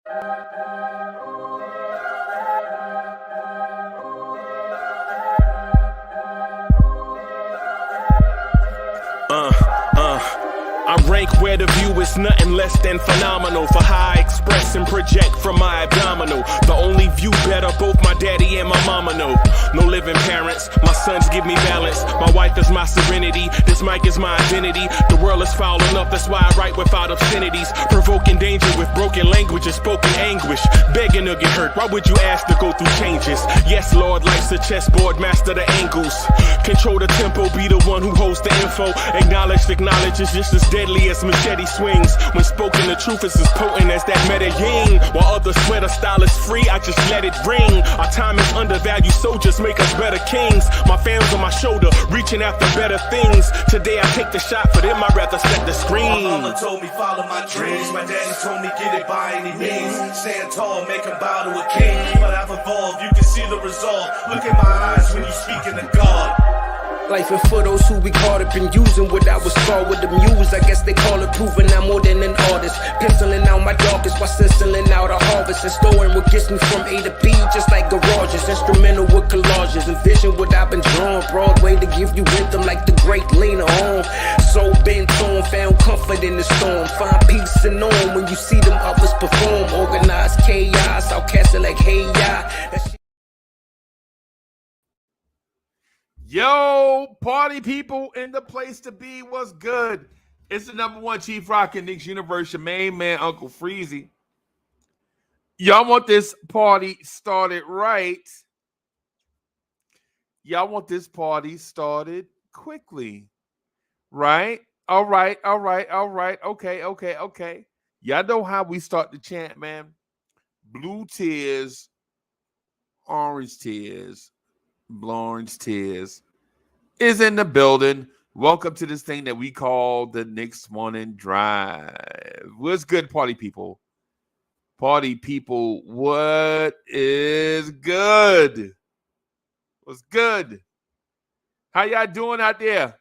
I rank where the view is nothing less than phenomenal. For how I express and project from my abdominal. The only view better, both my daddy and my mama know. No living parents, my sons give me balance. My wife is my serenity, this mic is my identity. The world is foul enough, that's why I write without obscenities. Provoking danger with broken language and spoken anguish. Begging to get hurt, why would you ask to go through changes? Yes, Lord, life's a chessboard, master the angles. Control the tempo, be the one who holds the info. Acknowledge is just as deadly as machete swings. When spoken, the truth is as potent as that Medellin. While others swear the style is free, I just let it ring. Our time is undervalued, soldiers make us better kings. My fans on my shoulder, reaching after better things. Today I take the shot, for them I'd rather set the screen. My mama told me follow my dreams. My daddy told me get it by any means. Stand tall, make him bow to a king. But I've evolved, you can see the result. Look in my eyes when you speaking to God. Life and for those who we caught up in using what I was called with the muse. I guess they call it proving I'm more than an artist. Penciling out my darkest while stenciling out a harvest. And storing what gets me from A to B, just like garages. Instrumental with collages. Envision what I've been drawing. Broadway to give you rhythm like the great Lena Horne. So bent on, found comfort in the storm. Find peace and on when you see them others perform. Organized chaos, outcast it like hey ya. Yo, party people in the place to be. What's good? It's the #1 Chief Rock in Knicks Universe, your main man, Uncle Freezy. Y'all want this party started right. Y'all want this party started quickly, right? All right. Okay. Y'all know how we start the chant, man. Blue tears, orange tears. Orange Tears is in the building. Welcome to this thing that we call the Knicks Morning Drive. What's good, party people? Party people, what is good? What's good? How y'all doing out there?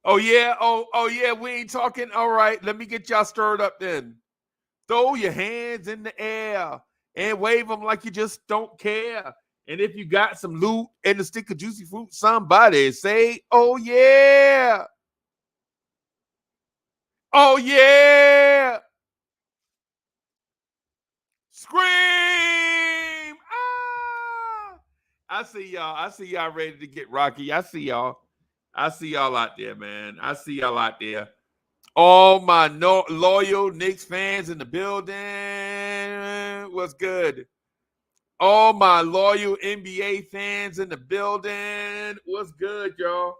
Oh, yeah? Oh, yeah, we ain't talking? All right, let me get y'all stirred up then. Throw your hands in the air and wave them like you just don't care. And if you got some loot and a stick of juicy fruit, somebody say, oh, yeah. Oh, yeah. Scream. Ah. I see y'all ready to get rocky. I see y'all out there, man. I see y'all out there. All my loyal Knicks fans in the building. What's good? All my loyal NBA fans in the building. What's good, y'all?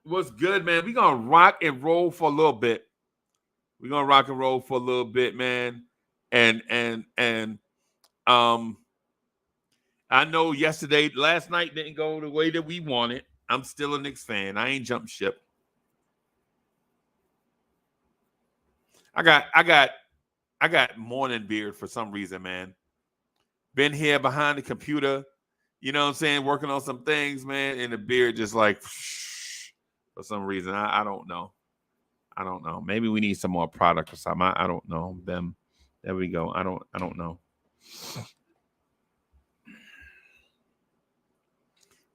What's good, man? We're going to rock and roll for a little bit. Man. And I know last night didn't go the way that we wanted. I'm still a Knicks fan. I ain't jumped ship. I got morning beard for some reason, man. Been here behind the computer, you know what I'm saying, working on some things, man, and the beard just like for some reason. I don't know. Maybe we need some more product or something. I don't know. There we go. I don't know.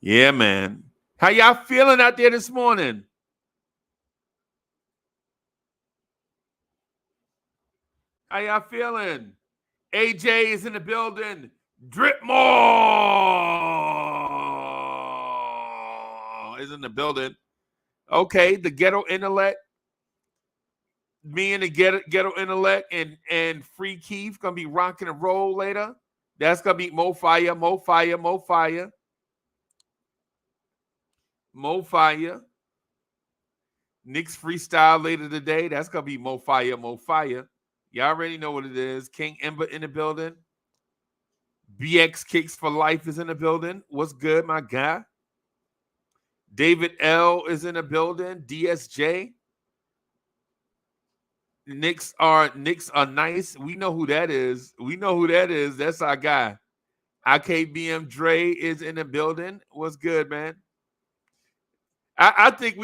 Yeah, man. How y'all feeling out there this morning? How y'all feeling? AJ is in the building. Dripmore is in the building. Okay, the ghetto intellect. Me and the ghetto intellect and Free Keith gonna be rocking and roll later. That's gonna be Mo Fire. Knicks freestyle later today. That's gonna be Mo Fire. Y'all already know what it is. King Ember in the building. BX Kicks for Life is in the building. What's good, my guy? David L is in the building. DSJ. Knicks are nice. We know who that is. That's our guy. IKBM Dre is in the building. What's good, man? I think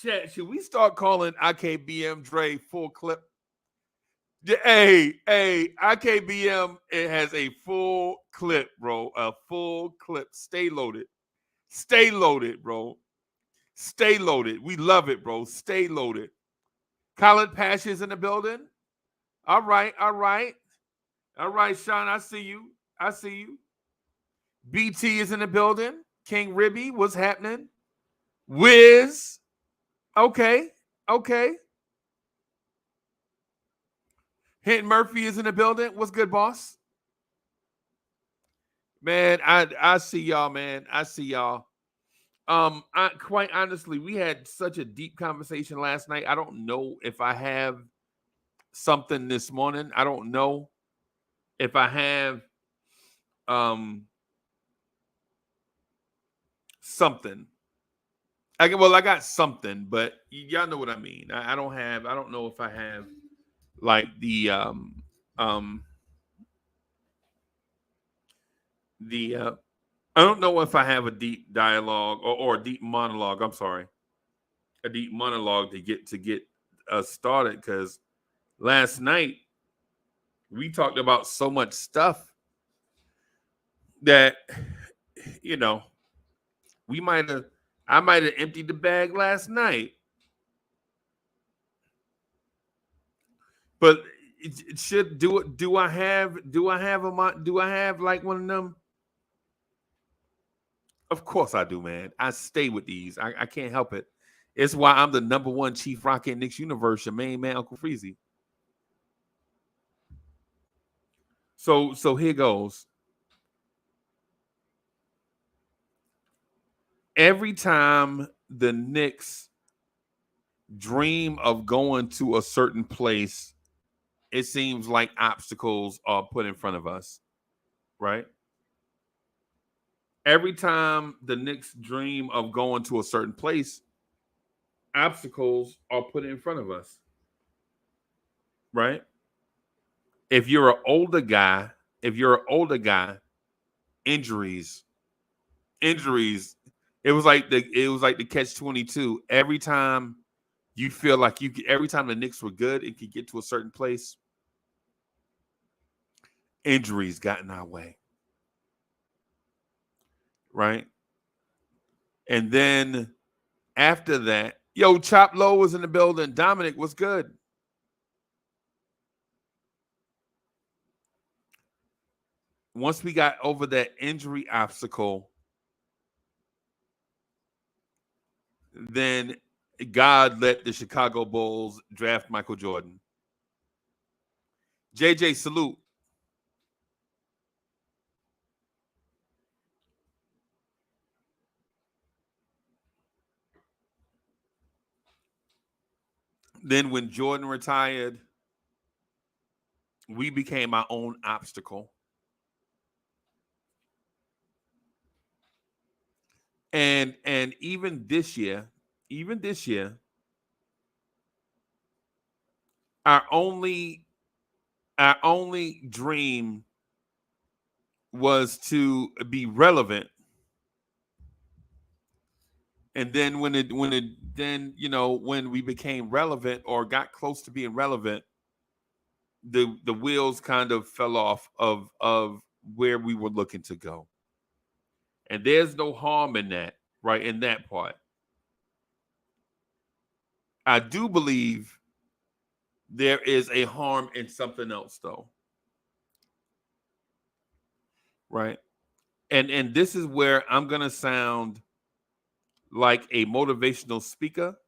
Chat, should we start calling IKBM Dre full clip? Hey, IKBM, it has a full clip, bro. A full clip. Stay loaded. Stay loaded, bro. Stay loaded. We love it, bro. Stay loaded. Colin Pash is in the building. All right, all right. All right, Sean, I see you. I see you. BT is in the building. King Ribby, what's happening? Wiz. Okay, okay. Hint Murphy is in the building. What's good, boss? Man, I see y'all, man. I see y'all. I quite honestly, we had such a deep conversation last night. I don't know if I have something this morning. I don't know if I have something. I got something, but y'all know what I mean. I don't know if I have like the I don't know if I have a deep dialogue or a deep monologue. I'm sorry, a deep monologue to get us started, because last night we talked about so much stuff that I might have emptied the bag last night, but it should do it. Do I have like one of them? Of course I do, man. I stay with these. I can't help it. It's why I'm the #1 Chief Rocket Knicks universe, your main man, Uncle Freezy. So here goes. Every time the Knicks dream of going to a certain place, it seems like obstacles are put in front of us, right? Every time the Knicks dream of going to a certain place, obstacles are put in front of us, right? If you're an older guy, injuries. It was like the catch-22. Every time you feel like every time the Knicks were good, it could get to a certain place, injuries got in our way, right? And then after that, Chop Low was in the building. Dominic, what's good? Once we got over that injury obstacle, then God let the Chicago Bulls draft Michael Jordan. JJ, salute. Then when Jordan retired, we became our own obstacle. And even this year, our only dream was to be relevant. And then when we became relevant or got close to being relevant, the wheels kind of fell off of where we were looking to go. And there's no harm in that, right? In that part. I do believe there is a harm in something else, though. Right? And this is where I'm gonna sound like a motivational speaker,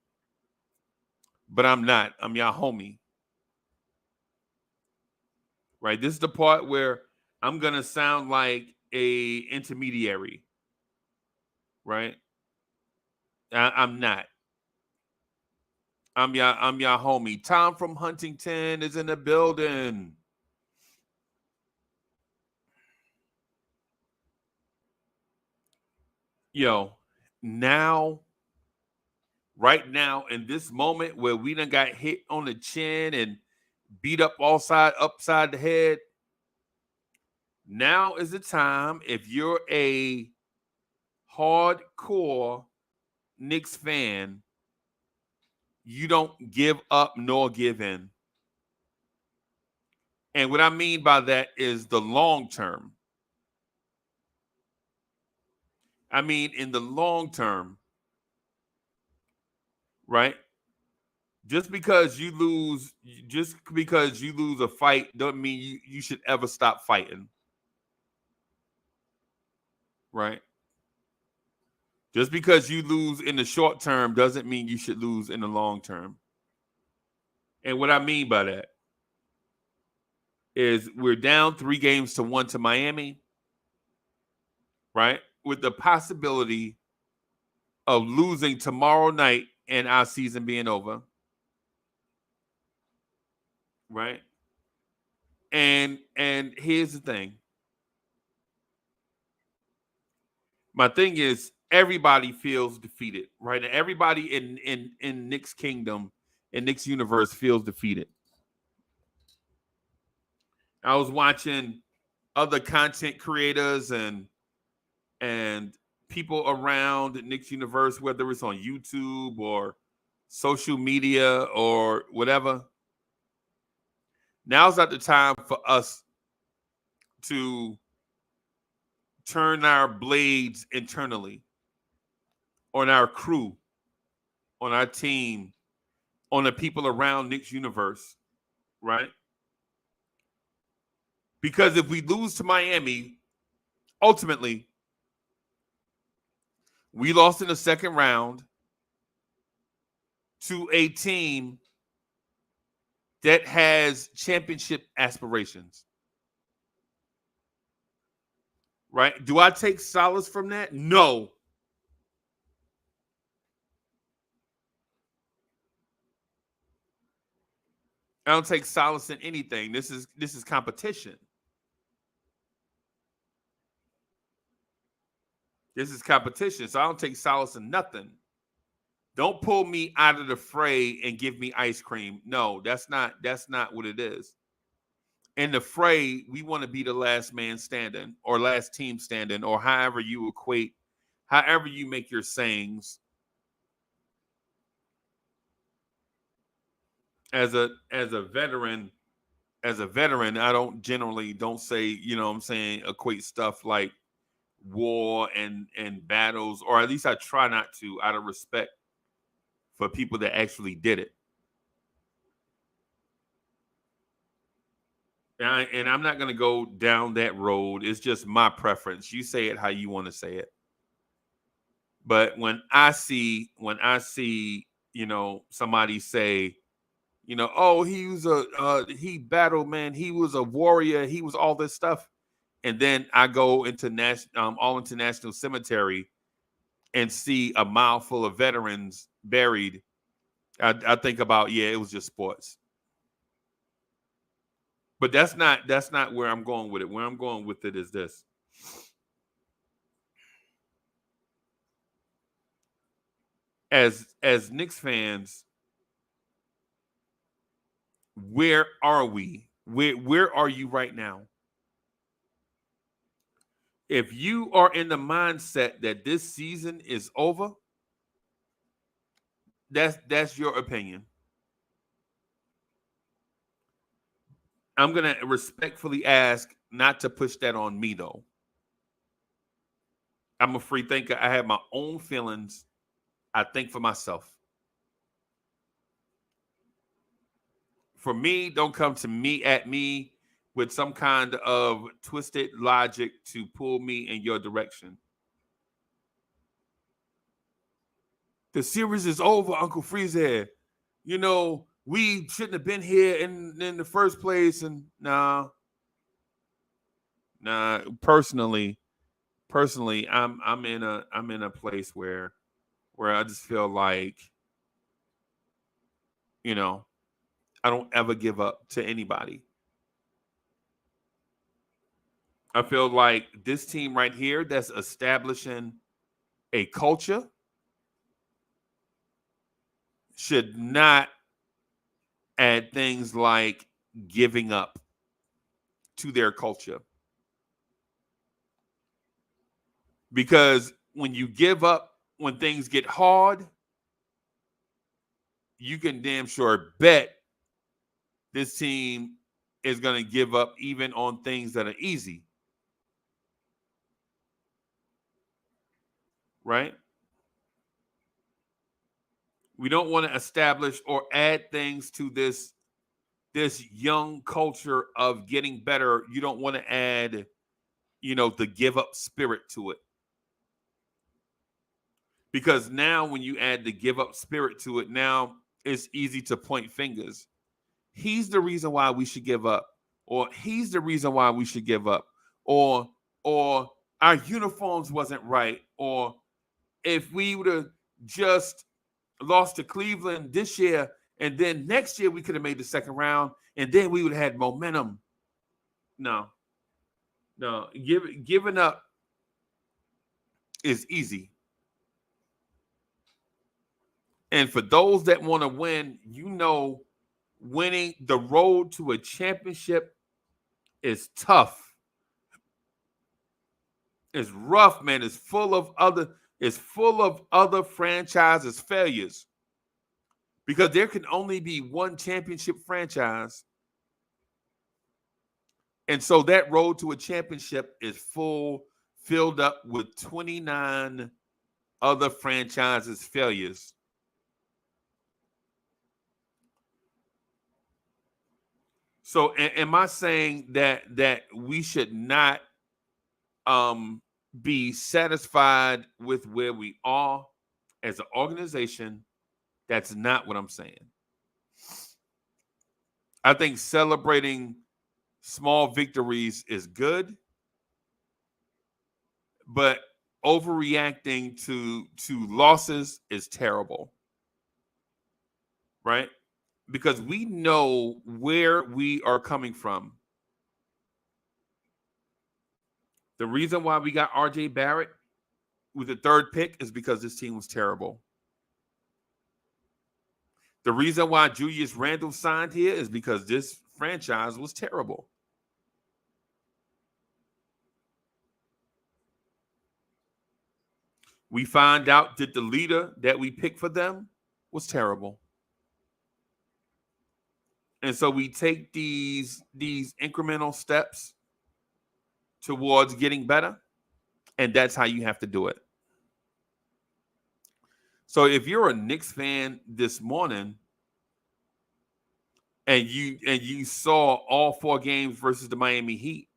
but I'm not. I'm your homie. Right? This is the part where I'm gonna sound like a intermediary. Right? I'm not. I'm your homie. Tom from Huntington is in the building. Right now, in this moment where we done got hit on the chin and beat up upside the head, now is the time, if you're a hardcore Knicks fan, you don't give up nor give in. And what I mean by that is the long term. I mean, in the long term, right? Just because you lose a fight doesn't mean you should ever stop fighting. Right? Just because you lose in the short term doesn't mean you should lose in the long term. And what I mean by that is we're down 3-1 to Miami, right? With the possibility of losing tomorrow night and our season being over. Right? And here's the thing. My thing is everybody feels defeated, right? Everybody in Knicks Kingdom, in Knicks universe feels defeated. I was watching other content creators and people around Knicks universe, whether it's on YouTube or social media or whatever. Now's not the time for us to turn our blades internally on our crew, on our team, on the people around Knicks universe, right? Because if we lose to Miami, ultimately, we lost in the second round to a team that has championship aspirations. Right? Do I take solace from that? No. I don't take solace in anything. This is competition. This is competition, so I don't take solace in nothing. Don't pull me out of the fray and give me ice cream. No, that's not what it is. In the fray, we want to be the last man standing or last team standing, or however you equate, however you make your sayings. As a veteran, I don't generally say, you know what I'm saying, equate stuff like war and battles, or at least I try not to, out of respect for people that actually did it. And I'm not going to go down that road. It's just my preference. You say it how you want to say it. But when I see, you know, somebody say, you know, oh, he battled, man. He was a warrior. He was all this stuff. And then I go into All International Cemetery and see a mile full of veterans buried. I think about, yeah, it was just sports. But that's not where I'm going with it. Where I'm going with it is this. As Knicks fans, where are we? Where are you right now? If you are in the mindset that this season is over, that's your opinion. I'm going to respectfully ask not to push that on me, though. I'm a free thinker. I have my own feelings. I think for myself. For me, don't come to me at me with some kind of twisted logic to pull me in your direction. The series is over, Uncle Freezehead. You know, we shouldn't have been here in the first place. And nah. Personally, I'm in a place where I just feel like, you know, I don't ever give up to anybody. I feel like this team right here that's establishing a culture should not add things like giving up to their culture. Because when you give up, when things get hard, you can damn sure bet this team is going to give up even on things that are easy. Right? We don't want to establish or add things to this young culture of getting better. You don't want to add, the give up spirit to it. Because now when you add the give up spirit to it, now it's easy to point fingers. He's the reason why we should give up, or he's the reason why we should give up, or our uniforms wasn't right, or if we would have just lost to Cleveland this year, and then next year we could have made the second round, and then we would have had momentum. No. Giving up is easy. And for those that want to win, winning the road to a championship is tough. It's rough, man. It's full of other franchises' failures. Because there can only be one championship franchise. And so that road to a championship is filled up with 29 other franchises' failures. So am I saying that we should not be satisfied with where we are as an organization? That's not what I'm saying. I think celebrating small victories is good, but overreacting to losses is terrible. Right? Because we know where we are coming from. The reason why we got RJ Barrett with the third pick is because this team was terrible. The reason why Julius Randle signed here is because this franchise was terrible. We find out that the leader that we picked for them was terrible. And so we take these incremental steps towards getting better, and that's how you have to do it. So if you're a Knicks fan this morning and you saw all 4 games versus the Miami Heat,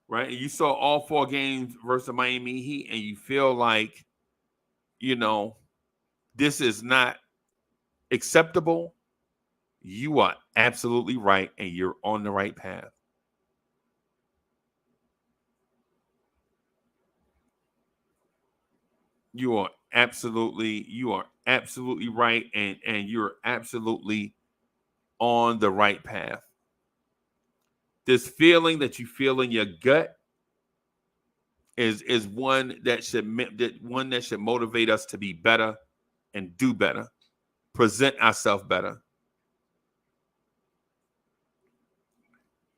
right? And you saw all 4 games versus the Miami Heat and you feel like, this is not acceptable, you are absolutely right, and you're on the right path. You are absolutely right, and you're absolutely on the right path. This feeling that you feel in your gut is one that should motivate us to be better and do better, present ourselves better.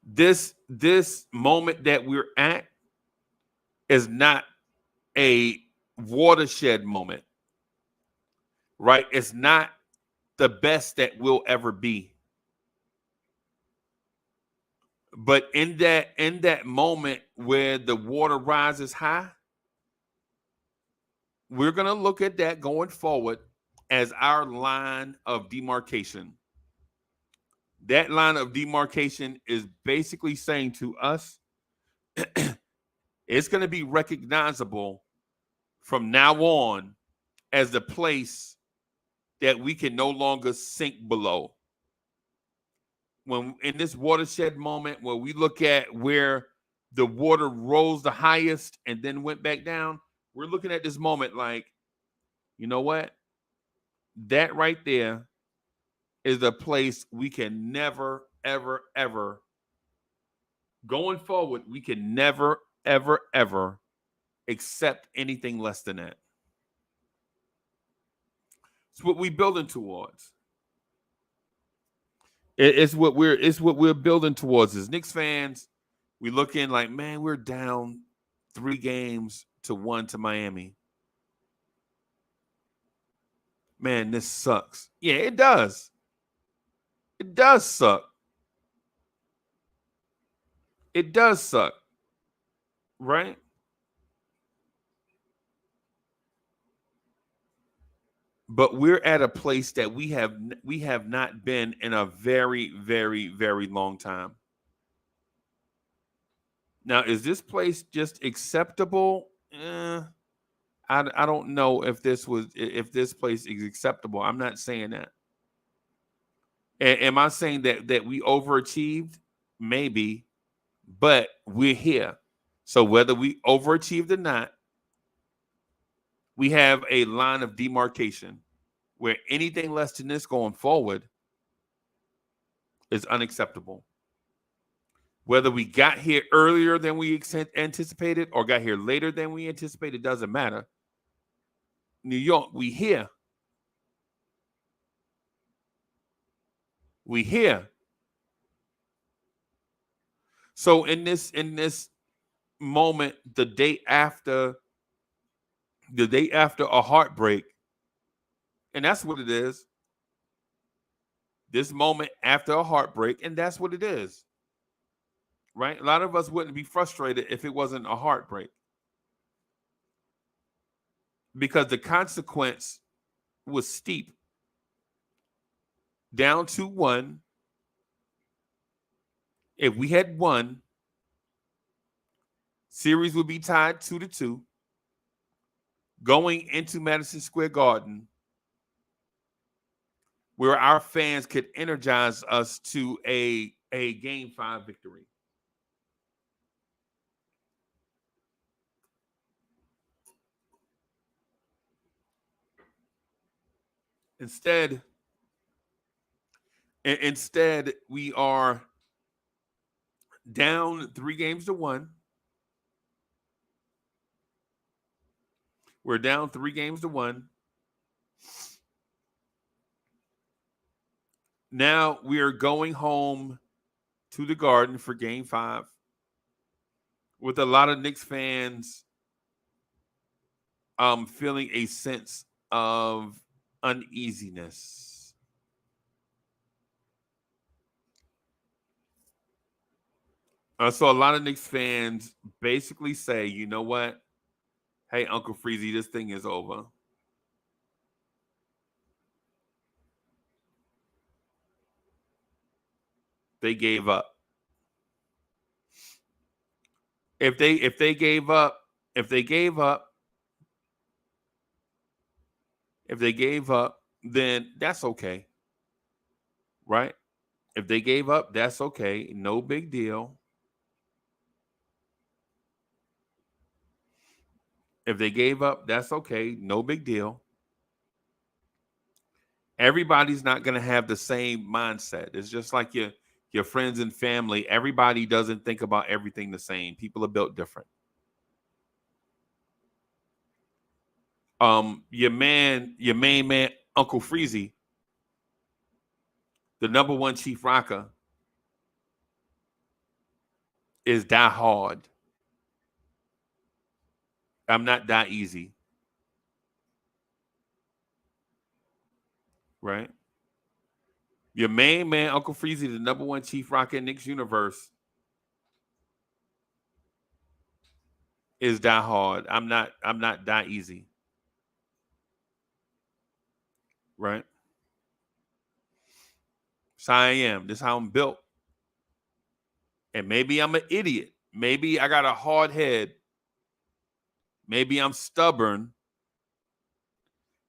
This moment that we're at is not a watershed moment, right? It's not the best that we'll ever be. But in that moment where the water rises high, we're going to look at that going forward as our line of demarcation. That line of demarcation is basically saying to us, it's going to be recognizable from now on as the place that we can no longer sink below. When in this watershed moment where we look at where the water rose the highest and then went back down, we're looking at this moment like, you know what? That right there is a place we can never, ever, ever, going forward, we can never, ever, ever accept anything less than that. It's what we're building towards. It's what we're building towards. As Knicks fans, we look in like, man, we're down 3-1 to Miami. man, this sucks. Yeah, it does. It does suck. It does suck. Right? But we're at a place that we have not been in a very, very, very long time. Now, is this place just acceptable? I don't know if this place is acceptable. I'm not saying that. Am I saying that we overachieved? Maybe, but we're here. So whether we overachieved or not, we have a line of demarcation where anything less than this going forward is unacceptable. Whether we got here earlier than we anticipated or got here later than we anticipated, doesn't matter. New York, we here. We here. So in this moment, the day after a heartbreak, and that's what it is. This moment after a heartbreak, and that's what it is. Right? A lot of us wouldn't be frustrated if it wasn't a heartbreak. Because the consequence was steep. Down 2-1. If we had won, series would be tied 2-2. Going into Madison Square Garden, where our fans could energize us to a Game 5 victory. Instead, we are down 3-1. We're down 3-1. Now we are going home to the Garden for Game 5 with a lot of Knicks fans feeling a sense of uneasiness. So a lot of Knicks fans basically say, you know what? Hey, Uncle Freezy, this thing is over. They gave up. If they gave up, then that's okay. Right? If they gave up, that's okay. No big deal. If they gave up, that's okay. No big deal. Everybody's not going to have the same mindset. It's just like your friends and family. Everybody doesn't think about everything the same. People are built different. Your main man, Uncle Freezy, the number one chief rocker, is die hard. I'm not that easy. Right? Your main man, Uncle Freezy, the number one chief rocker in Knicks universe, is die hard. I'm not that easy. Right? So I am. This is how I'm built. And maybe I'm an idiot. Maybe I got a hard head. Maybe I'm stubborn.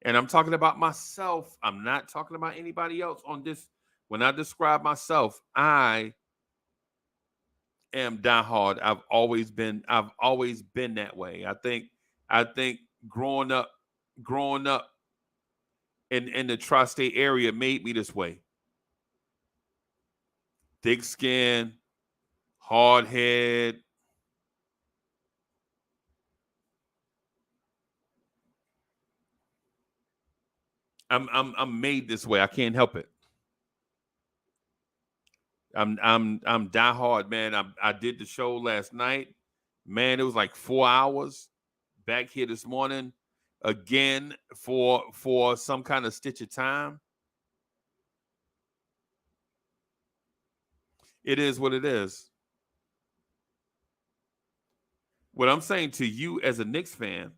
And I'm talking about myself. I'm not talking about anybody else on this. When I describe myself, I am diehard. I've always been that way. I think growing up in the tri-state area made me this way. Thick skin, hard head. I'm made this way. I can't help it. I'm diehard, man. I did the show last night. Man, it was like 4 hours. Back here this morning. again for some kind of stitch of time. It is what it is. What I'm saying to you as a Knicks fan,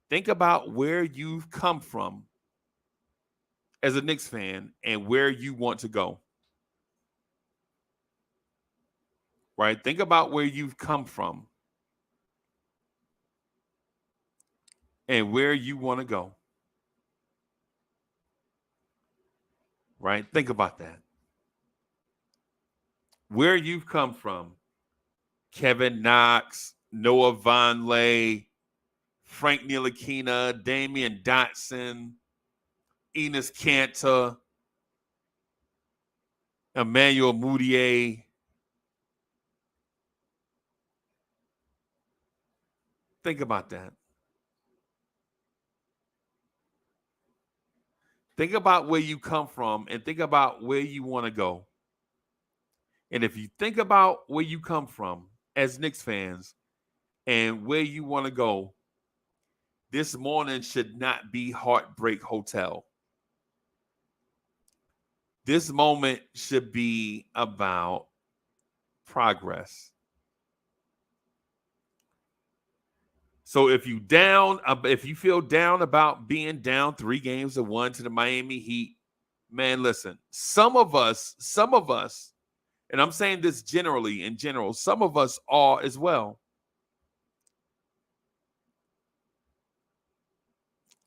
think about where you've come from as a Knicks fan and where you want to go. Right? Think about where you've come from and where you want to go. Right? Think about that. Where you've come from. Kevin Knox, Noah Vonleh, Frank Ntilikina, Damian Dotson, Enes Kanter, Emmanuel Mudiay. Think about that. Think about where you come from and think about where you want to go. And if you think about where you come from as Knicks fans and where you want to go, this morning should not be Heartbreak Hotel. This moment should be about progress. So if you feel down about being down 3-1 to the Miami Heat, man, listen, some of us, and I'm saying this generally, in general, some of us are as well.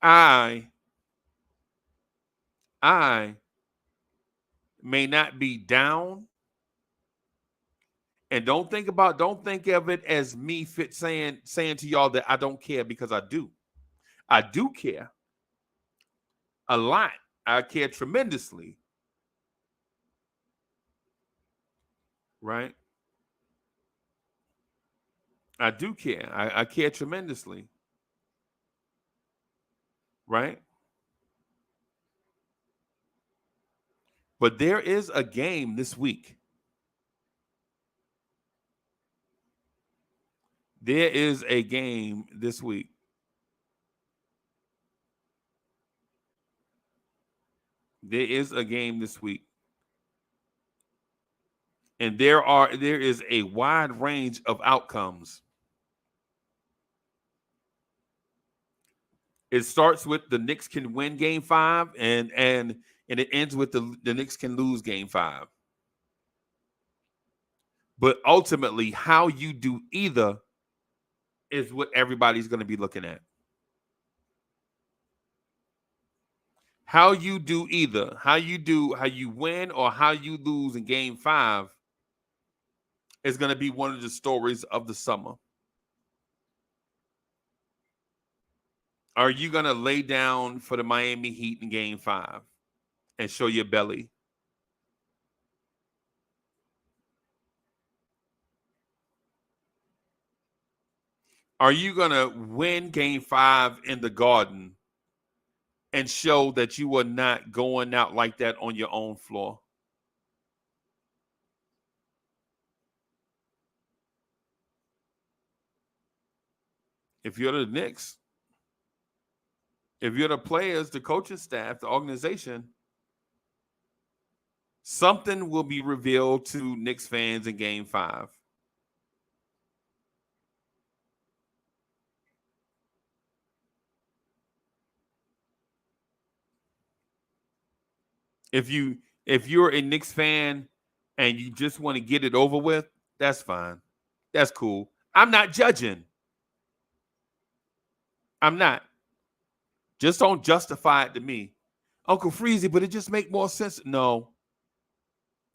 I may not be down, and don't think of it as me saying to y'all that I don't care, because I do. I do care a lot. I care tremendously. Right? I do care. I care tremendously. Right? But there is a game this week. There is a game this week. There is a game this week. And there is a wide range of outcomes. It starts with the Knicks can win game 5 and it ends with the Knicks can lose game 5. But ultimately, how you do either is what everybody's going to be looking at. How you do either, how you win or how you lose in game 5 is going to be one of the stories of the summer. Are you going to lay down for the Miami Heat in game 5 and show your belly? Are you going to win game 5 in the Garden and show that you are not going out like that on your own floor? If you're the Knicks, if you're the players, the coaching staff, the organization, something will be revealed to Knicks fans in game 5. If you're a Knicks fan and you just want to get it over with, that's fine. That's cool. I'm not judging. I'm not. Just don't justify it to me. Uncle Freezy, but it just make more sense. No.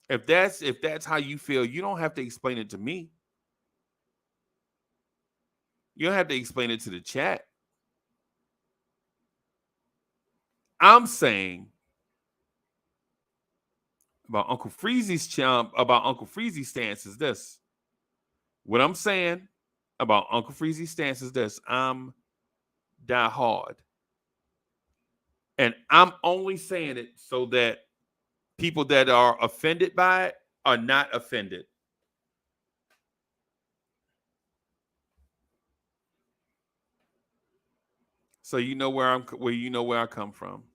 If that's how you feel, you don't have to explain it to me. You don't have to explain it to the chat. I'm saying about Uncle Freezy's stance is this. What I'm saying about Uncle Freezy's stance is this. I'm die hard. And I'm only saying it so that people that are offended by it are not offended. So you know where I come from.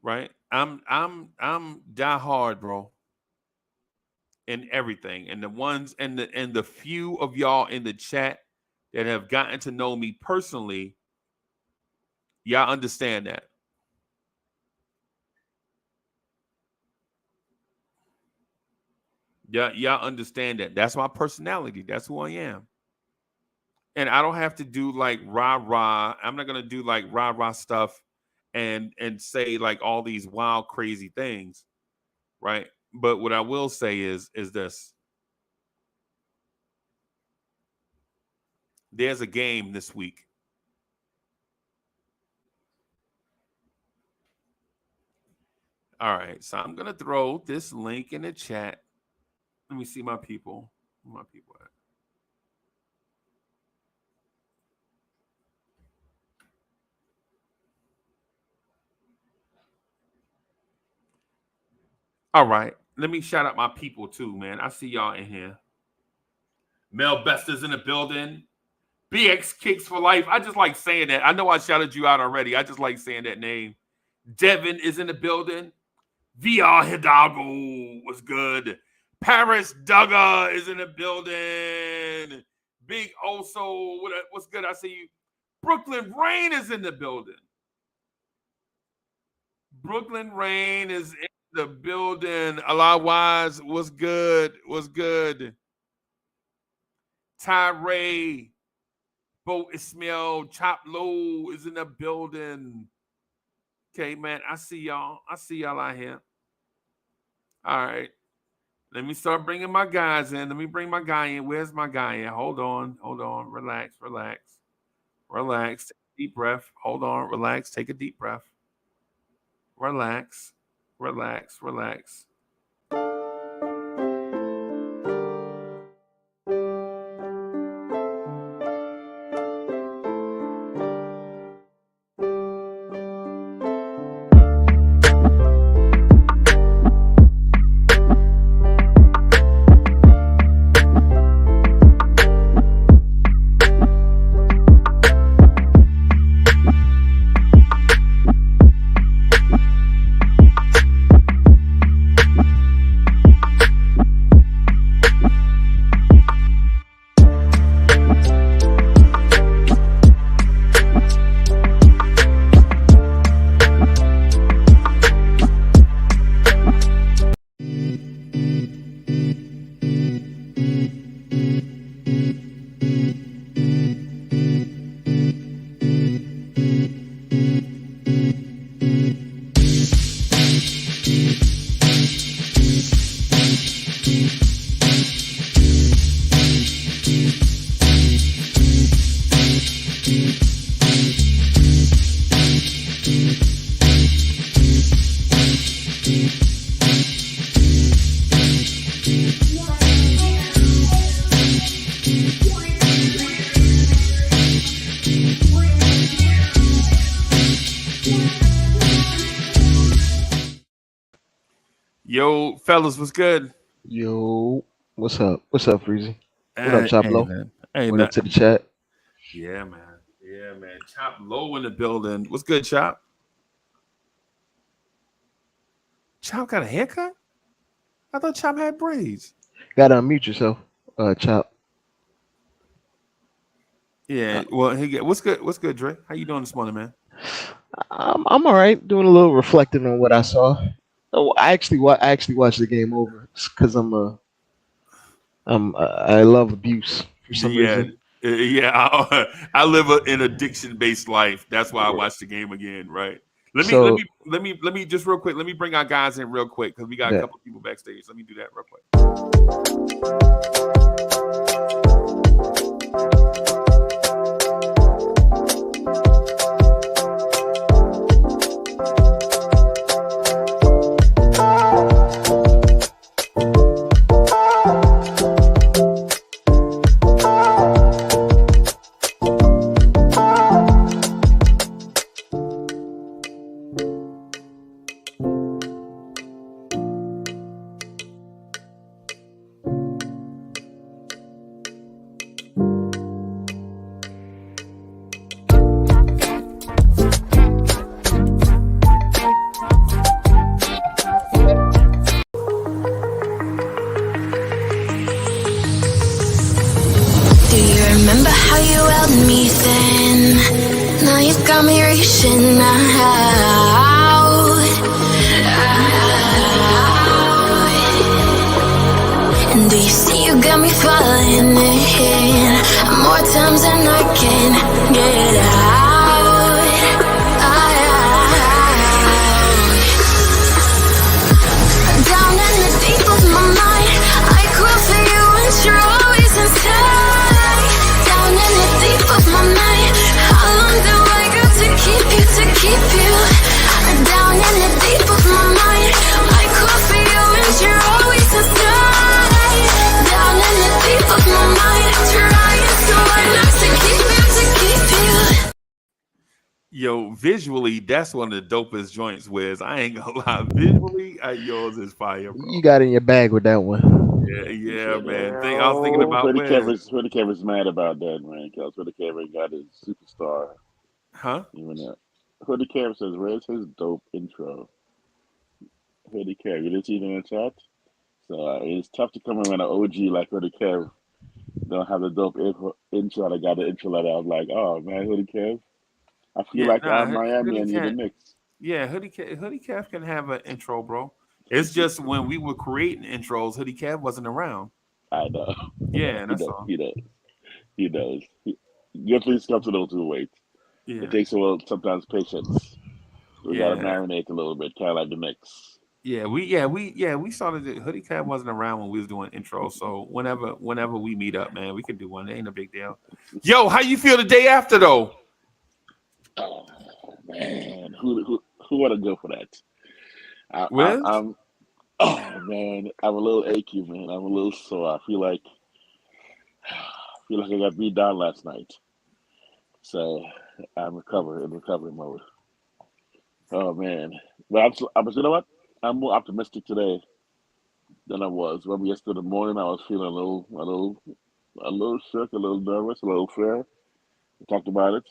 Right? I'm die hard, bro, in everything. And the ones and the few of y'all in the chat that have gotten to know me personally, y'all understand that. Yeah, y'all understand that. That's my personality. That's who I am. And I don't have to do like rah rah. I'm not gonna do like rah rah stuff and say like all these wild crazy things, right? But what I will say is this: there's a game this week. All right, so I'm gonna throw this link in the chat. Let me see my people. Where my people at? All right, let me shout out my people too, man. I see y'all in here. Mel Bester's in the building. BX Kicks for Life. I just like saying that. I know I shouted you out already. I just like saying that name. Devin is in the building. VR Hidalgo was good. Paris Duggar is in the building. Big Oso, what's good? I see you. Brooklyn Rain is in the building. Brooklyn Rain is in the building. Allah Wise, what's good? What's good? Tyree, Bo Ismail, Chop Low is in the building. Okay, man. I see y'all. I see y'all out here. All right. Let me start bringing my guys in. Let me bring my guy in. Where's my guy in? Hold on. Hold on. Relax. Relax. Relax. Take a deep breath. Hold on. Relax. Take a deep breath. Relax. Relax. Relax. Yo, fellas, what's good? Yo, what's up? What's up, Freezy? What up, Chop Low? Ain't What up to the chat? Yeah, man. Yeah, man. Chop Low in the building. What's good, Chop? Chop got a haircut? I thought Chop had braids. Gotta unmute yourself, Chop. Yeah. Well, what's good? What's good, Dre? How you doing this morning, man? I'm all right. Doing a little reflecting on what I saw. Oh, I actually watched the game over because I love abuse for some reason. Yeah. I live an addiction-based life. That's why I watched the game again, right? Let me just real quick. Let me bring our guys in real quick because we got a couple people backstage. Let me do that real quick. how you held me then. Now you got me reaching out. And do you see you got me falling in more times than I can get out. Down in the deep of my mind, I crawl for you and you're always inside. Down in the deep of my mind, how long do I got to keep you, to keep you? Down in the deep of my mind, I crawl for you and you're always inside. Down in the deep of my mind, trying so hard not to keep you, to keep you. Yo, visually, that's one of the dopest joints. Wiz, I ain't gonna lie. Visually, yours is fire, bro. You got in your bag with that one. Yeah, man. I was thinking about Wiz. Hoodie Kevin's mad about that, man. Because Hoodie Kevin got his superstar. Huh? Even that. Hoodie Kevin says, "Where's his dope intro?" Hoodie Kev, you didn't see it in the chat. So it's tough to come in when an OG like Hoodie Kev don't have the dope intro. I got the intro letter. I was like, oh man, Hoodie Kev. I feel like I'm Miami and you're the Knicks. Yeah, Hoodie Kev can have an intro, bro. It's just when we were creating intros, Hoodie Kev wasn't around. I know. Yeah, that's all. He does. Your please come to those who wait. Yeah. It takes a little, sometimes patience. We gotta marinate a little bit, kind of like the Knicks. Yeah, we started it. Hoodie Kev wasn't around when we was doing intros, so whenever we meet up, man, we can do one. It ain't a big deal. Yo, how you feel the day after though? Oh man, who ought to go for that? I'm oh man, I'm a little achy, man. I'm a little sore. I feel like I got beat down last night, so I'm in recovery mode. Oh man, but you know what? I'm more optimistic today than I was. Remember yesterday morning, I was feeling a little shook, a little nervous, a little fear. We talked about it.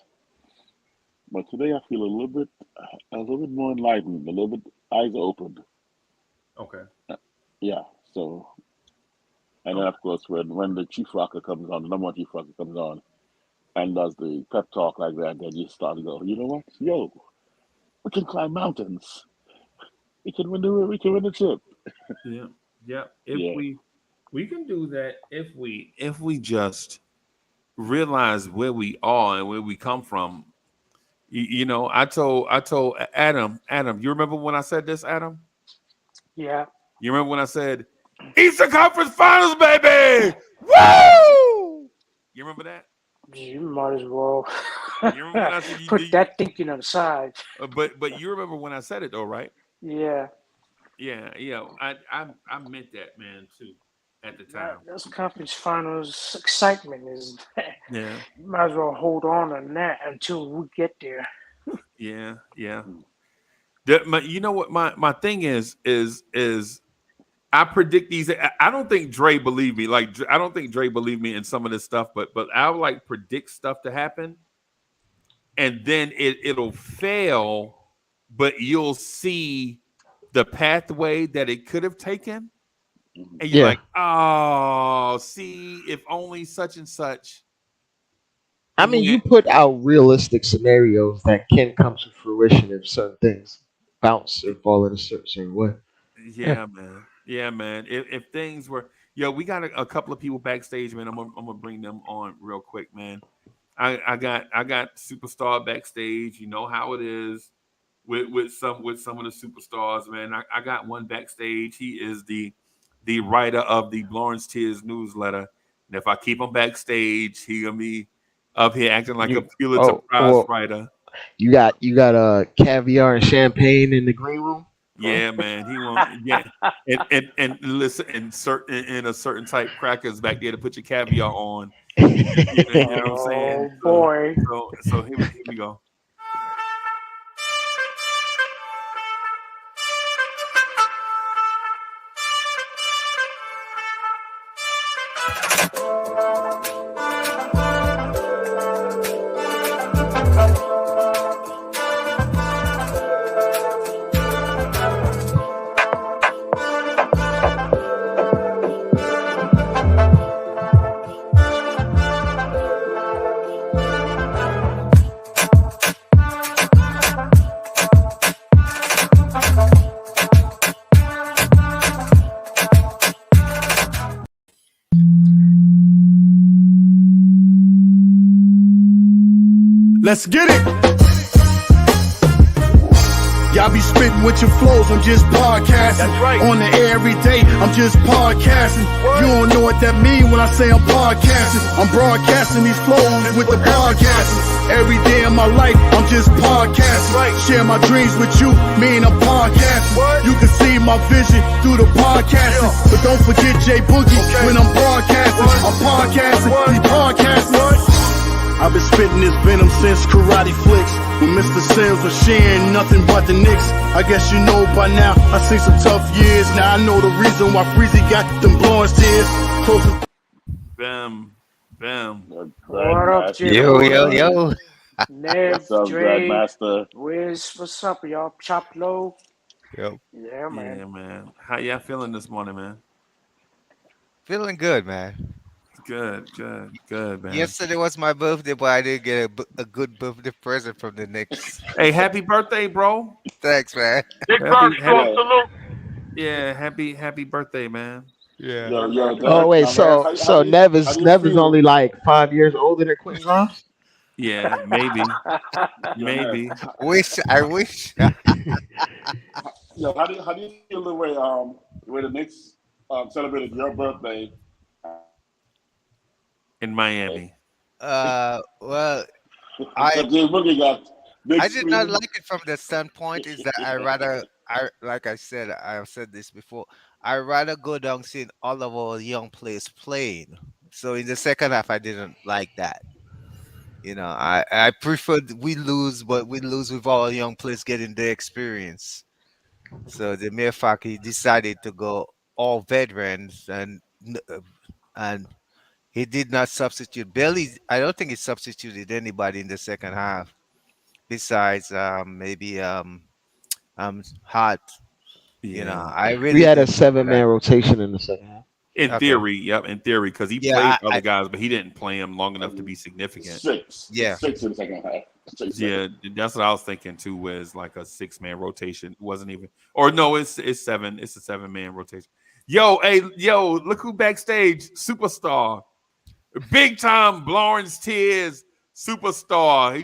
But today I feel a little bit more enlightened, a little bit eyes opened. Okay. Yeah. So, and then of course when the chief rocker comes on, the number one chief rocker comes on, and does the pep talk like that, then you start to go, you know what? Yo, we can climb mountains. We can win the chip. Yeah. We can do that if we just realize where we are and where we come from. You know, I told Adam, you remember when I said this, Adam? Yeah. You remember when I said Eastern Conference Finals, baby? Woo! You remember that? You might as well You remember when I said put that thinking aside. But you remember when I said it though, right? Yeah. Yeah. I meant that, man, too, at the time. Those conference finals excitement is. Yeah. You might as well hold on that until we get there. Yeah. You know what my thing is I predict these. I don't think Dre believed me. Like, I don't think Dre believed me in some of this stuff, but I would like predict stuff to happen, and then it'll fail, but you'll see the pathway that it could have taken, and you're like, oh, see, if only such and such. I mean, you put out realistic scenarios that can come to fruition if certain things bounce or fall in a certain way. Yeah, man. If things were, we got a couple of people backstage, man. I'm gonna bring them on real quick, man. I got superstar backstage. You know how it is with some of the superstars, man. I got one backstage. He is the writer of the Lawrence Tears newsletter, and if I keep him backstage, he gonna be up here acting like a Pulitzer Prize writer. You got caviar and champagne in the green room. Yeah, man. He won't. Yeah, and listen, in a certain type crackers back there to put your caviar on. You know what I'm saying? Oh boy. So here we go. Let's get it. Y'all be spitting with your flows, I'm just podcasting. That's right. On the air every day, I'm just podcasting. You don't know what that mean when I say I'm podcasting. I'm broadcasting these flows with the podcasting. Every day of my life, I'm just podcasting. Right. Share my dreams with you, mean I'm podcasting. What? You can see my vision through the podcasting. Yeah. But don't forget Jay Boogie Okay. when I'm broadcasting. What? I'm podcasting, What? he's podcasting. What? I've been spitting this venom since Karate Flicks. When Mr. Sales was sharing nothing but the Knicks. I guess you know by now, I seen some tough years. Now I know the reason why Freezy got them blowing tears. Closest. Bam. What up, Jay? Yo. Nev, What's up, Dre, Grandmaster? what's up, y'all? Chop low. Yo. Yeah, man. Yeah, man. How y'all feeling this morning, man? Feeling good, man. Good, man. Yesterday was my birthday, but I didn't get a good birthday present from the Knicks. Hey, happy birthday, bro. Thanks, man. Happy birthday, man. Yeah. Oh wait, so Nev is only like 5 years older than Quentin Grimes? Yeah, maybe. Maybe. I wish. Yo, how do you feel the way the Knicks celebrated your birthday? In Miami. Well, I did not like it from the standpoint is that I've said this before. I rather go down seeing all of our young players playing. So in the second half, I didn't like that. You know, I preferred we lose, but we lose with all young players getting the experience. So the mere fact he decided to go all veterans and he did not substitute Bailey. I don't think he substituted anybody in the second half besides maybe Hart. Yeah. You know, I really We had a didn't like 7-man rotation in the second half. In Okay. theory, because he Yeah, played other guys, but he didn't play them long enough to be significant. Six Yeah. in the second half. Yeah, that's what I was thinking too. Was like a 6-man rotation. It wasn't even, or no, it's 7. It's a 7-man rotation. Yo, look who backstage, superstar, big time Lawrence Tears, superstar.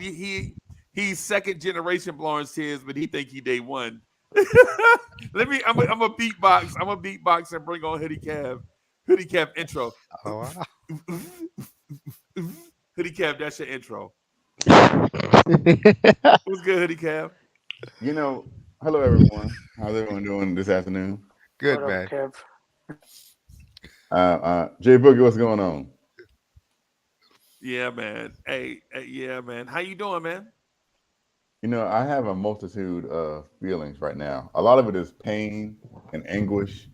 He's second generation Lawrence Tears, but he think he day one. I'm a beatbox. I'm a beatbox and bring on Hoodie Cab. Hoodie Cab intro. Oh, wow. Hoodie Cab, that's your intro. What's good, Hoodie Cab? Hello everyone. How's everyone doing this afternoon? Good, What man. up, Kev? Jay Boogie, what's going on? Yeah, man. Hey, yeah, man. How you doing, man? I have a multitude of feelings right now. A lot of it is pain and anguish.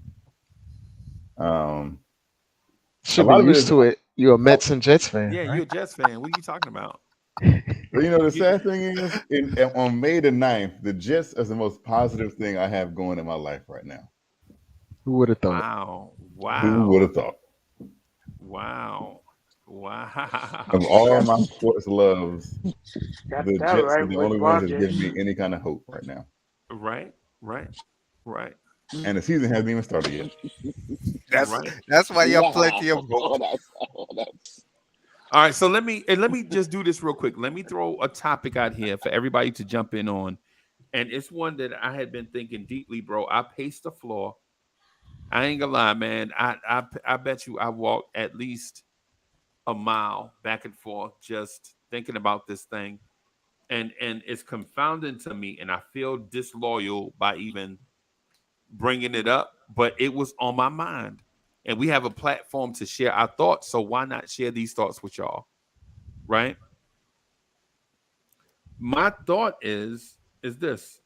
Should be used to it. You're a Mets and Jets fan. Yeah, right? you're a Jets fan. What are you talking about? But the sad thing is, on May the 9th, the Jets is the most positive thing I have going in my life right now. Who would have thought? Wow. Who would have thought? Wow. Of all my sports loves, Got the that Jets right are the with only ones that Rogers. give me any kind of hope right now. Right. And the season hasn't even started yet. That's why you have plenty of hope. All right, so let me just do this real quick. Let me throw a topic out here for everybody to jump in on, and it's one that I had been thinking deeply, bro. I paced the floor. I ain't gonna lie, man. I bet you I walked at least a mile back and forth just thinking about this thing, and it's confounding to me, and I feel disloyal by even bringing it up, but it was on my mind. And we have a platform to share our thoughts, so why not share these thoughts with y'all, right? My thought is this.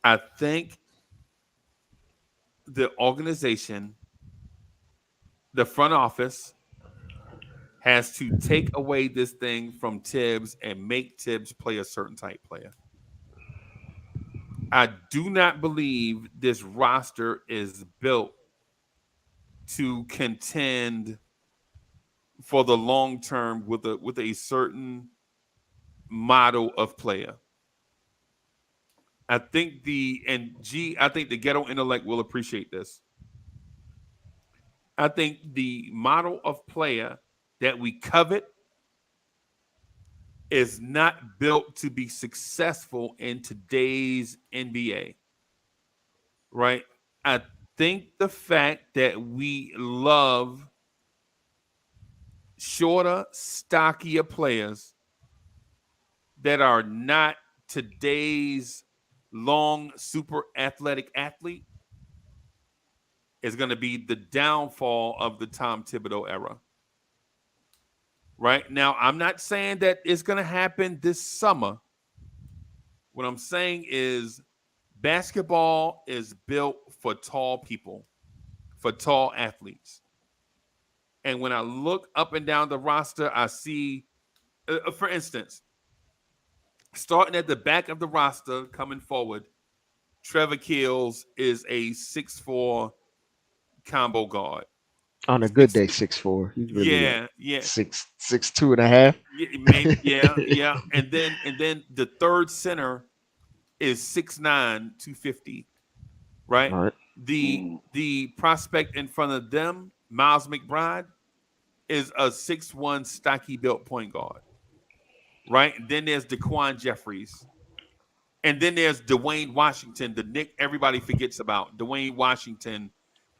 I think the organization, the front office, has to take away this thing from Tibbs and make Tibbs play a certain type player. I do not believe this roster is built to contend for the long term with a certain model of player. I think the ghetto intellect will appreciate this. I think the model of player that we covet is not built to be successful in today's NBA, right? I think the fact that we love shorter, stockier players that are not today's long, super athletic athlete is going to be the downfall of the Tom Thibodeau era. Right now, I'm not saying that it's going to happen this summer. What I'm saying is basketball is built for tall people, for tall athletes. And when I look up and down the roster, I see, for instance, starting at the back of the roster, coming forward, Trevor Keels is a 6'4" combo guard. On a good day, 6'4". He's really Yeah. 6'2.5". Yeah, maybe, yeah. And then the third center is 6'9", 250. Right? All right. The prospect in front of them, Miles McBride, is a 6'1" stocky built point guard. Right? And then there's DeQuan Jeffries. And then there's Dwayne Washington, the Nick everybody forgets about. Dwayne Washington,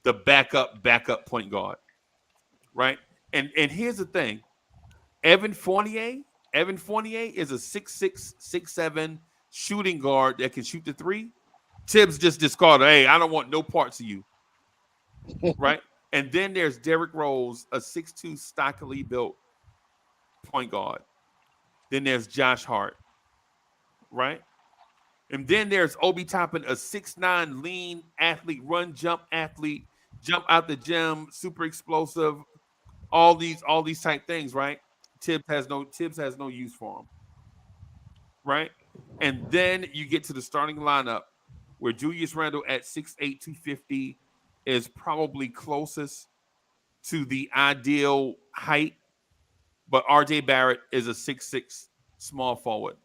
the backup point guard. Right? And here's the thing. Evan Fournier is a 6'6", 6'7" shooting guard that can shoot the three. Tibbs just discarded, hey, I don't want no parts of you. Right? And then there's Derrick Rose, a 6'2" stockily built point guard. Then there's Josh Hart. Right? And then there's Obi Toppin, a 6'9" lean athlete, run, jump athlete, jump out the gym, super explosive, all these type things, right? Tibbs has no use for him. Right? And then you get to the starting lineup where Julius Randle at 6'8", 250 is probably closest to the ideal height, but RJ Barrett is a 6'6" small forward.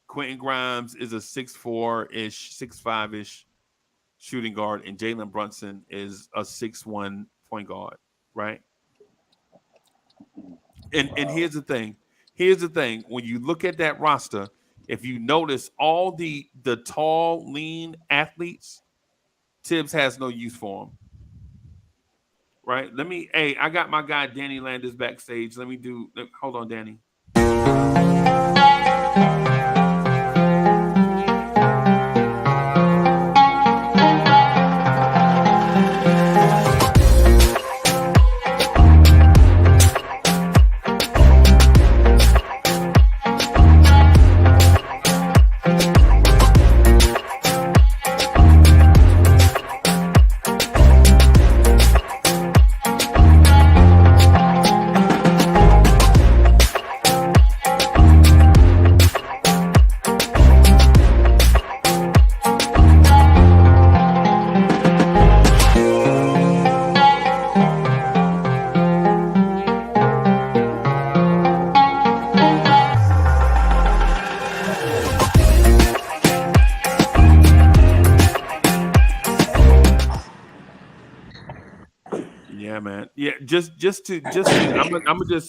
Quentin Grimes is a 6'4"-ish, 6'5"-ish shooting guard, and Jalen Brunson is a 6'1" point guard, right? And here's the thing. When you look at that roster, if you notice all the tall, lean athletes, Tibbs has no use for them. Right? I got my guy Danny Landis backstage. Hold on, Danny.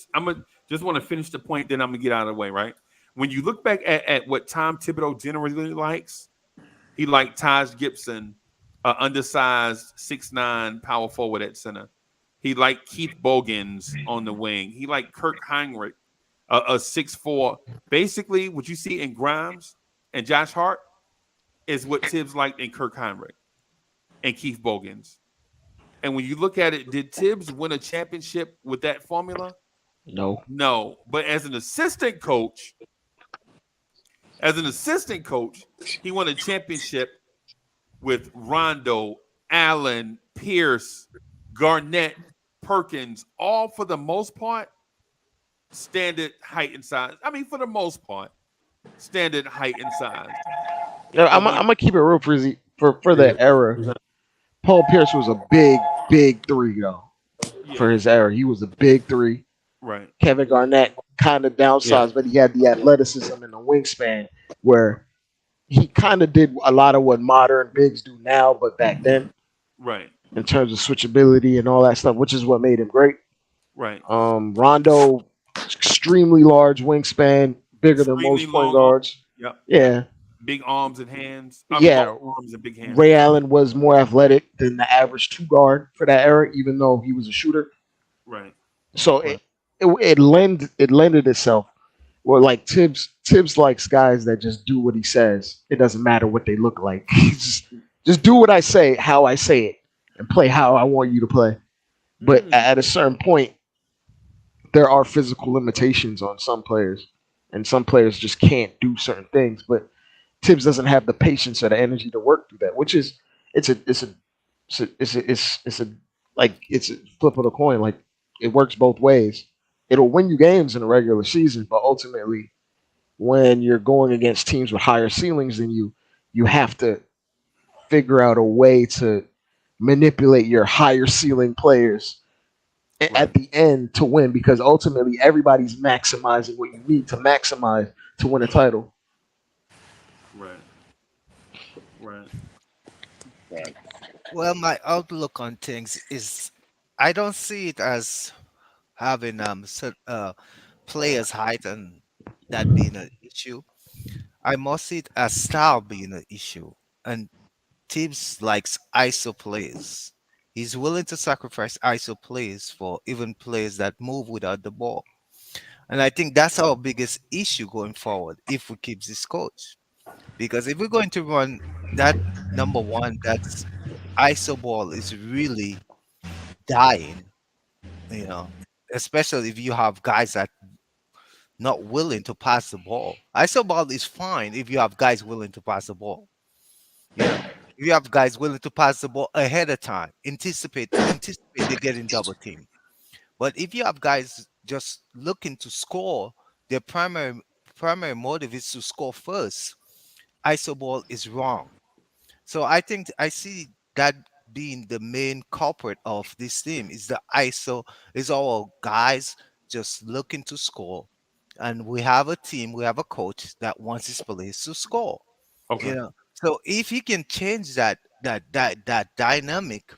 I'm just want to finish the point, then I'm gonna get out of the way, right? When you look back at what Tom Thibodeau generally likes, he liked Taj Gibson, undersized 6'9" power forward at center. He liked Keith Bogans on the wing. He liked Kirk Heinrich, a 6'4". Basically, what you see in Grimes and Josh Hart is what Tibbs liked in Kirk Heinrich and Keith Bogans. And when you look at it, did Tibbs win a championship with that formula? No. But as an assistant coach, he won a championship with Rondo, Allen, Pierce, Garnett, Perkins, all for the most part, standard height and size. I mean, for the most part, standard height and size. I'm gonna keep it real frizzy for that era. Paul Pierce was a big three though. For his era, he was a big three. Right. Kevin Garnett kind of downsized, but he had the athleticism and the wingspan where he kind of did a lot of what modern bigs do now, but back then, right, in terms of switchability and all that stuff, which is what made him great. Right. Rondo extremely large wingspan, bigger than extremely most point long arms. guards. Yep, yep. Yeah, Big arms and hands. I mean, yeah. long arms and big hands. Ray Allen was more athletic than the average two guard for that era, even though he was a shooter. Right. So Right. it lended itself. Well, like Tibbs likes guys that just do what he says. It doesn't matter what they look like. just do what I say, how I say it, and play how I want you to play. But at a certain point, there are physical limitations on some players, and some players just can't do certain things. But Tibbs doesn't have the patience or the energy to work through that, which is it's a like it's a flip of the coin. Like it works both ways. It'll win you games in the regular season, but ultimately, when you're going against teams with higher ceilings than you have to figure out a way to manipulate your higher ceiling players at the end to win because ultimately everybody's maximizing what you need to maximize to win a title. Right. Right. Right. Well, my outlook on things is I don't see it as having players height and that being an issue. I must see it as style being an issue. And Tibbs likes ISO plays. He's willing to sacrifice ISO plays for even players that move without the ball. And I think that's our biggest issue going forward if we keep this coach. Because if we're going to run that number one, that's ISO ball is really dying, you know, especially if you have guys that not willing to pass the ball. ISO ball is fine if you have guys willing to pass the ball. You know, if you have guys willing to pass the ball ahead of time, anticipate they're getting double team. But if you have guys just looking to score, their primary motive is to score first. ISO ball is wrong. So I think I see that being the main culprit of this team is the ISO is our guys just looking to score. And we have a team, we have a coach that wants his players to score. Okay. You know, so if he can change that dynamic,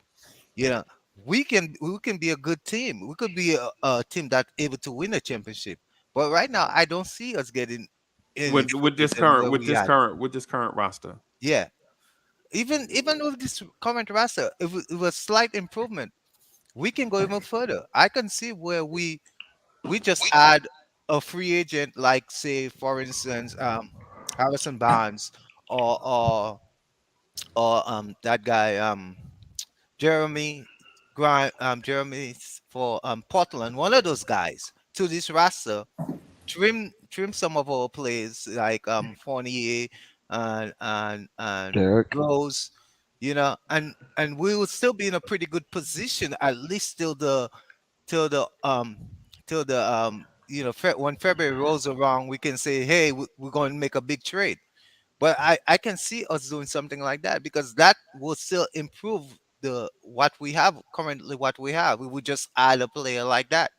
you know, we can be a good team. We could be a team that's able to win a championship. But right now, I don't see us getting any With further this than current where we at. with this current roster. Yeah, even with this current roster, if it was slight improvement, we can go even further. I can see where we just add a free agent, like say for instance, Harrison Barnes or that guy Jeremy Jeremy for Portland, one of those guys to this roster, trim some of our players like Fournier and Derek. Rose, you know, and we will still be in a pretty good position at least till the you know when February rolls around, we can say, hey, we're going to make a big trade. But I can see us doing something like that because that will still improve the what we have currently. What we have, we would just add a player like that,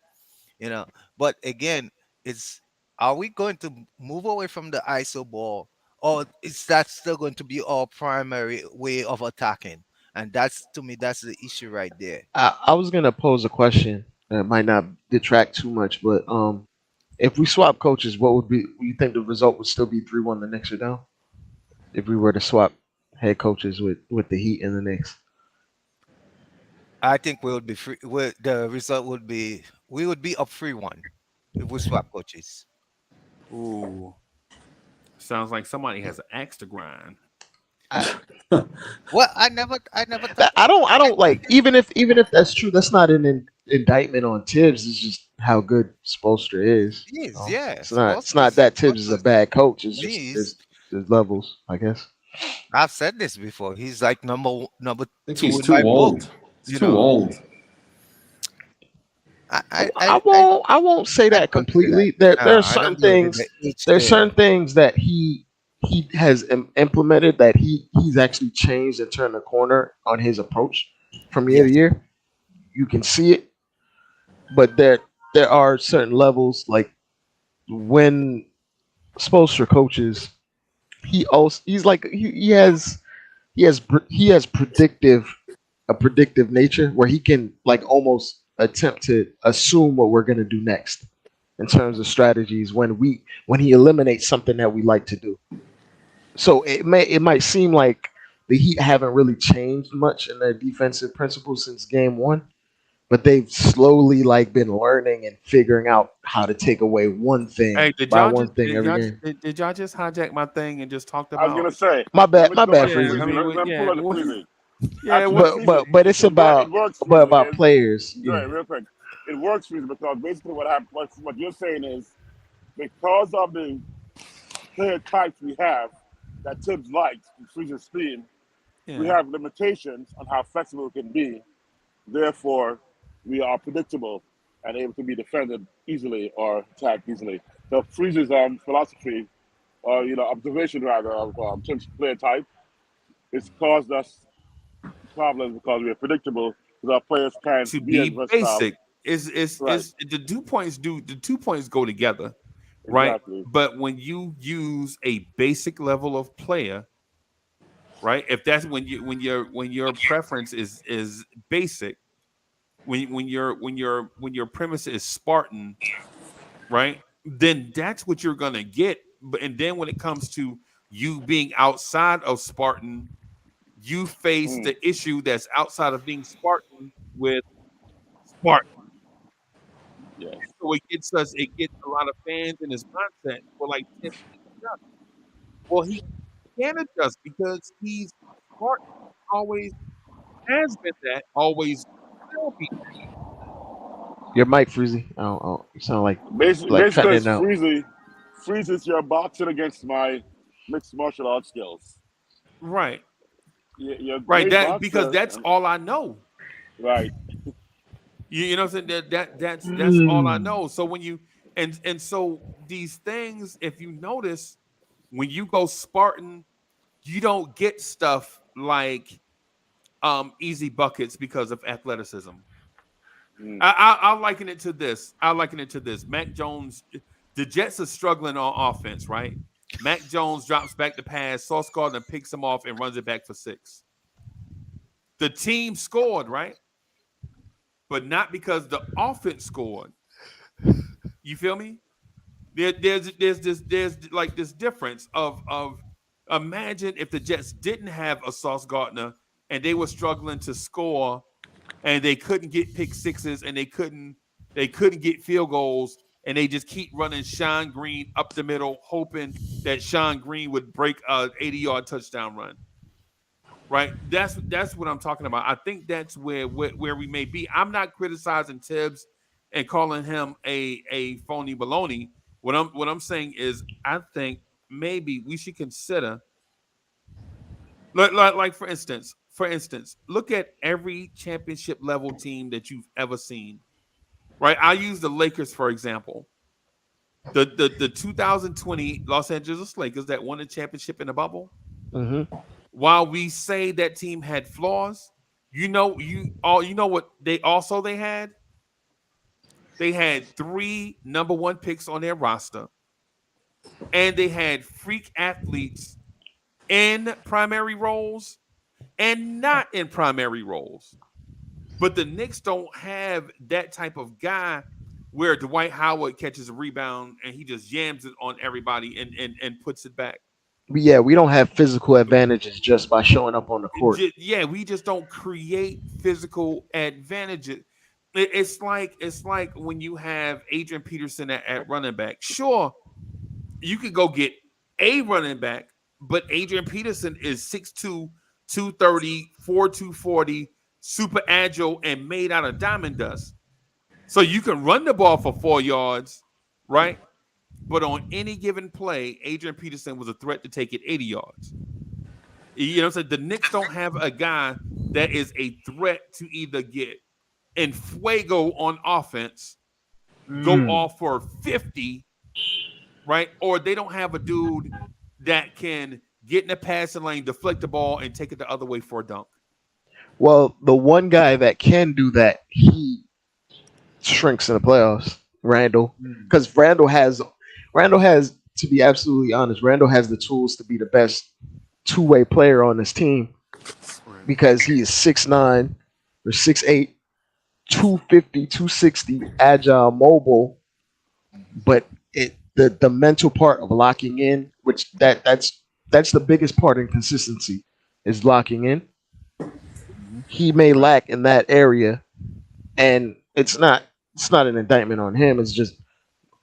you know. But again, it's are we going to move away from the ISO ball, or is that still going to be our primary way of attacking? And that's to me, that's the issue right there. I was gonna pose a question that might not detract too much, but if we swap coaches, what would be? You think the result would still be 3-1 the Knicks are down? If we were to swap head coaches with the Heat and the Knicks, I think we would be free. The result would be we would be up 3-1 if we swap coaches. Ooh. Sounds like somebody has an axe to grind. Well, I never thought. I don't like even if that's true. That's not an indictment on Tibbs. It's just how good Spoelstra is. He You is, know? yeah. It's not that Tibbs is a bad coach. It's just Me there's levels, I guess. I've said this before. He's like number think two he's in too my book. old. He's You too know, old. I won't say I that don't say that. completely. There are No, I certain don't believe in things. the age There's thing. certain things that he has implemented that he's actually changed and turned the corner on his approach from year to Yes. year. You can see it, but there are certain levels like when Spoelstra coaches, he's like he has predictive nature where he can like almost attempt to assume what we're gonna do next. in terms of strategies when he eliminates something that we like to do. So it might seem like the Heat haven't really changed much in their defensive principles since game one, but they've slowly like been learning and figuring out how to take away one thing Hey, did by y'all one just thing every game. did y'all just hijack my thing and just talked I was about? gonna say, let me My go back bad, to Yeah, Freezy. I Freezy. mean, Let me yeah, pull out the Freezy. yeah. Actually, What? Freezy, But it's it about works, but about Freezy. players. Go Yeah. ahead, real quick. It works, Freezy, because basically what you're saying is because of the player types we have that Tibbs likes, Freezy's speed, we Yeah. have limitations on how flexible it can be. Therefore, we are predictable and able to be defended easily or attacked easily. So Freeze's philosophy, or observation rather, of Tibbs' player type, it's caused us problems because we are predictable because our players can't To be as be versatile. basic Right. is the 2 points do the 2 points go together, right? Exactly. But when you use a basic level of player, right? If that's when your preference is basic, when your premise is Spartan, right? Then that's what you're gonna get. But and then when it comes to you being outside of Spartan, you face Mm, the issue that's outside of being Spartan with Spartan. yes. So it gets a lot of fans in his mindset. Well, like Tim can't adjust. Well, he can adjust because he's Spartan. Always has been that. Always will be. Your mic, Freezy. Oh, you sound like Basically, cutting it's it out. freezes your boxing against my mixed martial arts skills. Right. You're a Right. great That because boxer, that's all I know. right? You know what I'm saying? That's all I Mm. know. So when you and so these things, if you notice, when you go Spartan, you don't get stuff like easy buckets because of athleticism. Mm, I'll liken it to this. I'll liken it to this. Mac Jones, the Jets are struggling on offense, right? Mac Jones drops back the pass, Sauce Gardner picks him off and runs it back for 6. The team scored, right? But not because the offense scored. You feel me? There's like this difference of imagine if the Jets didn't have a Sauce Gardner and they were struggling to score and they couldn't get pick sixes and they couldn't get field goals and they just keep running Sean Green up the middle hoping that Sean Green would break a 80-yard touchdown run. Right? That's what I'm talking about. I think that's where we may be. I'm not criticizing Tibbs and calling him a phony baloney. What I'm saying is I think maybe we should consider like for instance, look at every championship level team that you've ever seen. Right? I use the Lakers for example. The 2020 Los Angeles Lakers that won the championship in the bubble. Hmm. While we say that team had flaws, you know what they had? They had 3 number 1 picks on their roster and they had freak athletes in primary roles and not in primary roles. But the Knicks don't have that type of guy where Dwight Howard catches a rebound and he just yams it on everybody and puts it back. Yeah, we don't have physical advantages just by showing up on the court. Yeah, we just don't create physical advantages. It's like when you have Adrian Peterson at running back. Sure, you could go get a running back, but Adrian Peterson is 6'2", 230, 240, super agile, and made out of diamond dust. So you can run the ball for 4 yards, right? But on any given play, Adrian Peterson was a threat to take it 80 yards. You know what I'm saying? The Knicks don't have a guy that is a threat to either get in fuego on offense, go Mm. off for 50, right? Or they don't have a dude that can get in the passing lane, deflect the ball, and take it the other way for a dunk. Well, the one guy that can do that, he shrinks in the playoffs. Randall, because Randall has to be absolutely honest. Randall has the tools to be the best two-way player on this team Right. because he is 6'9" or 6'8", 250, 260, agile, mobile, but It the mental part of locking in, which that's the biggest part in consistency, is locking in. He may lack in that area, and it's not an indictment on him. It's just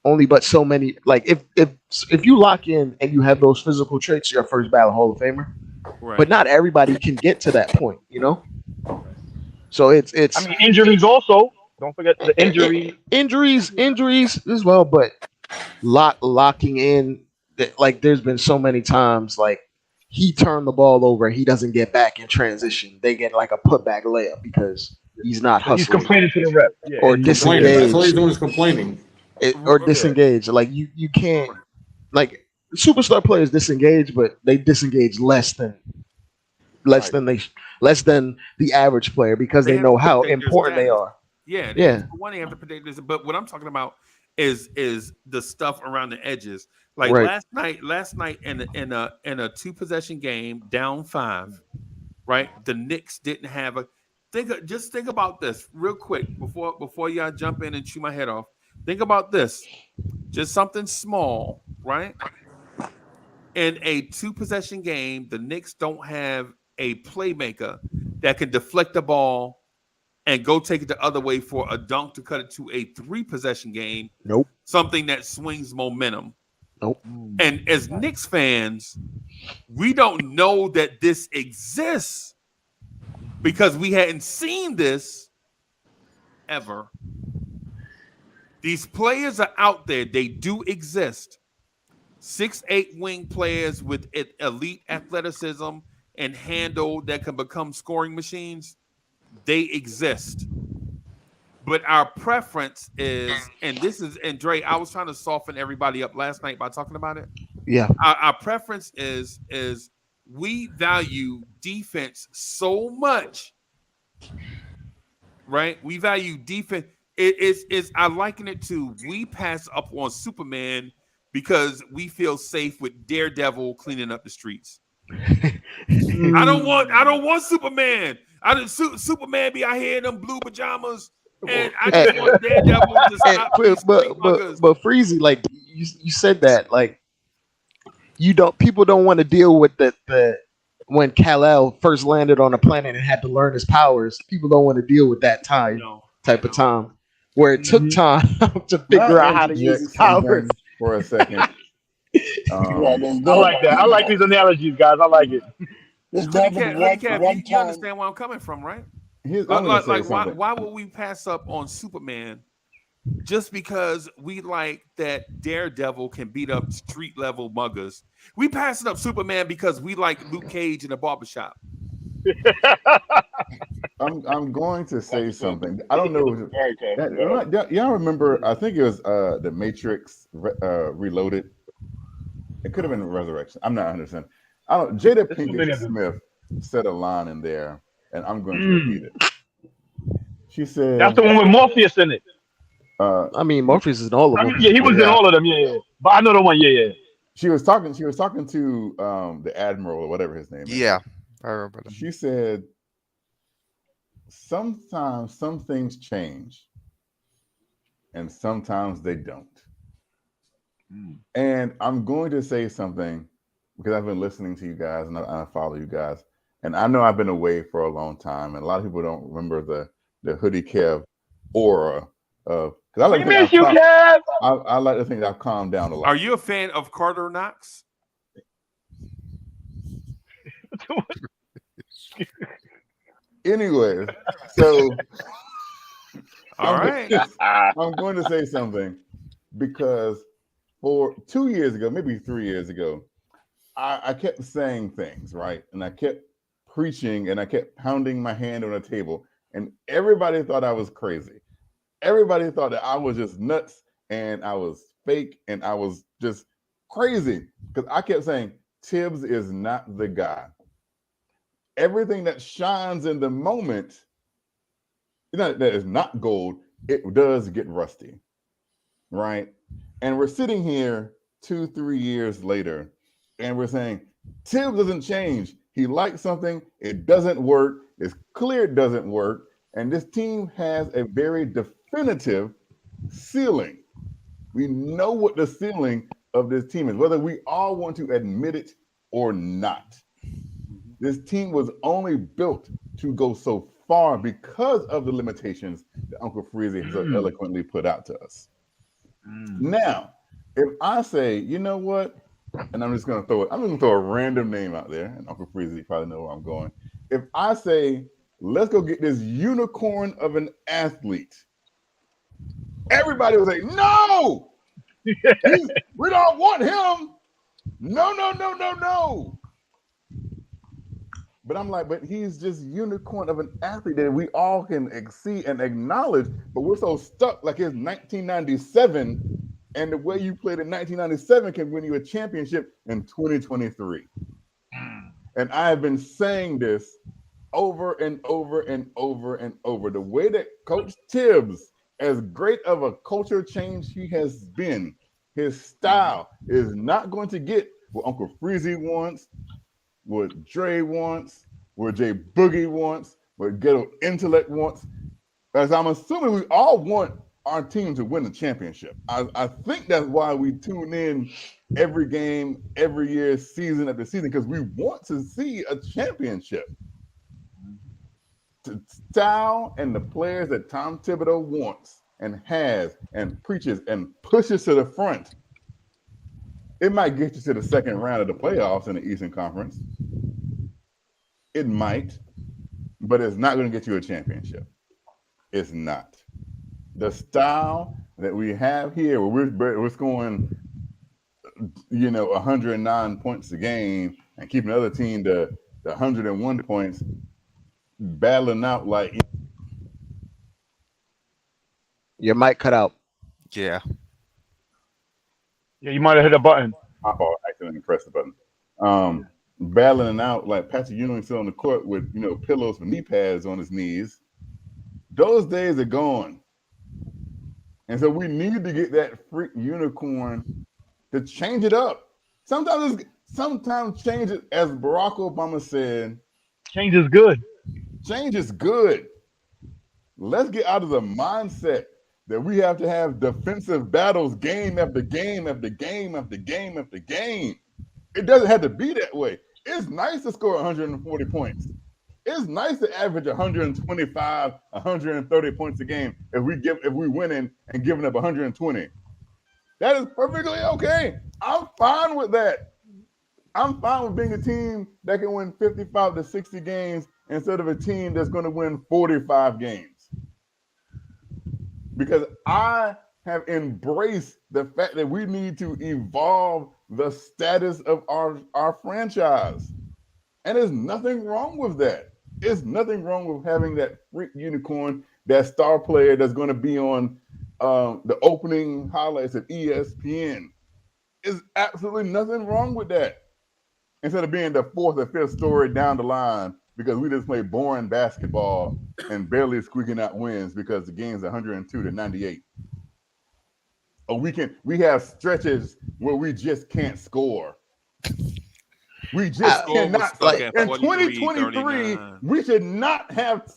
only but so many. Like if you lock in and you have those physical traits, you're a first ballot Hall of Famer. But Right. not everybody can get to that point, you know. So I it's mean, injuries also. Don't forget the injury. injuries as well, but locking in. Like there's been so many times like he turned the ball over, he doesn't get back in transition. They get like a putback layup because he's not So he's hustling complaining to the rep. Yeah, or and he's Complaining. complaining. That's all he's disengaged doing is complaining. or Yeah. disengaged. Like you can't like superstar players disengage, but they disengage less Right. than they less than the average player because They they have know to how protect their important they status. are. Yeah, Yeah, for one, they have to protect this. But what I'm talking about is the stuff around the edges. Like right. last night in a two possession game, down 5. Right, the Knicks didn't have a just think about this real quick before y'all jump in and chew my head off. Think about this, just something small, right? In a two possession game, the Knicks don't have a playmaker that can deflect the ball and go take it the other way for a dunk to cut it to a three possession game, Nope. something that swings momentum. Nope. And as Knicks fans, we don't know that this exists because we hadn't seen this ever. These players are out there. They do exist. 6'8" wing players with elite athleticism and handle that can become scoring machines. They exist. But our preference is, and Dre, I was trying to soften everybody up last night by talking about it. Yeah. Our preference is we value defense so much, right? We value defense. I liken it to we pass up on Superman because we feel safe with Daredevil cleaning up the streets. I don't want Superman. Superman be out here in them blue pajamas, and I just want Daredevil to stop these street muggers. But Freezy, like you said that, like people don't want to deal with the when Kal-El first landed on a planet and had to learn his powers. People don't want to deal with that type of time where it took time to figure out how to use his powers. For a second. I like that. I like these analogies, guys. I like it. You understand where I'm coming from, right? Why would we pass up on Superman just because we like that Daredevil can beat up street level muggers? We passing up Superman because we like Luke Cage in a barbershop. I'm going to say something. I don't know. Y'all remember? I think it was the Matrix Reloaded. It could have been Resurrection. I'm not 100%. Jada Pinkett Smith said a line in there, and I'm going to repeat it. She said, "That's the one with Morpheus in it." I mean, Morpheus is in all of them. Yeah, he was in all of them. Yeah. But I know the one. Yeah. She was talking to the Admiral or whatever his name is. Yeah, I remember that. She said, sometimes some things change and sometimes they don't. And I'm going to say something because I've been listening to you guys and I follow you guys. And I know I've been away for a long time. And a lot of people don't remember the Hoodie Kev aura of. I like to think I've calmed down a lot. Are you a fan of Carter Knox? Anyways, so I'm going to say something because for 2 years ago, maybe 3 years ago, I kept saying things, right? And I kept preaching and I kept pounding my hand on a table, and everybody thought I was crazy. Everybody thought that I was just nuts and I was fake and I was just crazy because I kept saying Tibbs is not the guy. Everything that shines in the moment, that is not gold, it does get rusty, right? And we're sitting here 2-3 years later and we're saying Tibbs doesn't change. He likes something, it doesn't work, it's clear it doesn't work, and this team has a very definitive ceiling, We know what the ceiling of this team is, whether we all want to admit it or not. This team was only built to go so far because of the limitations that Uncle Freezy has so eloquently put out to us. Now, if I say, you know what, and I'm just gonna throw a random name out there, and Uncle Freezy probably know where I'm going. If I say, let's go get this unicorn of an athlete, everybody will say, no, we don't want him. No. But I'm like, but he's just unicorn of an athlete that we all can see and acknowledge, but we're so stuck like it's 1997, and the way you played in 1997 can win you a championship in 2023. And I have been saying this over and over and over and over. The way that Coach Tibbs, as great of a culture change he has been, his style is not going to get what Uncle Freezy wants, what Dre wants, what Jay Boogie wants, what Ghetto Intellect wants. As I'm assuming we all want our team to win the championship. I think that's why we tune in every game, every year, season after season, because we want to see a championship. The style and the players that Tom Thibodeau wants and has and preaches and pushes to the front, it might get you to the second round of the playoffs in the Eastern Conference. It might, but it's not going to get you a championship. It's not. The style that we have here, where we're scoring, 109 points a game and keeping the other team to 101 points, battling out like. Your mic cut out. Yeah. Yeah, you might have hit a button. My fault. I accidentally pressed the button. Battling out like Patrick Ewing still on the court with pillows for knee pads on his knees. Those days are gone. And so we need to get that freak unicorn to change it up. Sometimes change it, as Barack Obama said. Change is good. Change is good. Let's get out of the mindset that we have to have defensive battles game after game after game after game after game. It doesn't have to be that way. It's nice to score 140 points. It's nice to average 125, 130 points a game if we winning and giving up 120. That is perfectly okay. I'm fine with that. I'm fine with being a team that can win 55 to 60 games instead of a team that's going to win 45 games. Because I have embraced the fact that we need to evolve the status of our franchise. And there's nothing wrong with that. There's nothing wrong with having that freak unicorn, that star player that's going to be on the opening highlights of ESPN. There's absolutely nothing wrong with that. Instead of being the fourth or fifth story down the line because we just play boring basketball and barely squeaking out wins because the game's 102 to 98. Or we have stretches where we just can't score. We just cannot. Like, in 2023, we should not have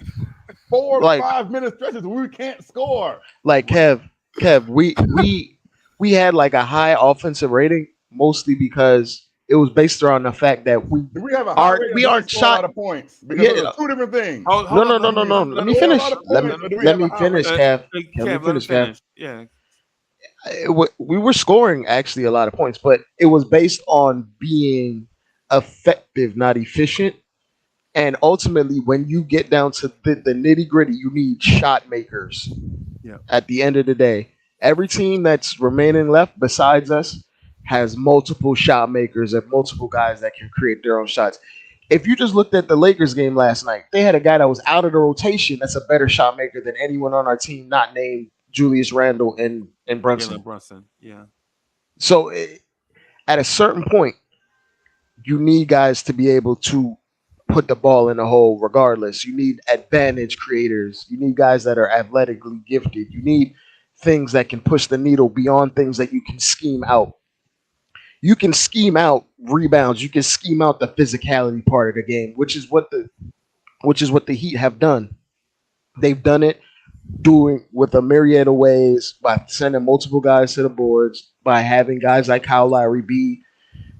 4 or 5 minute stretches where we can't score. Like Kev, we had like a high offensive rating mostly because it was based around the fact that we aren't shot of points because of two different things. No. Let me finish. Let me finish, Kev. Let me finish, Kev. Yeah. We were scoring actually a lot of points, but it was based on being effective, not efficient. And ultimately, when you get down to the nitty gritty, you need shot makers. Yeah. At the end of the day, every team that's remaining left besides us has multiple shot makers and multiple guys that can create their own shots. If you just looked at the Lakers game last night, they had a guy that was out of the rotation that's a better shot maker than anyone on our team, not named Julius Randle and Brunson. Yeah. So at a certain point, you need guys to be able to put the ball in the hole regardless. You need advantage creators. You need guys that are athletically gifted. You need things that can push the needle beyond things that you can scheme out. You can scheme out rebounds. You can scheme out the physicality part of the game, which is what the Heat have done. They've done it doing with a myriad of ways by sending multiple guys to the boards, by having guys like Kyle Lowry be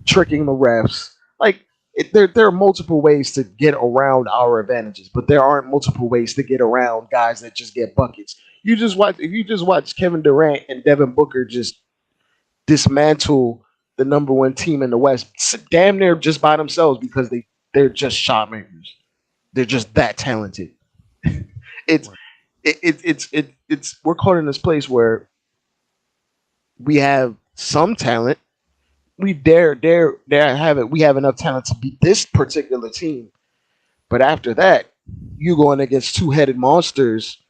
tricking the refs. Like there are multiple ways to get around our advantages, but there aren't multiple ways to get around guys that just get buckets. If you just watch Kevin Durant and Devin Booker just dismantle the number one team in the West, damn near just by themselves because they're just shot makers. They're just that talented. it's it's we're caught in this place where we have some talent. We dare have it. We have enough talent to beat this particular team. But after that, you going against two-headed monsters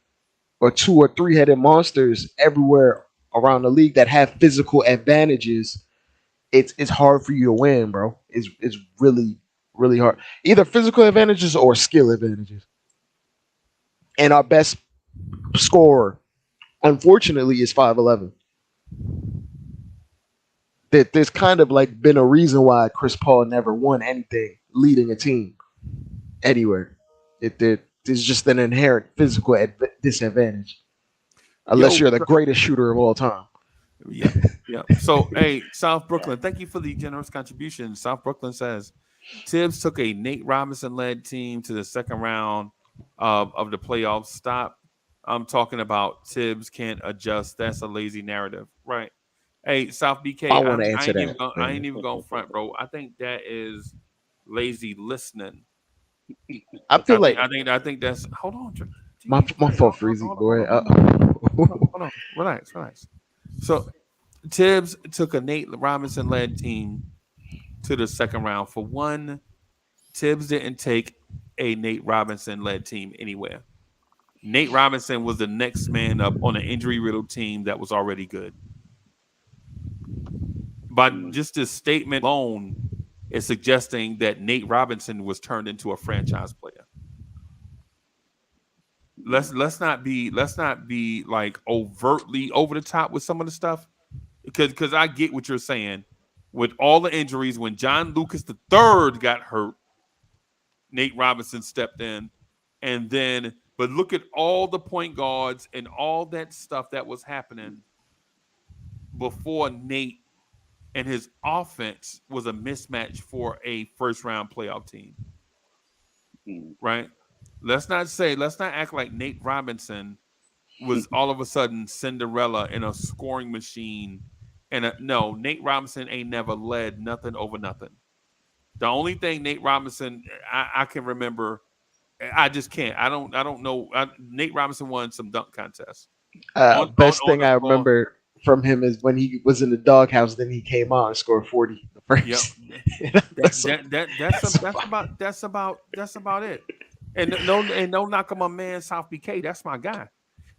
or two or three-headed monsters everywhere around the league that have physical advantages. It's hard for you to win, bro. It's really really hard. Either physical advantages or skill advantages. And our best scorer, unfortunately, is 5'11". That there's kind of like been a reason why Chris Paul never won anything leading a team anywhere. There's just an inherent physical disadvantage unless Yo, you're the greatest shooter of all time. yeah, yeah. So, hey, South Brooklyn, thank you for the generous contribution. South Brooklyn says Tibbs took a Nate Robinson-led team to the second round of the playoffs. Stop. I'm talking about Tibbs can't adjust. That's a lazy narrative, right? Hey, South BK, I want to answer I ain't even going front, bro. I think that is lazy listening. I feel like I think that's. Hold on, my fault, Freezy boy. Hold on, relax. So Tibbs took a Nate Robinson-led team to the second round. For one, Tibbs didn't take a Nate Robinson-led team anywhere. Nate Robinson was the next man up on an injury-riddled team that was already good. But just this statement alone is suggesting that Nate Robinson was turned into a franchise player. Let's not be like overtly over the top with some of the stuff, because I get what you're saying. With all the injuries, when John Lucas III got hurt, Nate Robinson stepped in, but look at all the point guards and all that stuff that was happening before Nate and his offense was a mismatch for a first round playoff team. Right? Let's not act like Nate Robinson was all of a sudden Cinderella in a scoring machine. No, Nate Robinson ain't never led nothing over nothing. The only thing Nate Robinson I can remember, I just can't. I don't know. Nate Robinson won some dunk contests. Best thing I remember from him is when he was in the doghouse. Then he came out and scored 40 the first. Yep. That's about it. And no knock on my man South BK. That's my guy,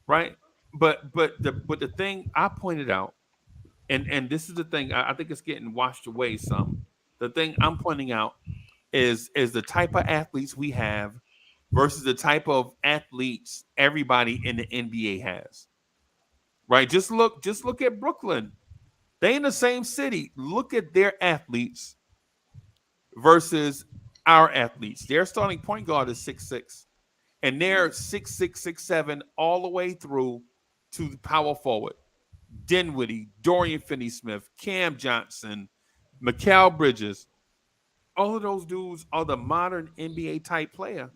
right? But the thing I pointed out, and this is the thing I think it's getting washed away some. The thing I'm pointing out is the type of athletes we have versus the type of athletes everybody in the NBA has. Right? Just look at Brooklyn. They in the same city. Look at their athletes versus our athletes. Their starting point guard is 6'6", and they're 6'6", 6'7", all the way through to the power forward. Dinwiddie, Dorian Finney-Smith, Cam Johnson, Mikal Bridges. All of those dudes are the modern NBA type player,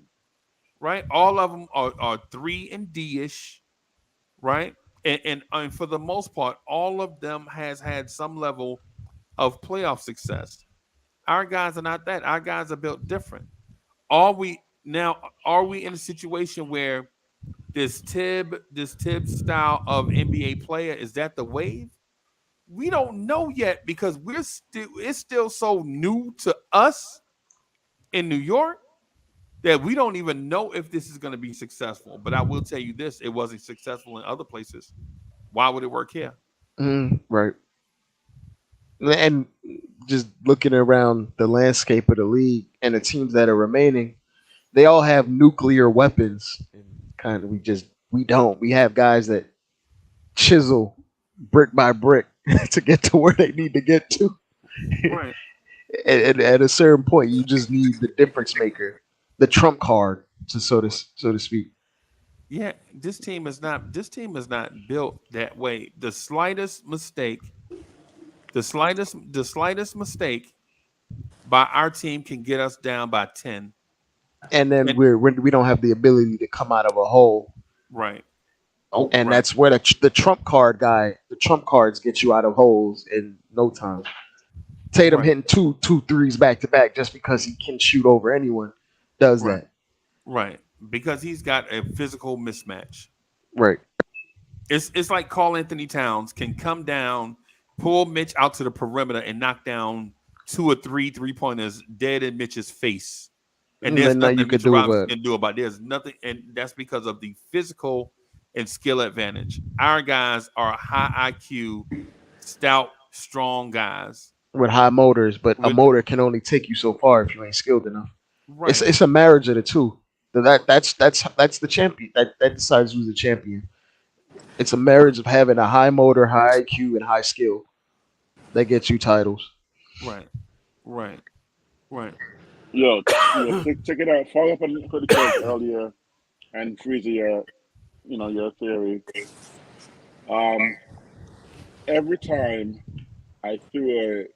right? All of them are 3 and D-ish, right? And for the most part, all of them has had some level of playoff success. Our guys are not that. Our guys are built different. Are we in a situation where this Tibbs style of NBA player, is that the wave? We don't know yet because it's still so new to us in New York that we don't even know if this is going to be successful. But I will tell you this, it wasn't successful in other places. Why would it work here? Right. And just looking around the landscape of the league and the teams that are remaining, they all have nuclear weapons. And kind of we don't. We have guys that chisel brick by brick to get to where they need to get to. Right. And at a certain point, you just need the difference maker, the trump card, so to speak. Yeah, this team is not built that way. The slightest mistake by our team can get us down by 10. And then And we don't have the ability to come out of a hole, right, and right, that's where the trump card guy, the trump cards get you out of holes in no time. Tatum right, hitting two threes back to back just because he can shoot over anyone does right, that. right. Because he's got a physical mismatch. Right. It's like Carl Anthony Towns can come down, pull Mitch out to the perimeter, and knock down two or three pointers dead in Mitch's face. And And there's then nothing you nothing could Mitchell do Robinson about it. can do about it. There's nothing, and that's because of the physical and skill advantage. Our guys are high IQ, stout, strong guys. With high motors, but a With motor can only take you so far if you ain't skilled enough. It's right, it's a marriage of the two. That's the champion. That decides who's the champion. It's a marriage of having a high motor, high IQ, and high skill that gets you titles. right, right, right. Yo, check it out. Follow up on the Kirk earlier and Freezer your theory. Um, every time I threw a,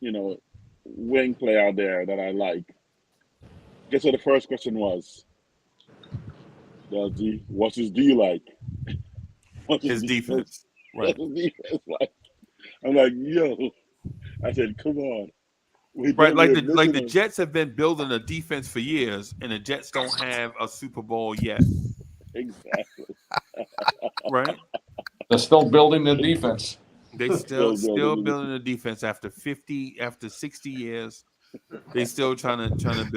you know, wing play out there that I like, guess what the first question was? What's his D like? What's his His defense? defense. Right. What's his defense like? I'm like, yo. I said, come on. Right, We're like missing the him. Jets have been building a defense for years, and the Jets don't have a Super Bowl yet. Exactly. Right? They're still building the defense. They Still still building building a defense after 60 years. They still trying to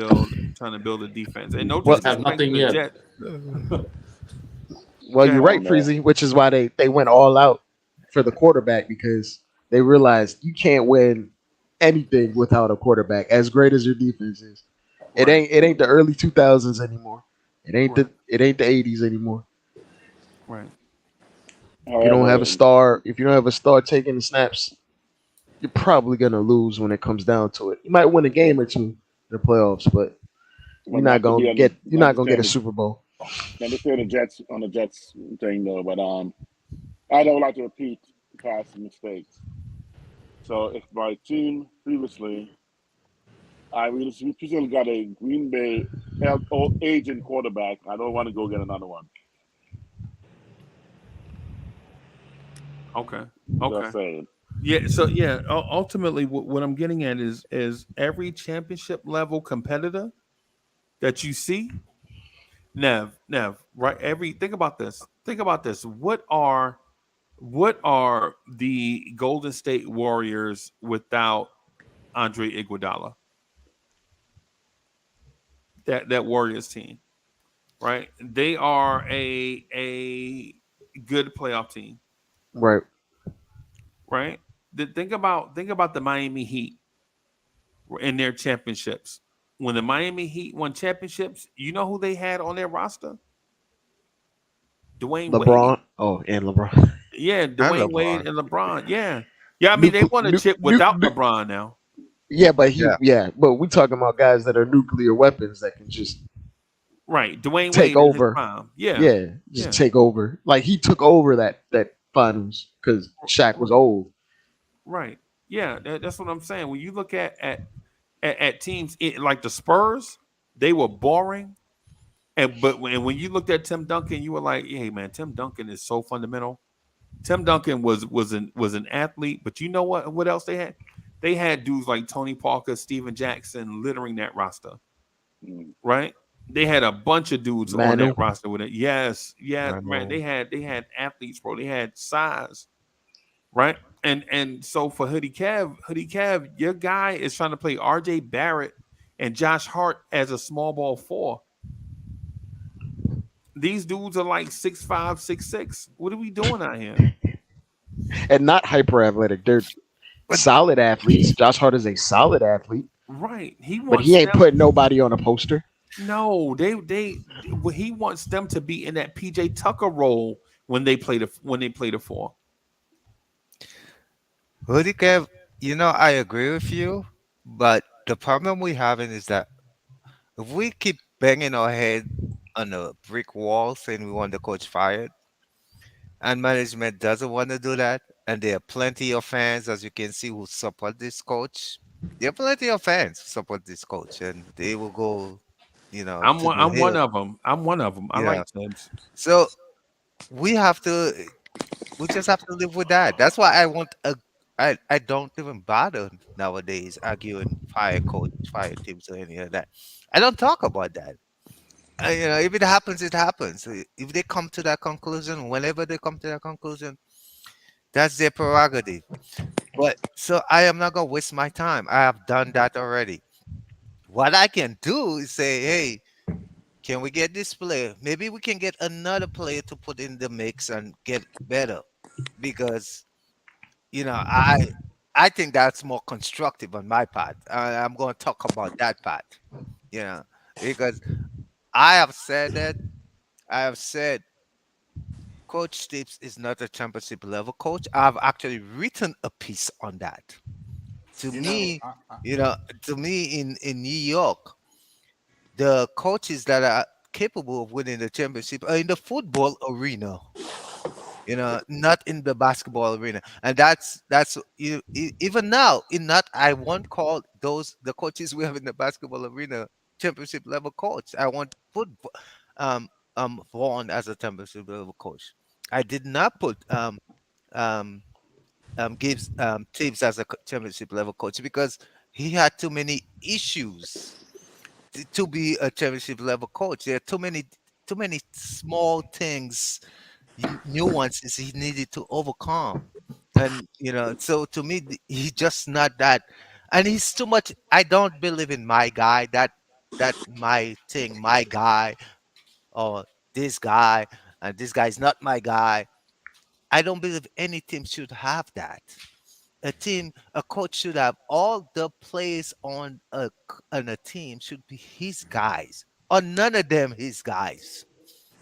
build a defense. And no Well, Have disrespect to nothing the yet. Jets. well, Go you're ahead. I right, don't know. Freezy, which is why they went all out for the quarterback because they realized you can't win anything without a quarterback, as great as your defense is. Right, It ain't the early 2000s anymore. right, It ain't the 80s anymore. right, If you don't have However, a star, if you don't have a star taking the snaps, you're probably gonna lose when it comes down to it. You might win a game or two in the playoffs, but but not to be on the you're not not to gonna stay get on a the Super Bowl. not to stay on the Jets thing though. But I don't like to repeat past mistakes. So if my team previously, we recently got a Green Bay old aging quarterback, I don't want to go get another one. okay, Just okay. saying. Yeah, so yeah, ultimately, what I'm getting at is every championship level competitor that you see, Nev, right? Think about this. Think about this. What are the Golden State Warriors without Andre Iguodala? That Warriors team, right? They are a good playoff team, Right. right? Think about the Miami Heat in their championships. When the Miami Heat won championships, you know who they had on their roster? Dwayne Wade. LeBron. Oh, and LeBron. Yeah, And Dwayne Wade LeBron. and LeBron. Yeah. Yeah, I mean they won a chip without Nuke. LeBron now. Yeah, but Yeah. but we talking about guys that are nuclear weapons that can just Right. Dwayne take Wade in his over. prime. Yeah. Yeah, just Yeah. take over. Like he took over that finals because Shaq was old. Right. Yeah. That's what I'm saying. When you look at teams like the Spurs, they were boring. But when you looked at Tim Duncan, you were like, "Hey man, Tim Duncan is so fundamental." Tim Duncan was an athlete, but you know what? What else they had? They had dudes like Tony Parker, Steven Jackson littering that roster, Mm. right? They had a bunch of dudes on that Manu. roster with it. Yes, yes, I man. They know. had athletes, bro. They had size, right? And so for Hoodie Kev, your guy is trying to play R.J. Barrett and Josh Hart as a small ball four. These dudes are like 6'5", 6'6". What are we doing out here? And not hyper athletic. They're But solid athletes. Josh Hart is a solid athlete, Right. He but he wants ain't them. putting nobody on a poster. No, he wants them to be in that PJ Tucker role when they play the four. Hoodie Kev, I agree with you, but the problem we having is that if we keep banging our head on a brick wall saying we want the coach fired, and management doesn't want to do that. And there are plenty of fans, as you can see, who support this coach. There are plenty of fans who support this coach, and they will go, I'm to one. the I'm one hill. of them. I'm one of them. I You like know, Tibbs. so we have to. We just have to live with that. That's why I want a. I don't even bother nowadays arguing fire coach, fire teams, or any of that. I don't talk about that. If it happens, it happens. If they come to that conclusion, whenever they come to that conclusion, that's their prerogative. But so I am not gonna waste my time. I have done that already. What I can do is say, hey, can we get this player? Maybe we can get another player to put in the mix and get better. Because I think that's more constructive on my part. I'm going to talk about that part. You know, because I have said that I have said Coach Stapes is not a championship level coach. I've actually written a piece on that. To You know, me, to me in New York, the coaches that are capable of winning the championship are in the football arena. Not in the basketball arena. And that's even now in not I won't call those the coaches we have in the basketball arena championship level coach. I want put um Vaughn as a championship level coach. I did not put um gives Tibbs as a championship level coach because he had too many issues to be a championship level coach. There are too many small things, nuances he needed to overcome. And so to me, he's just not that, and he's too much. I don't believe in my guy, that my thing, my guy, or this guy, and this guy's not my guy. I don't believe any team should have that. A coach should have all the players on a team should be his guys, or none of them his guys,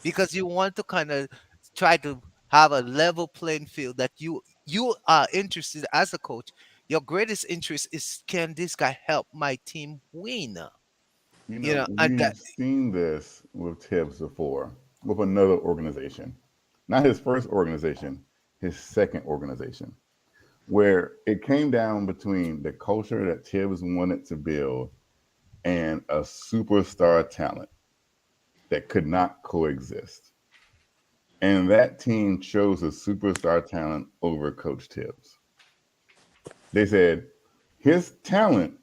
because you want to kind of try to have a level playing field that you are interested as a coach. Your greatest interest is, can this guy help my team win? And we've seen this with Tibbs before with another organization, not his first organization, his second organization, where it came down between the culture that Tibbs wanted to build and a superstar talent that could not coexist. And that team chose a superstar talent over Coach Tibbs. They said, his talent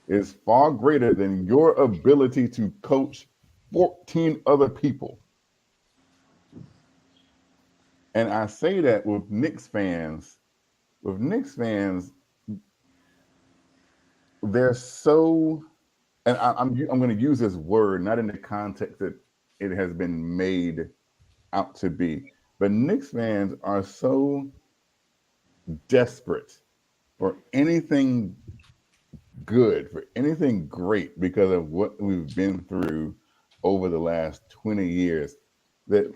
is far greater than your ability to coach 14 other people. And I say that with Knicks fans. With Knicks fans, they're so, and I'm going to use this word not in the context that it has been made out to be, but Knicks fans are so desperate for anything good, for anything great, because of what we've been through over the last 20 years, that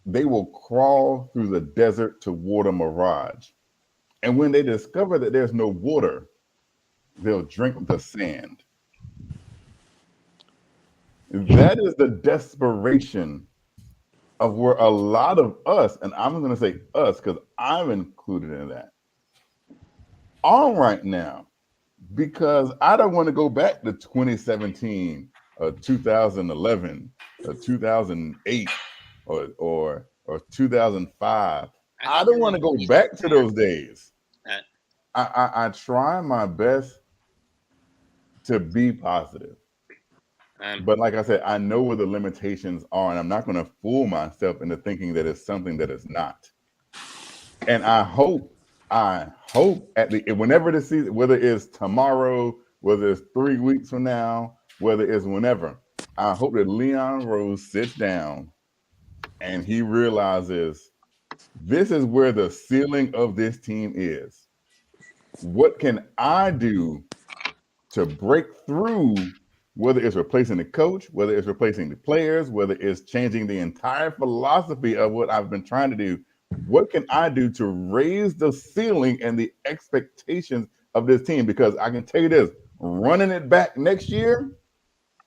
they will crawl through the desert toward a mirage. And when they discover that there's no water, they'll drink the sand. That is the desperation of where a lot of us, and I'm going to say us because I'm included in that, are right now. Because I don't want to go back to 2017 or 2011 or 2008 or 2005. I don't want to go back to those days. I try my best to be positive. But like I said, I know where the limitations are, and I'm not going to fool myself into thinking that it's something that it's not. And I hope whenever the season, whether it's tomorrow, whether it's 3 weeks from now, whether it's whenever, I hope that Leon Rose sits down and he realizes this is where the ceiling of this team is. What can I do to break through, whether it's replacing the coach, whether it's replacing the players, whether it's changing the entire philosophy of what I've been trying to do? What can I do to raise the ceiling and the expectations of this team? Because I can tell you this, running it back next year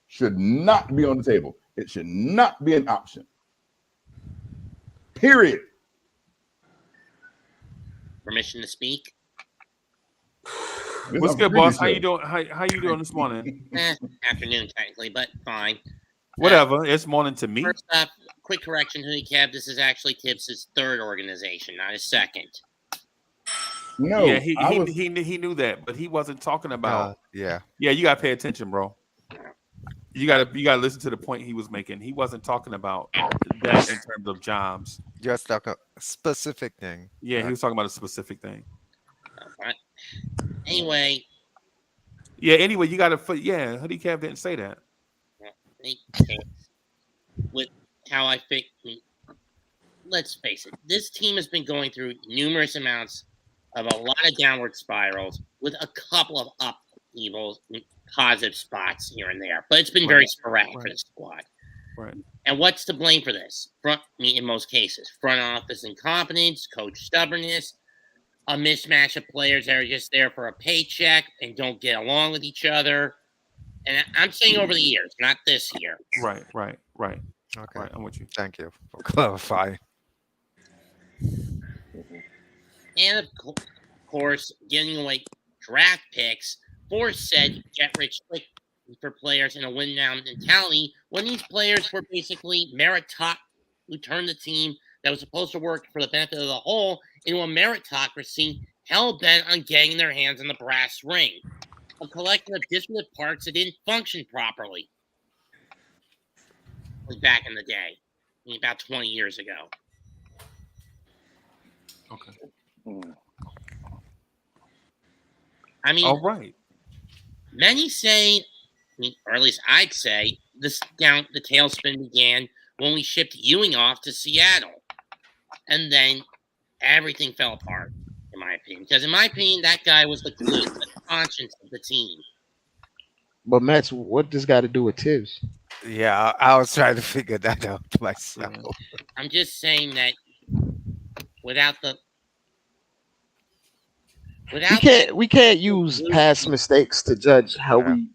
should not be on the table. It should not be an option. Period. Permission to speak? What's good, boss? How you doing? How you doing this morning? Afternoon, technically, but fine. Whatever. It's morning to me. First off, quick correction, Hoodie Cab. This is actually Tibbs' third organization, not his second. No, yeah, he knew that, but he wasn't talking about. Yeah, you gotta pay attention, bro. You gotta listen to the point he was making. He wasn't talking about that in terms of jobs. Just like a specific thing. Yeah, he was talking about a specific thing. Anyway. Yeah. Anyway, you gotta. Yeah, Hoodie Cab didn't say that. With how I think, let's face it, this team has been going through numerous amounts of a lot of downward spirals with a couple of upheavals, positive spots here and there, but it's been very sporadic for the squad. Right. And what's to blame for this? In most cases, front office incompetence, coach stubbornness, a mismatch of players that are just there for a paycheck and don't get along with each other. And I'm saying over the years, not this year. Right. Okay. Right, I'm with you. Thank you for clarifying. And of course, giving away draft picks for said get-rich-quick for players in a win-now mentality when these players were basically who turned the team that was supposed to work for the benefit of the whole into a meritocracy hell-bent on getting their hands on the brass ring. A collection of disparate parts that didn't function properly. Like back in the day, about 20 years ago. Okay. I mean, all right. Many say, or at least I'd say, the tailspin began when we shipped Ewing off to Seattle. And then everything fell apart, in my opinion. Because in my opinion, that guy was the glue, the conscience of the team. But Max, what does got to do with Tibbs? Yeah, I was trying to figure that out myself. I'm just saying that we can't use past mistakes to judge how we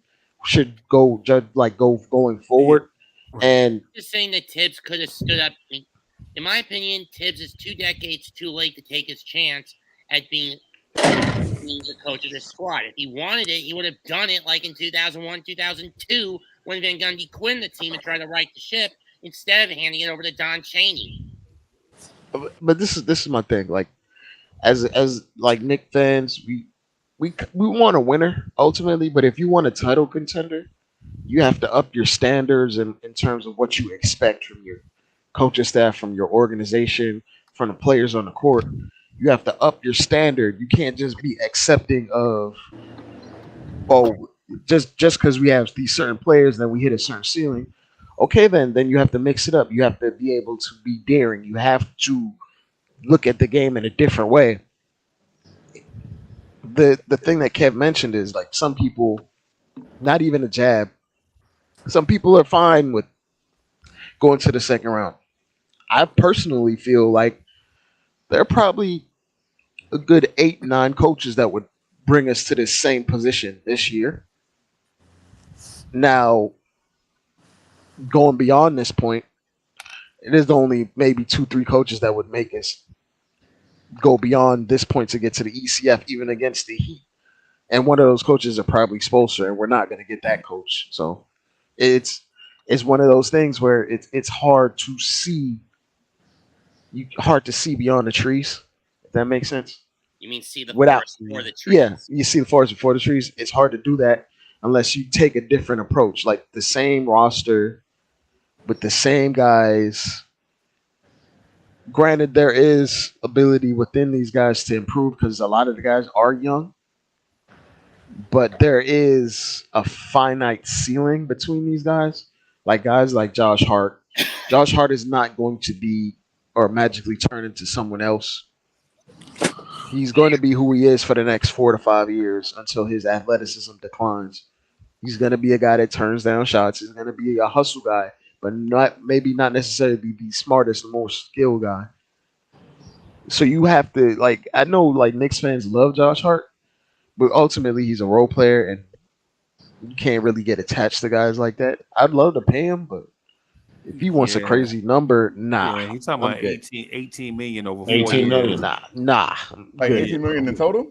should go going forward. And I'm just saying that Tibbs could have stood up. In my opinion, Tibbs is 2 decades too late to take his chance at being the coach of the squad. If he wanted it, he would have done it like in 2001, 2002, when Van Gundy quit the team and tried to right the ship instead of handing it over to Don Chaney. But this is my thing. Like, as like Knicks fans, we want a winner ultimately. But if you want a title contender, you have to up your standards in terms of what you expect from your coaching staff, from your organization, from the players on the court. You have to up your standard. You can't just be accepting of, just because we have these certain players, then we hit a certain ceiling. Okay, then you have to mix it up. You have to be able to be daring. You have to look at the game in a different way. The thing that Kev mentioned is, like, some people, not even a jab, some people are fine with going to the second round. I personally feel like there are probably a good 8-9 coaches that would bring us to this same position this year. Now, going beyond this point, it is only maybe 2-3 coaches that would make us go beyond this point to get to the ECF, even against the Heat. And one of those coaches are probably Spoelstra, and we're not going to get that coach. So it's one of those things where it's hard to see beyond the trees. If that makes sense. You mean see the forest before the trees? Yeah, you see the forest before the trees. It's hard to do that unless you take a different approach, like the same roster with the same guys. Granted, there is ability within these guys to improve because a lot of the guys are young, but there is a finite ceiling between these guys. Like guys like Josh Hart. Josh Hart is not going to be or magically turn into someone else. He's going to be who he is for the next 4 to 5 years until his athleticism declines. He's going to be a guy that turns down shots. He's going to be a hustle guy, but not necessarily be the smartest, most skilled guy. So you have to, like, I know like Knicks fans love Josh Hart, but ultimately he's a role player and you can't really get attached to guys like that. I'd love to pay him, but If he wants a Yeah. crazy number, nah. Yeah, he's talking I'm about good. 18 million over 4 18 years. million. Nah. I'm Like good. 18 million in total.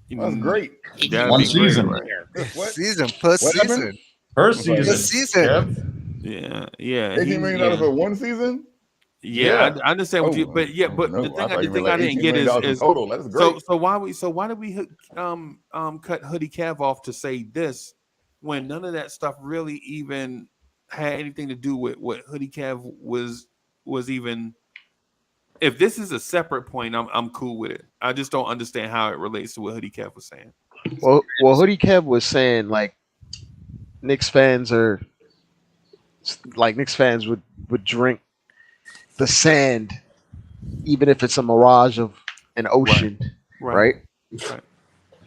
That's great. That'd One be great, season. right? What? Season per What happened? season. Per I'm sorry, Per season. season. Kev? Yeah. $18 million for one season. Yeah, I understand what Oh, you, but no, the I thought you meant thing like I didn't $18 get million in is total. That's great. so why did we cut Hoodie Cav off to say this when none of that stuff really even had anything to do with what Hoodie Cav was even. If this is a separate point, I'm cool with it. I just don't understand how it relates to what Hoodie Cav was saying. Well, Hoodie Kev was saying like Knicks fans would drink the sand, even if it's a mirage of an ocean, right?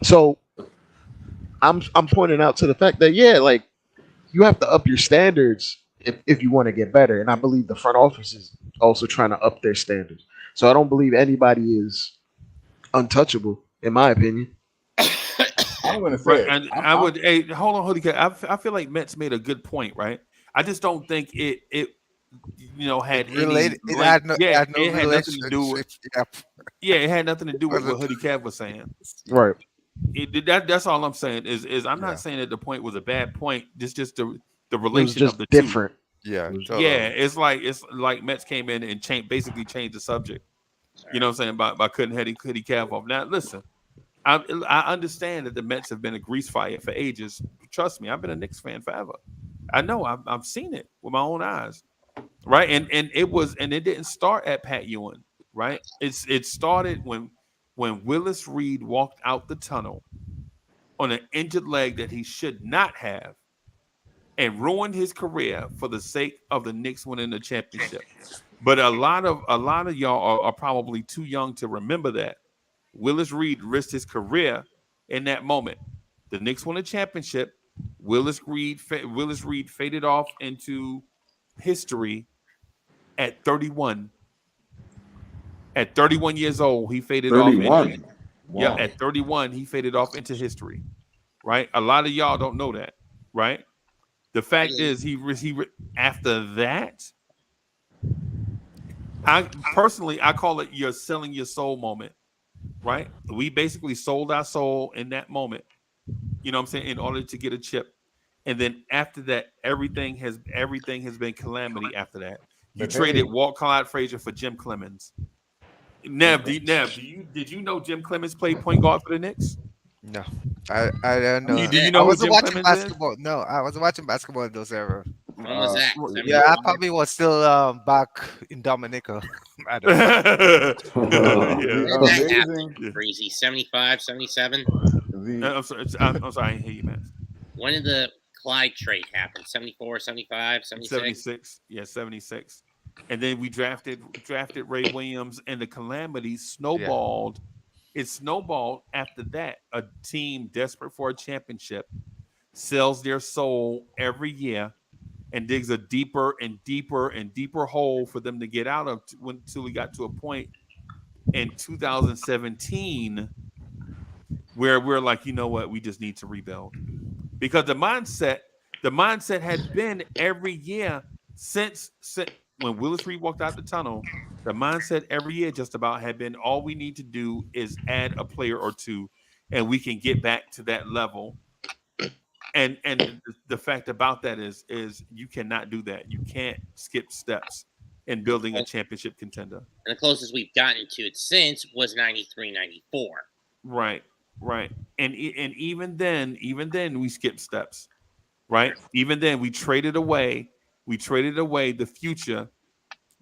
So I'm pointing out to the fact that like you have to up your standards if you want to get better, and I believe the front office is also trying to up their standards. So I don't believe anybody is untouchable, in my opinion. I'm going to say, and I would. Hey, hold on, Hoodie Cav. I feel like Mets made a good point, right? I just don't think it had Related. any. It had no it had nothing relationship. to do with. Yep. Yeah, it had nothing to do with what Hoodie Cav was saying. Right. That's all I'm saying is I'm not saying that the point was a bad point. It's just the relation just of the different. two. Yeah, Yeah. It's like Mets came in and basically changed the subject. You know what I'm saying by cutting Hoodie Cav off. Now listen, I understand that the Mets have been a grease fire for ages. Trust me, I've been a Knicks fan forever. I know I've seen it with my own eyes, right? And it didn't start at Pat Ewing, right? It started when Willis Reed walked out the tunnel on an injured leg that he should not have, and ruined his career for the sake of the Knicks winning the championship. But a lot of y'all are probably too young to remember that Willis Reed risked his career in that moment. The Knicks won a championship. Willis Reed faded off into history at 31. At 31 years old, he faded 31. off. Wow. Yeah, at 31, he faded off into history. Right? A lot of y'all don't know that. Right? The fact is, after that, I call it your selling your soul moment. Right? We basically sold our soul in that moment. You know what I'm saying? In order to get a chip. And then after that, everything has been calamity after that. You traded Walt Clyde Frazier for Jim Clemens. Did you know Jim Clemens played point guard for the Knicks? No, I don't know. Do you know I who wasn't Jim watching Clemens basketball. No, I wasn't watching basketball in those era. When was that? Yeah, I probably was still back in Dominica. I don't know. When did that happen? Crazy. 75, 77? I'm sorry, I didn't hear you, man. When did the Clyde trade happen? 74, 75, 76? 76. Yeah, 76. And then we drafted Ray Williams, and the calamity snowballed. Yeah. It snowballed after that. A team desperate for a championship sells their soul every year and digs a deeper and deeper and deeper hole for them to get out of until we got to a point in 2017 where we're like, you know what, we just need to rebuild. Because the mindset had been every year since when Willis Reed walked out the tunnel, the mindset every year just about had been all we need to do is add a player or two and we can get back to that level. And the fact about that is you cannot do that. You can't skip steps in building a championship contender. And the closest we've gotten to it since was 93, 94. Right. And even then we skipped steps. Right? Even then we traded away the future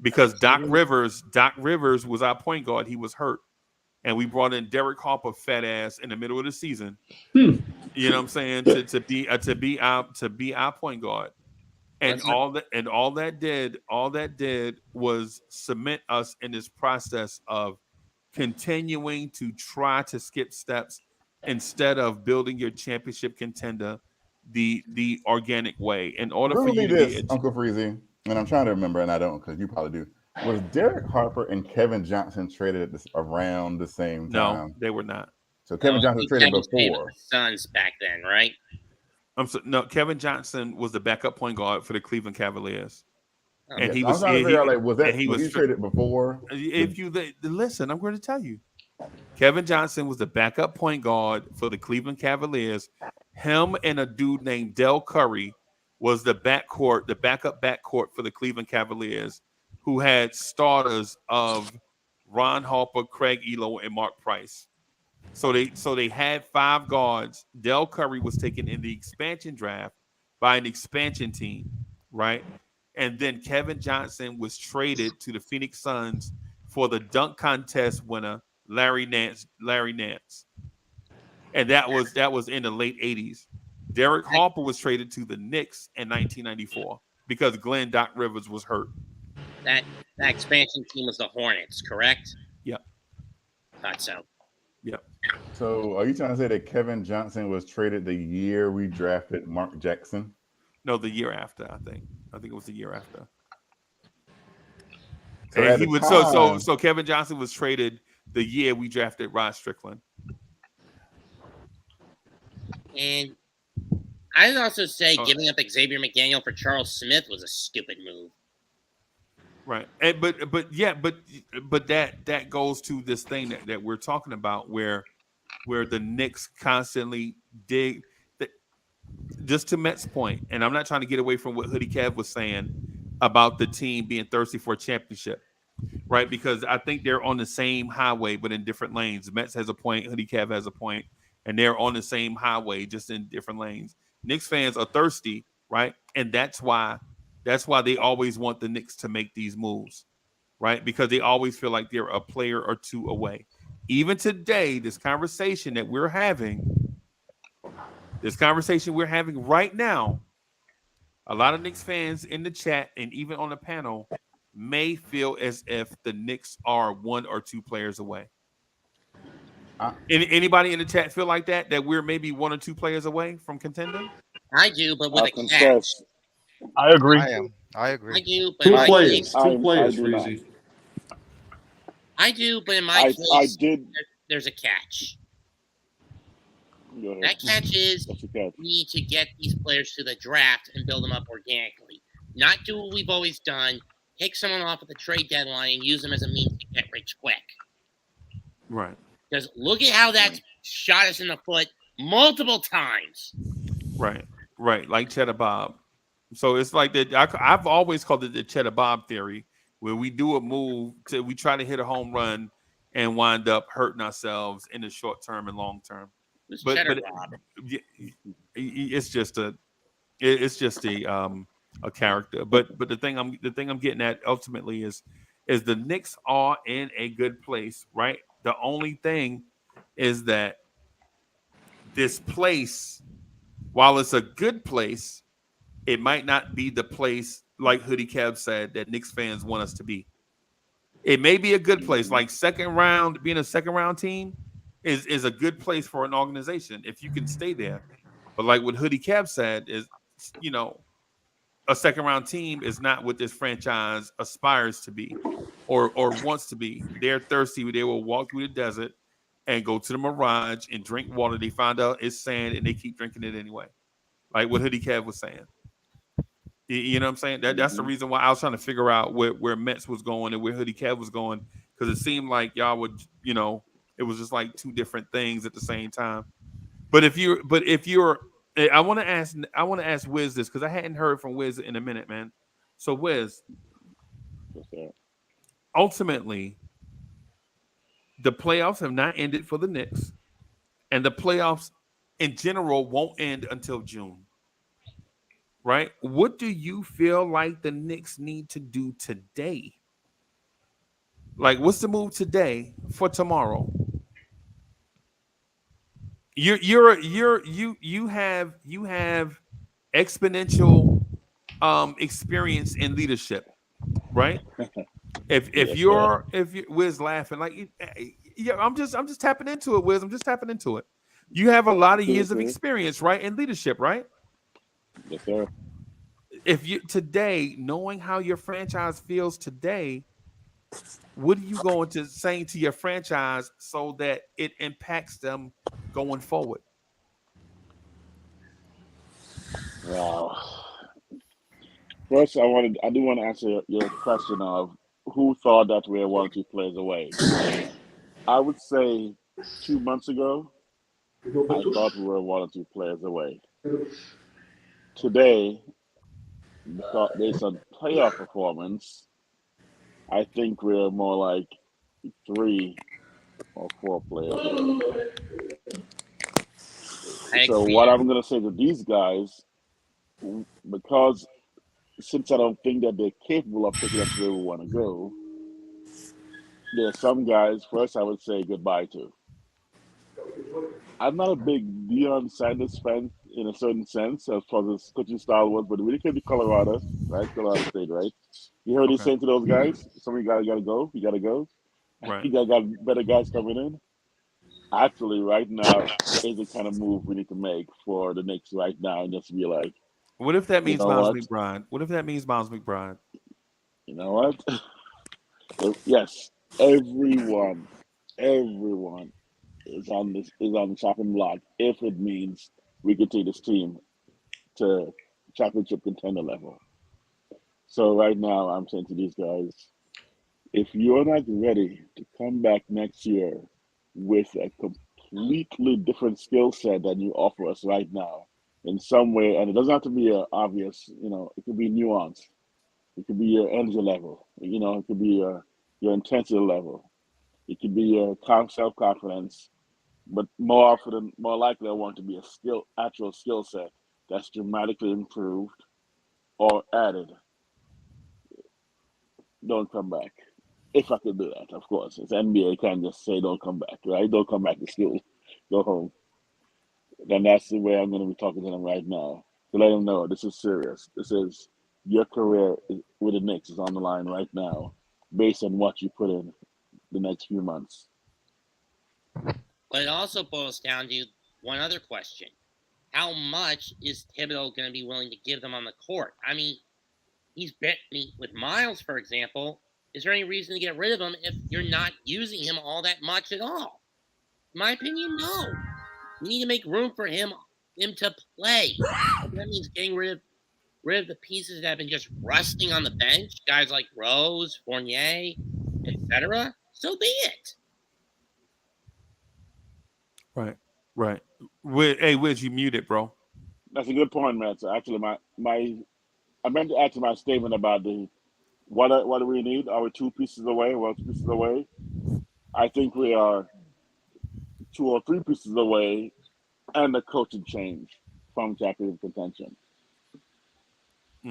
because Doc Rivers was our point guard. He was hurt. And we brought in Derek Harper, fat ass, in the middle of the season. You know what I'm saying? To be our point guard. And all that did was cement us in this process of continuing to try to skip steps instead of building your championship contender the organic way. In order for you to be Uncle Freezy, and I'm trying to remember, and I don't because you probably do. Was Derek Harper and Kevin Johnson traded around the same time? No, they were not. So Kevin Johnson traded before. Suns back then, right? No, Kevin Johnson was the backup point guard for the Cleveland Cavaliers. And he I'm was trying to figure out, like, and he was he was traded before? if you listen, I'm going to tell you. Kevin Johnson was the backup point guard for the Cleveland Cavaliers. Him and a dude named Del Curry was the backup backcourt for the Cleveland Cavaliers, who had starters of Ron Harper, Craig Elo, and Mark Price. So they had 5 guards. Del Curry was taken in the expansion draft by an expansion team, right? And then Kevin Johnson was traded to the Phoenix Suns for the dunk contest winner Larry Nance. And that was in the late 80s. Derek Harper was traded to the Knicks in 1994 because Glenn Doc Rivers was hurt. That expansion team was the Hornets, correct? Yep. Thought so. Yep. So are you trying to say that Kevin Johnson was traded the year we drafted Mark Jackson? No, the year after, I think. I think it was the year after. So And at he the would time- so Kevin Johnson was traded the year we drafted Rod Strickland. And I'd also say giving up Xavier McDaniel for Charles Smith was a stupid move. Right. And, but that goes to this thing that we're talking about where the Knicks constantly dig just to Mets' point, and I'm not trying to get away from what Hoodie Kev was saying about the team being thirsty for a championship, right? Because I think they're on the same highway, but in different lanes. Mets has a point, Hoodie Kev has a point, and they're on the same highway, just in different lanes. Knicks fans are thirsty, right? And that's why they always want the Knicks to make these moves, right? Because they always feel like they're a player or two away. Even today, this conversation we're having right now, a lot of Knicks fans in the chat and even on the panel may feel as if the Knicks are 1 or 2 players away. Anybody in the chat feel like that we're maybe 1 or 2 players away from contending? I do, but with a catch. I agree. I agree. I do, but 2 in players. my case, 2 players, I do not. Freezy. I do, but in my case, there's a catch. That catch is we need to get these players to the draft and build them up organically. Not do what we've always done, take someone off at the trade deadline and use them as a means to get rich quick. Right. Because look at how that's shot us in the foot multiple times. Right. Like Cheddar Bob. So it's like that. I've always called it the Cheddar Bob theory, where we do a move we try to hit a home run and wind up hurting ourselves in the short term and long term. But it's just a character. But the thing I'm getting at ultimately is the Knicks are in a good place, right? The only thing is that this place, while it's a good place, it might not be the place, like Hoodie Kev said, that Knicks fans want us to be. It may be a good place, like being a second round team is a good place for an organization if you can stay there. But like what Hoodie Kev said is, a second round team is not what this franchise aspires to be or wants to be. They're thirsty. They will walk through the desert and go to the Mirage and drink water. They find out it's sand and they keep drinking it anyway. Like what Hoodie Kev was saying. You know what I'm saying? That's the reason why I was trying to figure out where Mets was going and where Hoodie Kev was going, because it seemed like y'all would, it was just like 2 different things at the same time. But if you're, I want to ask Wiz this, because I hadn't heard from Wiz in a minute, man. So Wiz, ultimately, the playoffs have not ended for the Knicks, and the playoffs in general won't end until June. Right? What do you feel like the Knicks need to do today? Like, what's the move today for tomorrow? You have exponential experience in leadership, right? If you're Wiz laughing like, yeah, I'm just tapping into it, Wiz. I'm just tapping into it. You have a lot of years of experience, right, in leadership, right? Yes, sir. If you today, knowing how your franchise feels today, what are you going to say to your franchise so that it impacts them going forward? Wow. First, I do want to answer your question of who thought that we were 1 or 2 players away. I would say 2 months ago, I thought we were 1 or 2 players away. Today, because based on playoff performance, I think we're more like 3 or 4 players away. I So agree. what I'm going to say to these guys, because since I don't think that they're capable of taking us where we want to go, there are some guys. First, I would say goodbye to. I'm not a big Deion Sanders fan in a certain sense as far as his coaching style was, but when he came to Colorado, right, Colorado State, right, you heard he's Okay. saying to those guys, "Some of you guys got to go. You got to go. Right. You got better guys coming in." Actually, right now is the kind of move we need to make for the Knicks right now, and just be like, What if that you means know Miles what, McBride? What if that means Miles McBride? you know what? Yes, everyone, everyone is on the chopping block if it means we can take this team to championship contender level. So right now, I'm saying to these guys, if you're not ready to come back next year with a completely different skill set than you offer us right now, in some way, and it doesn't have to be obvious, it could be nuanced. It could be your energy level, it could be your intensity level. It could be your self confidence, but more likely, I want it to be a actual skill set that's dramatically improved or added. Don't come back. If I could do that, of course. It's NBA, you can't just say don't come back, right? Don't come back to school. Go home. Then that's the way I'm going to be talking to them right now to let them know this is serious. This is your career with the Knicks is on the line right now, based on what you put in the next few months. But it also boils down to one other question. How much is Thibodeau going to be willing to give them on the court? I mean, he's bet me with Miles, for example. Is there any reason to get rid of him if you're not using him all that much at all? In my opinion, no. You need to make room for him to play. If that means getting rid of the pieces that have been just rusting on the bench, guys like Rose, Fournier, etc. So be it. Right. Right. Hey, Wiz, you muted, bro. That's a good point, Matt. So actually, I meant to add to my statement about the what do we need? Are we 2 pieces away? Well, 2 pieces away. I think we are 2 or 3 pieces away, and the coaching change from championship contention.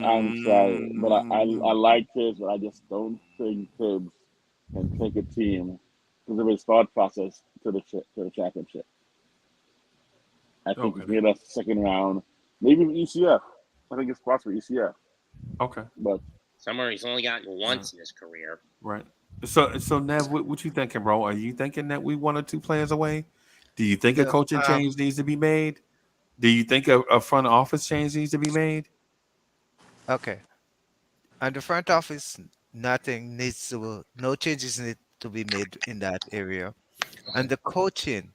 I'm sorry, but I Mm, like Tibbs, but I just don't think Tibbs can take a team because of his thought process to the championship. I think if okay. he had a second round, maybe even ECF. I think it's possible ECF, Okay. but Somewhere he's only gotten Right. once in his career. Right. So Nev, what you thinking, bro? Are you thinking that we 1 or 2 players away? Do you think a Yeah. coaching change needs to be made? Do you think a front office change needs to be made? Okay. And the front office, no changes need to be made in that area. And the coaching,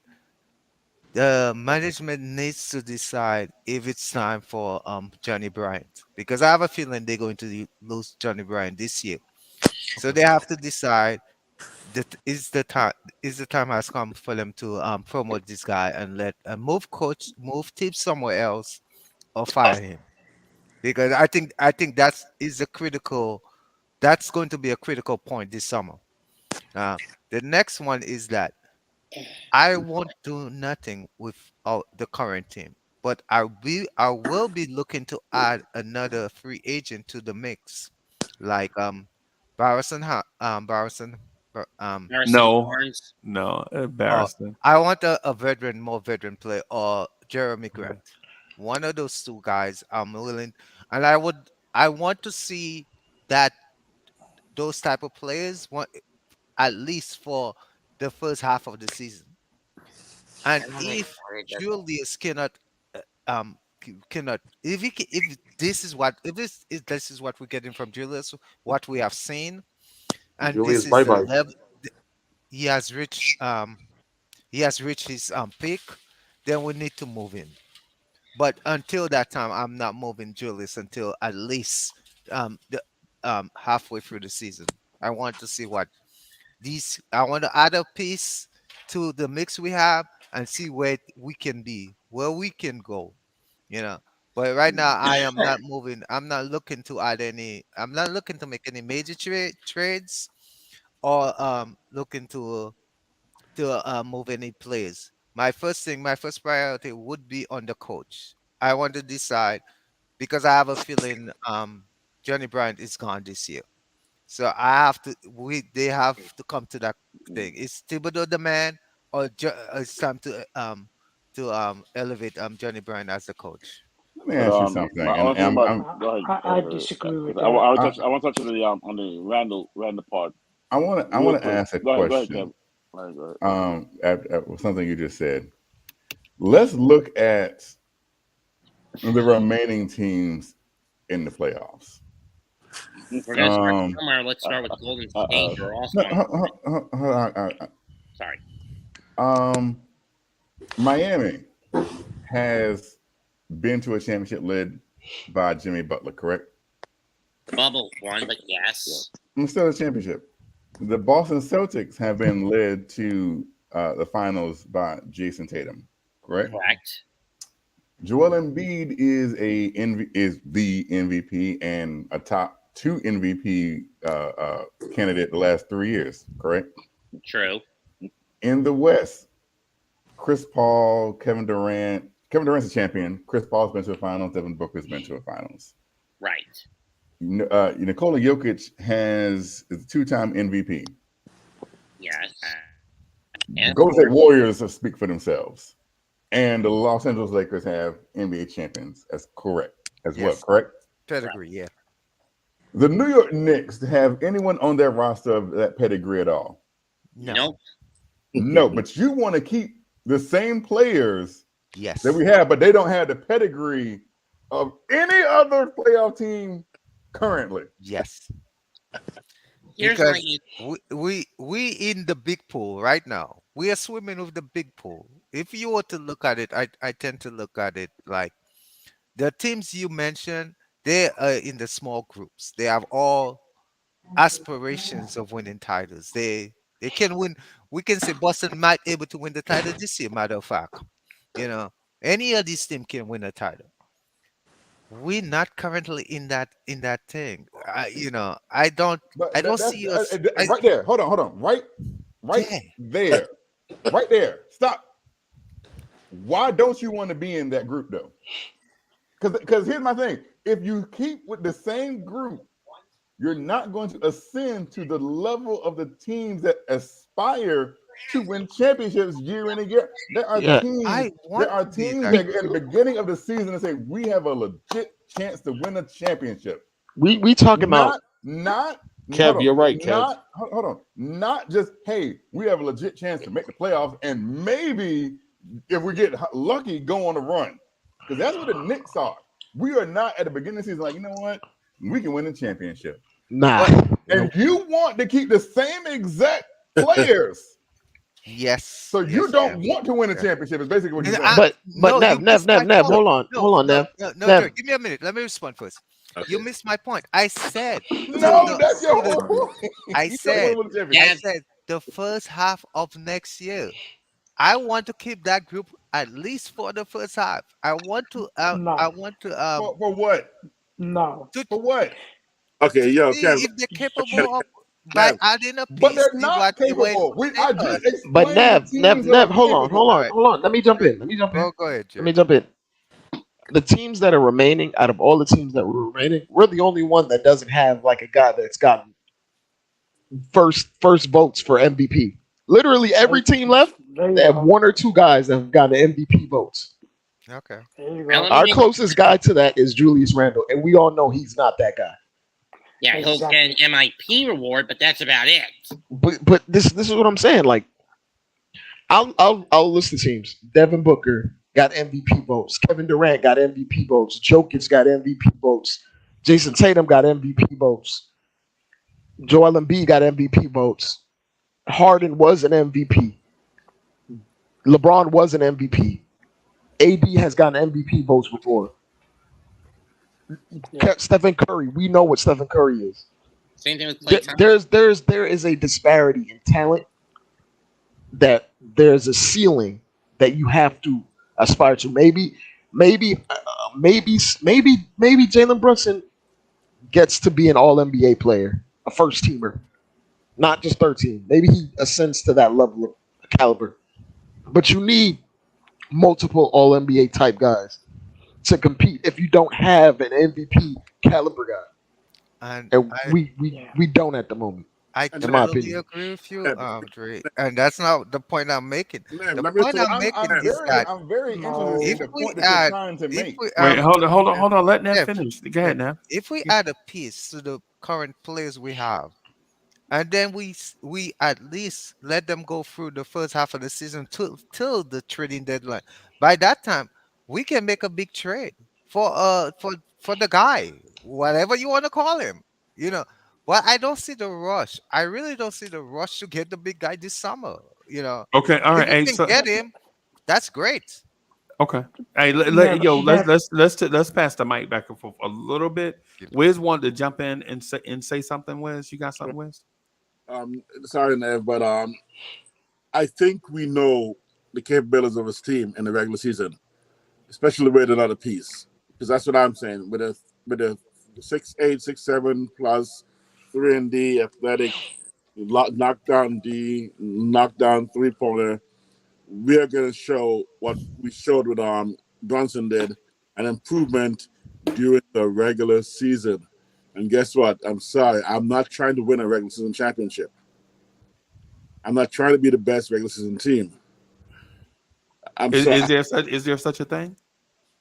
the management needs to decide if it's time for Johnny Bryant, because I have a feeling they're going to lose Johnny Bryant this year. So they have to decide that is the time has come for them to promote this guy and let move Tibbs somewhere else or fire him, because I think that's going to be a critical point this summer. Uh, the next one is that I won't do nothing with the current team, but I will be looking to add another free agent to the mix, like Harrison No. Barnes. No. or Embarrassing. I want a veteran player, or Jeremy Grant. One of those two guys I'm willing, and I want to see that those type of players at least for the first half of the season. And I'm not if excited. Julius cannot, if this is what if this is what we're getting from Julius, what we have seen, and this Julius, is bye the bye. level he has reached he has reached his peak, then we need to move him. But until that time, I'm not moving Julius until at least the halfway through the season. I want to see what these. I want to add a piece to the mix we have and see where we can be, where we can go. You know. But right now, I am not moving. I'm not looking to add any. I'm not looking to make any major trades or looking to move any players. My first priority would be on the coach. I want to decide because I have a feeling Johnny Bryant is gone this year. So I have to they have to come to that thing. Is Thibodeau the man or it's time to elevate Johnny Bryant as the coach? Let me But ask you something, my and only thing about I'm go ahead, I disagree with 'cause that. I want to touch on the Randall part I want real to quick. ask a Go ahead, question. Kevin. All right, go ahead. At something you just said. Let's look at the remaining teams in the playoffs. If we're gonna start Um, somewhere, let's start with Golden State. They're also no, sorry. Miami has been to a championship led by Jimmy Butler, correct? Bubble one, but yes. Still a championship. The Boston Celtics have been led to the finals by Jason Tatum, correct? Correct. Joel Embiid is the MVP and a top 2 MVP candidate the last 3 years, correct? True. In the West, Chris Paul, Kevin Durant. Kevin Durant's a champion. Chris Paul's been to the finals. Devin Booker's been to the finals. Right. Nikola Jokic is a 2-time MVP. Yes. The Golden State Warriors speak for themselves. And the Los Angeles Lakers have NBA champions. That's correct as well, correct? Pedigree, yeah. The New York Knicks have anyone on their roster of that pedigree at all? No. Nope. No, but you want to keep the same players that we Yes. have, but they don't have the pedigree of any other playoff team currently. Yes. Here's Because my we in the big pool right now. We are swimming with the big pool. If you were to look at it, I tend to look at it like the teams you mentioned, they are in the small groups. They have all aspirations of winning titles. They can win. We can say Boston might able to win the title this year, matter of fact. You know, any of these teams can win a title. We're not currently in that thing. I don't But I don't see us. right there. Hold on. Right Yeah. there. Right there. Stop. Why don't you want to be in that group though? Because here's my thing. If you keep with the same group, you're not going to ascend to the level of the teams that aspire to win championships year in and year. There are teams that at the beginning of the season that say we have a legit chance to win a championship. We talking about not Kev, you're right, Kev. Hold on. Not just, hey, we have a legit chance to make the playoffs and maybe if we get lucky, go on a run. Because that's what the Knicks are. We are not at the beginning of the season like, you know what? We can win the championship. Nah. And you want to keep the same exact players. Yes. So you don't want to win a championship. Is basically what you're saying. But Nev, hold on, Nev. No, give me a minute. Let me respond first. Okay. You missed my point. I said that's your point. I said the first half of next year. I want to keep that group at least for the first half. I want to. No. I want to. For what? No. For what? Okay, yo, See Kev. if they're capable of by adding a piece. But they're not capable. I just explained But Nev, hold capable. on. Let me jump in. Go ahead, Jay. Let me jump in. The teams that are remaining, out of all the teams that were remaining, we're the only one that doesn't have like a guy that's gotten first votes for MVP. Literally every team left, they have one or two guys that have gotten MVP votes. Okay. Our closest guy to that is Julius Randle, and we all know he's not that guy. Yeah, he'll get an MIP reward, but that's about it. But this is what I'm saying. Like, I'll list the teams. Devin Booker got MVP votes. Kevin Durant got MVP votes. Jokic got MVP votes. Jason Tatum got MVP votes. Joel Embiid got MVP votes. Harden was an MVP. LeBron was an MVP. AD has gotten MVP votes before. Stephen Curry. We know what Stephen Curry is. Same thing with Klay Thompson. There is a disparity in talent that there's a ceiling that you have to aspire to. Maybe Jalen Brunson gets to be an All NBA player, a first teamer, not just 13. Maybe he ascends to that level of caliber. But you need multiple All NBA type guys to compete if you don't have an MVP caliber guy. And we don't at the moment. I in my totally opinion. agree with you, Dre. And that's not the point I'm making. The point I'm making is that I'm very interested in if the we point that you're add, trying to if make. we Wait, hold on. Let Nev yeah, finish. Go ahead now. if we add a piece to the current players we have, and then we at least let them go through the first half of the season till the trading deadline. By that time, we can make a big trade for the guy, whatever you want to call him. You know, but I don't see the rush. I really don't see the rush to get the big guy this summer. You know, Okay, all if right. we Hey, can so get him, that's great. okay. Hey, let's pass the mic back and forth a little bit. Wiz wanted to jump in and say something. Wiz, you got something, Wiz? Sorry, Nev, but I think we know the capabilities of his team in the regular season, especially with another piece. Because that's what I'm saying. With a 6'8", 6'7", plus 3 and D, athletic, knockdown D, knockdown 3-pointer, we are going to show what we showed with Brunson did, an improvement during the regular season. And guess what? I'm sorry. I'm not trying to win a regular season championship. I'm not trying to be the best regular season team. Is there such a thing?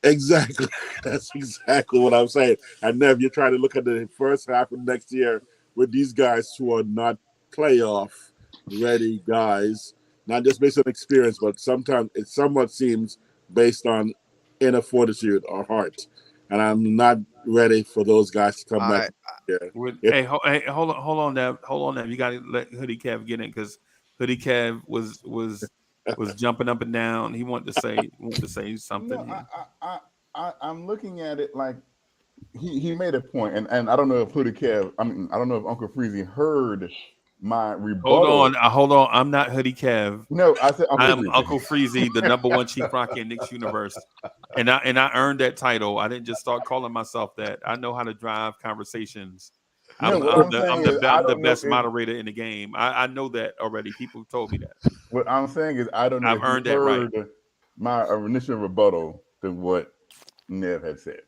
Exactly. That's exactly what I'm saying. And Nev, you're trying to look at the first half of next year with these guys who are not playoff ready guys, not just based on experience, but sometimes it somewhat seems based on inner fortitude or heart. And I'm not ready for those guys to come back here. Hey, hold on, Nev. You got to let Hoodie Kev get in because Hoodie Kev was jumping up and down. He wanted to say something. No, I'm looking at it like he made a point, and I don't know if Hoodie Kev, I don't know if Uncle Freezy heard my rebuttal. Hold on. I'm not Hoodie Kev. No, I said I'm Uncle Freezy, the #1 chief rocker in Knicks universe, and I earned that title. I didn't just start calling myself that. I know how to drive conversations. I'm the best moderator in the game. I know that already. People told me that. What I'm saying is I don't know I've if earned you that heard right. my initial rebuttal to what Nev had said.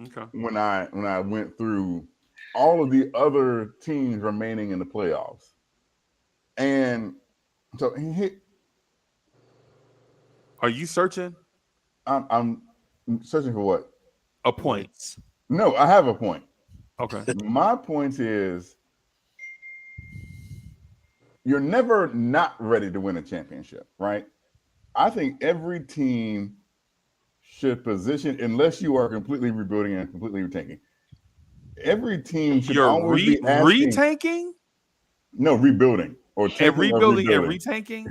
Okay. When I went through all of the other teams remaining in the playoffs. And so are you searching? I'm searching for what? A point. No, I have a point. Okay. My point is you're never not ready to win a championship, right? I think every team should position, unless you are completely rebuilding and completely retanking. Every team should always be asking, retanking? No, rebuilding or rebuilding and retanking.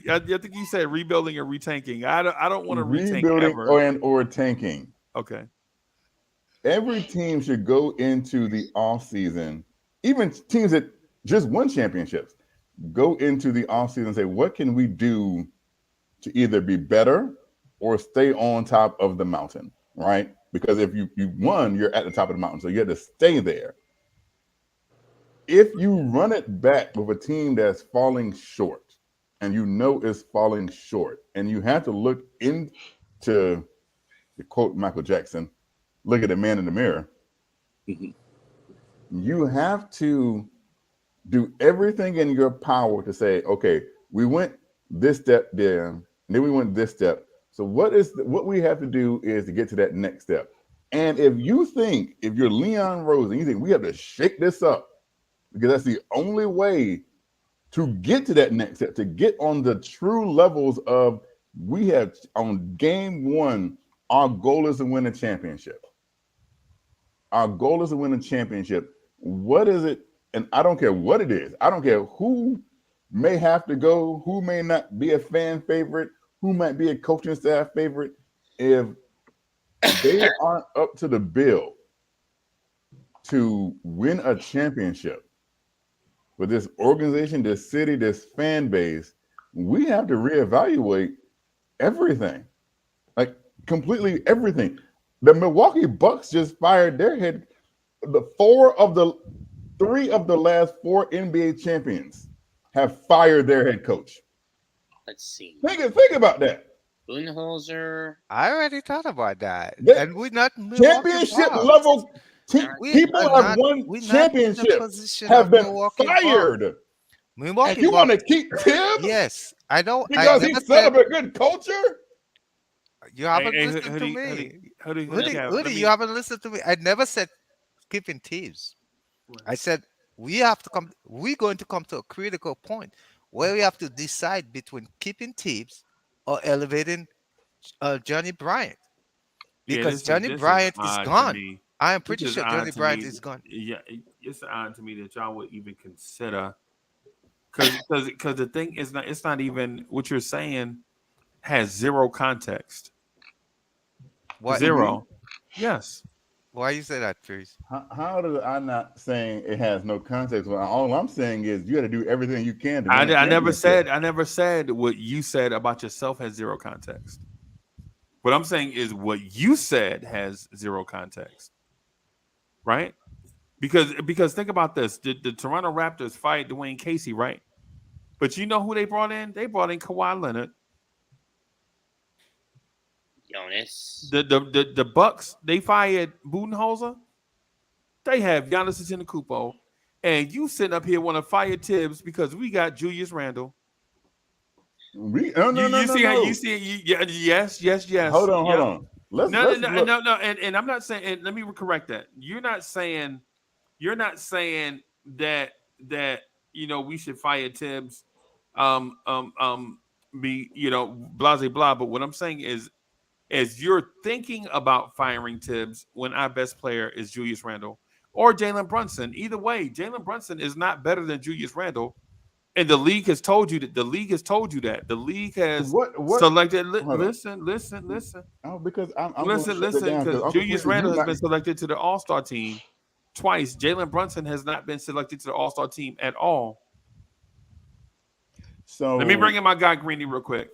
I think you said rebuilding and retanking. I don't want to retank ever. or tanking. Okay. Every team should go into the off season, even teams that just won championships, go into the off season and say, what can we do to either be better or stay on top of the mountain, right? Because if you won, you're at the top of the mountain, so you have to stay there. If you run it back with a team that's falling short, and you know it's falling short, and you have to look into, to quote Michael Jackson, look at the man in the mirror. You have to do everything in your power to say, okay, we went this step there, and then we went this step. So what we have to do is to get to that next step. And if you're Leon Rose and you think we have to shake this up, because that's the only way to get to that next step, to get on the true levels of, we have on game one, our goal is to win a championship. Our goal is to win a championship. What is it? And I don't care what it is. I don't care who may have to go, who may not be a fan favorite, who might be a coaching staff favorite. If they aren't up to the bill to win a championship with this organization, this city, this fan base, we have to reevaluate everything. Like completely everything. The Milwaukee Bucks just fired their head. Three of the last 4 NBA champions have fired their head coach. Let's see. Think about that. Budenholzer. I already thought about that. And we're not Championship level people have won championships, have been fired. Milwaukee and you want to keep Tibbs? Yes, I know. Because he set up a good culture? You haven't listened to me. Hoodie, you haven't listened to me. I never said keeping Tibbs. I said we're going to come to a critical point where we have to decide between keeping Tibbs or elevating Johnny Bryant. Because Johnny Bryant is gone. I am pretty sure Johnny Bryant is gone. Yeah, it's odd to me that y'all would even consider, because the thing is not, it's not even what you're saying has zero context. What? Zero? Yes. Why you say that, Trace? How did I not saying it has no context? Well, all I'm saying is you got to do everything you can to. I never said what you said about yourself has zero context. What I'm saying is what you said has zero context, right? Because think about this: the Toronto Raptors fired Dwayne Casey, right? But you know who they brought in? They brought in Kawhi Leonard. Jonas. The Bucks, they fired Budenholzer. They have Giannis Antetokounmpo, and you sitting up here want to fire Tibbs because we got Julius Randle. No. Yes. Hold on. No. And I'm not saying. And let me correct that. You're not saying that we should fire Tibbs. Blah blah blah. But what I'm saying is, as you're thinking about firing Tibbs when our best player is Julius Randle or Jalen Brunson, either way, Jalen Brunson is not better than Julius Randle. And the league has told you that. The league has selected. Listen. Oh, because I'm listen. Because Julius Randle has been selected to the All-Star team twice. Jalen Brunson has not been selected to the All-Star team at all. So let me bring in my guy Greeny real quick.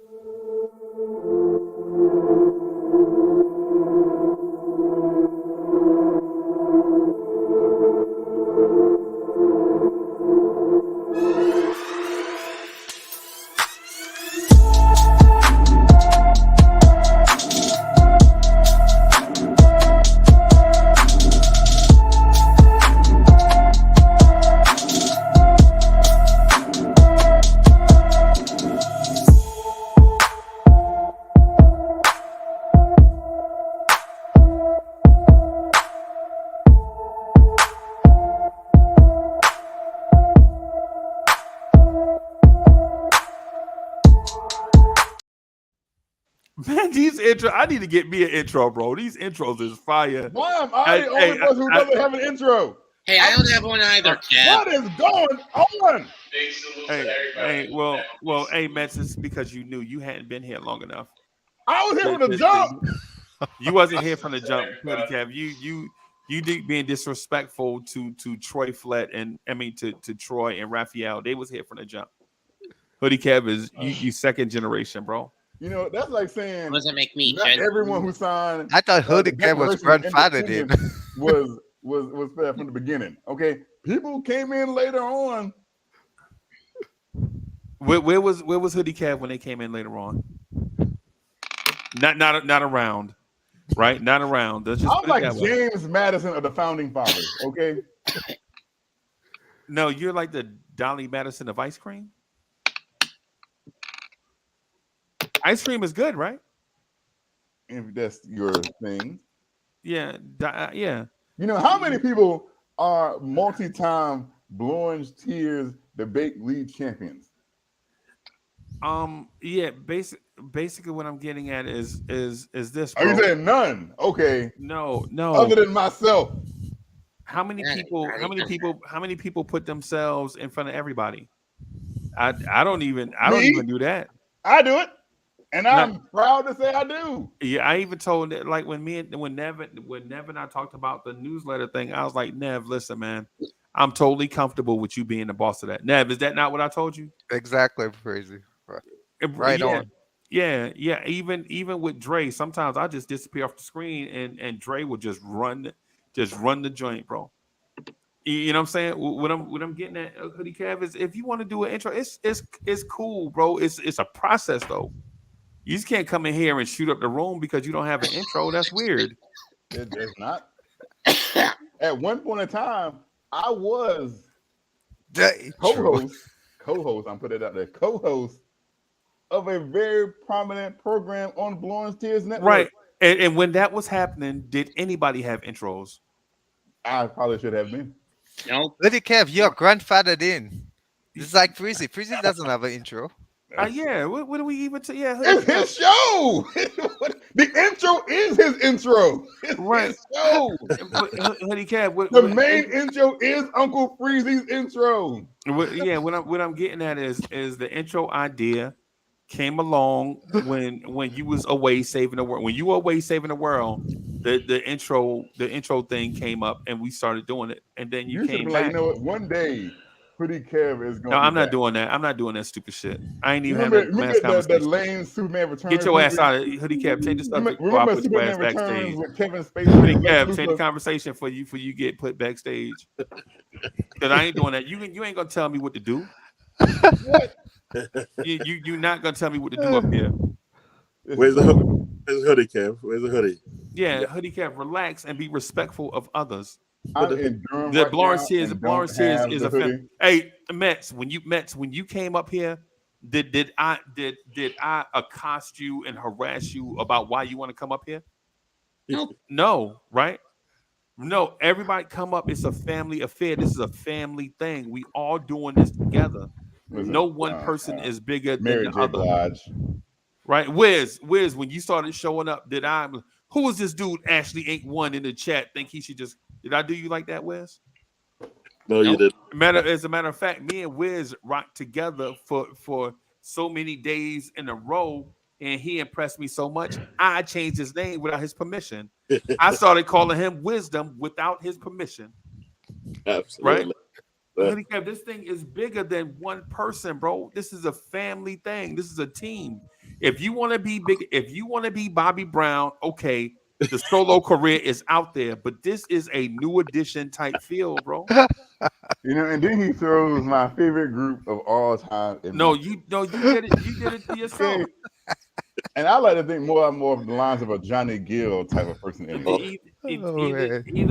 Man, these intro. I need to get me an intro, bro. These intros is fire. Why am I the only person who doesn't have an intro? Hey, I don't have one either, Kev. What is going on? Hey, man, it's because you knew you hadn't been here long enough. I was here from the jump. You wasn't here from the jump, Kev. You did being disrespectful to Troy Flett and to Troy and Raphael. They was here from the jump. Hoodie Kev is you second generation, bro. You know, that's like saying doesn't make me. Not everyone who signed. I thought Hoodie Kev was grandfathered in. was there from the beginning. Okay, people came in later on. Where was Hoodie Kev when they came in later on? Not around, right? Not around. I'm like James Madison of the founding fathers. Okay. No, you're like the Dolly Madison of ice cream. Ice cream is good, right? If that's your thing. Yeah. You know, how many people are multi-time Blue Orange Tears debate league champions? Yeah, basically what I'm getting at is this, bro. Are you saying none? Okay. No. Other than myself. How many people put themselves in front of everybody? I don't even do that. I do it. And I'm proud to say I do. Yeah, I even told that, like when Nev and I talked about the newsletter thing, I was like, Nev, listen, man, I'm totally comfortable with you being the boss of that. Nev, is that not what I told you? Exactly, crazy. Right Yeah. on. Yeah. Even with Dre, sometimes I just disappear off the screen and Dre will just run the joint, bro. You know what I'm saying? What I'm getting at, Hoodie Cav, is if you want to do an intro, it's cool, bro. It's a process though. You just can't come in here and shoot up the room because you don't have an intro. That's weird. It's not. At one point in time, I was co-host. I'm putting it out there. Co-host of a very prominent program on Blowing Tears Network. Right. And when that was happening, did anybody have intros? I probably should have been. No. Hoodie Kev, you're grandfathered in. It's like Freezy. Freezy doesn't have an intro. Yeah. What do we even? Yeah. It's his show. The intro is his intro. It's right. His show. Hoodie Cat. The main intro is Uncle Freezy's intro. What I'm getting at is the intro idea came along when you was away saving the world. When you were away saving the world, the intro thing came up and we started doing it. And then you came back. Like, you know what? One day, Hoodie Kev is going. No, I'm not doing that. I'm not doing that stupid shit. I ain't even having mass conversation. The Lane Superman Returns. Get your ass out of Hoodie Kev. Change the subject. Remember Superman Returns with Kevin Spacey. Hoodie Kev, change the conversation for you get put backstage. Because I ain't doing that. You ain't gonna tell me what to do. What? You're not gonna tell me what to do up here. Where's the hoodie, Kev? Where's the hoodie? Yeah, Hoodie Kev, relax and be respectful of others. The Lawrence is a fan. Hey, Mets, when you came up here, did I accost you and harass you about why you want to come up here? No, right? No, everybody come up. It's a family affair. This is a family thing. We all doing this together. No one person is bigger than the other. Blige. Right, Wiz, when you started showing up, who was this dude? Ashley ain't one in the chat. Think he should just? Did I do you like that, Wiz? No, you didn't. As a matter of fact, me and Wiz rocked together for so many days in a row, and he impressed me so much. I changed his name without his permission. I started calling him Wisdom without his permission. Absolutely. Right? This thing is bigger than one person, bro. This is a family thing. This is a team. If you want to be big, if you want to be Bobby Brown, okay, the solo career is out there, but this is a new edition type feel, bro. And then he throws my favorite group of all time. You did it to yourself. And I like to think more and more of the lines of a Johnny Gill type of person. Either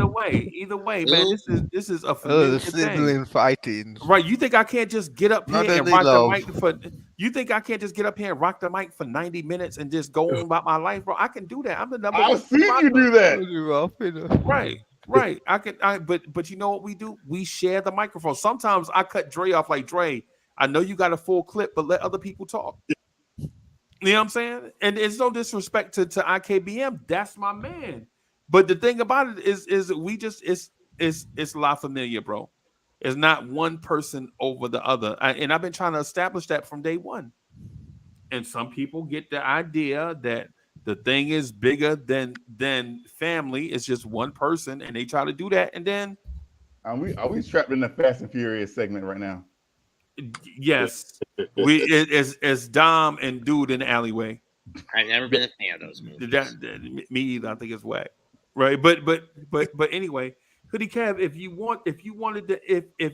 way, man. This is a familiar sibling fighting. Right? You think I can't just get up here and rock the mic for? You think I can't just get up here and rock the mic for 90 minutes and just go on about my life, bro? I can do that. I'm the number one. I've seen you do that. Right. But you know what we do? We share the microphone. Sometimes I cut Dre off like, Dre, I know you got a full clip, but let other people talk. You know what I'm saying? And it's no disrespect to IKBM. That's my man. But the thing about it is we just it's La Familia, bro. It's not one person over the other. And I've been trying to establish that from day one. And some people get the idea that the thing is bigger than family. It's just one person, and they try to do that. And then are we trapped in the Fast and Furious segment right now? Yes. It's Dom and Dude in the alleyway. I've never been a fan of those movies. Me either. I think it's whack. Right. But anyway, Hoodie Kev, if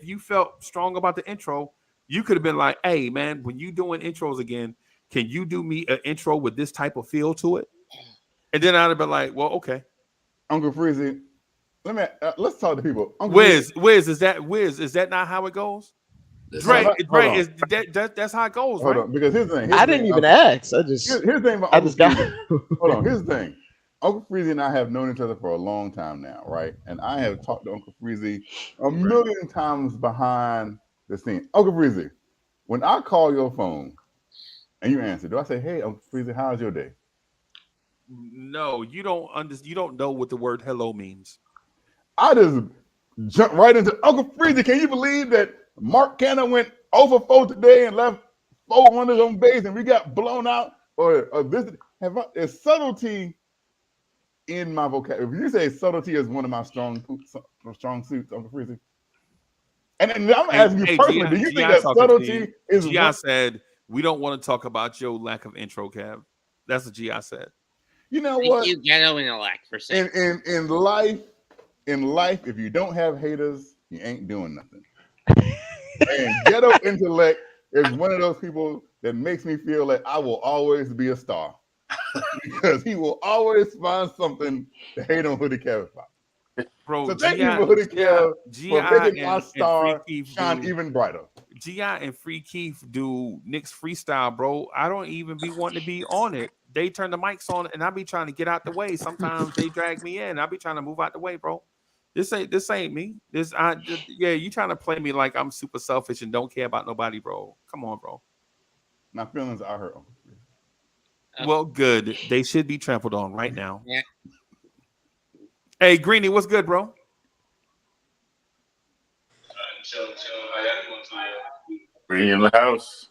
you felt strong about the intro, you could have been like, hey man, when you doing intros again, can you do me an intro with this type of feel to it? And then I'd have been like, well, okay. Uncle Freezy, let's talk to people. Wiz, is that not how it goes? Dre, that's how it goes, hold right? on, because here's the thing. I didn't even ask. Here's the thing about Uncle Freezy. Hold on, here's the thing. Uncle Freezy and I have known each other for a long time now, right? And I have talked to Uncle Freezy a million times behind the scene. Uncle Freezy, when I call your phone and you answer, do I say, "Hey, Uncle Freezy, how's your day"? No, you don't know what the word hello means. I just jump right into Uncle Freezy. Can you believe that Mark Cannon went over 4 today and left 4 runners on base and we got blown out or this is subtlety in my vocabulary. If you say subtlety is one of my strong suits, Uncle Freezy. And then I'm asking you personally, do you think that subtlety is G.I. said, we don't want to talk about your lack of intro, Kev. That's what G.I. said. You know Thank what? you, Ghetto Intellect, for saying In life, if you don't have haters, you ain't doing nothing. And Ghetto Intellect is one of those people that makes me feel like I will always be a star. Because he will always find something to hate on Hoodie Kev about. Bro, so thank you for Hoodie Kev for making my star shine even brighter. G.I. and Free Keith do Knicks freestyle, bro. I don't even be wanting to be on it. They turn the mics on and I be trying to get out the way. Sometimes they drag me in. I be trying to move out the way, bro. This ain't me. You trying to play me like I'm super selfish and don't care about nobody, bro. Come on, bro. My feelings are hurt. Well, good. They should be trampled on right now. Yeah. Hey, Greenie, what's good, bro? Greeny in the house.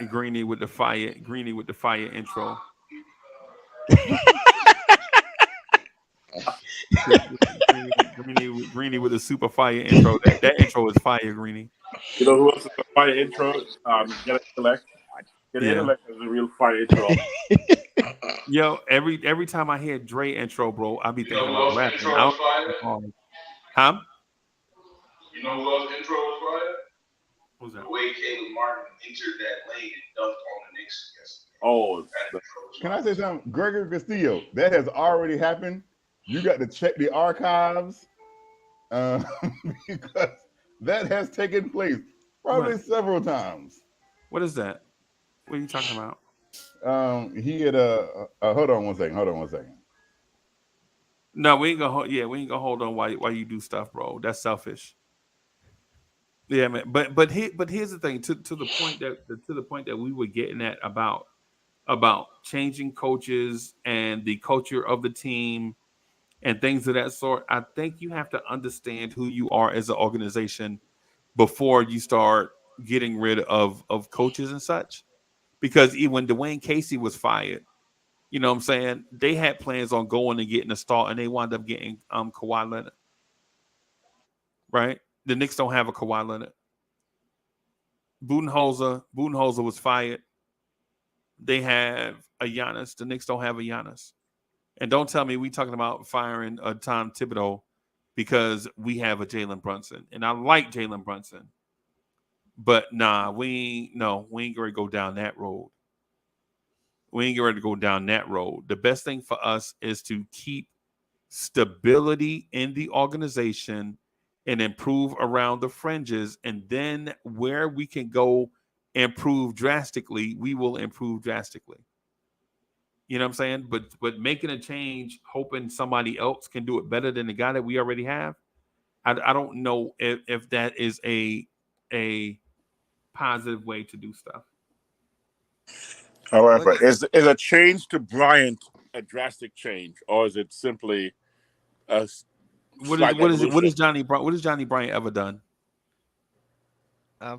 Greenie with the fire. Greenie with the fire intro. Greenie with the super fire intro. That intro is fire, Greenie. You know who else is a fire intro? Get Intellect. Get Intellect is a real fire intro. Yo, every time I hear Dre intro, bro, I be thinking about rapping. Huh? You know who else intro was fire? Who's that? The way Caleb Martin entered that lane and dunked on the Knicks yesterday. Oh, can I say something? Gregory Castillo, that has already happened. You got to check the archives because that has taken place probably several times. What is that? What are you talking about? He had hold on one second. No, we ain't gonna hold on while you do stuff, bro. That's selfish. Yeah, man. But here's the thing. To the point that we were getting at about changing coaches and the culture of the team and things of that sort. I think you have to understand who you are as an organization before you start getting rid of coaches and such. Because even when Dwayne Casey was fired, you know what I'm saying, they had plans on going and getting a star, and they wound up getting Kawhi Leonard. Right? The Knicks don't have a Kawhi Leonard. Budenholzer was fired. They have a Giannis. The Knicks don't have a Giannis. And don't tell me we talking about firing Tom Thibodeau because we have a Jalen Brunson. And I like Jalen Brunson. But nah, we ain't going to go down that road. We ain't ready to go down that road. The best thing for us is to keep stability in the organization and improve around the fringes. And then where we can go improve drastically, we will improve drastically. You know what I'm saying? But making a change, hoping somebody else can do it better than the guy that we already have, I don't know if that is a positive way to do stuff. However, is a change to Bryant a drastic change, or is it simply a what has Johnny Bryant ever done?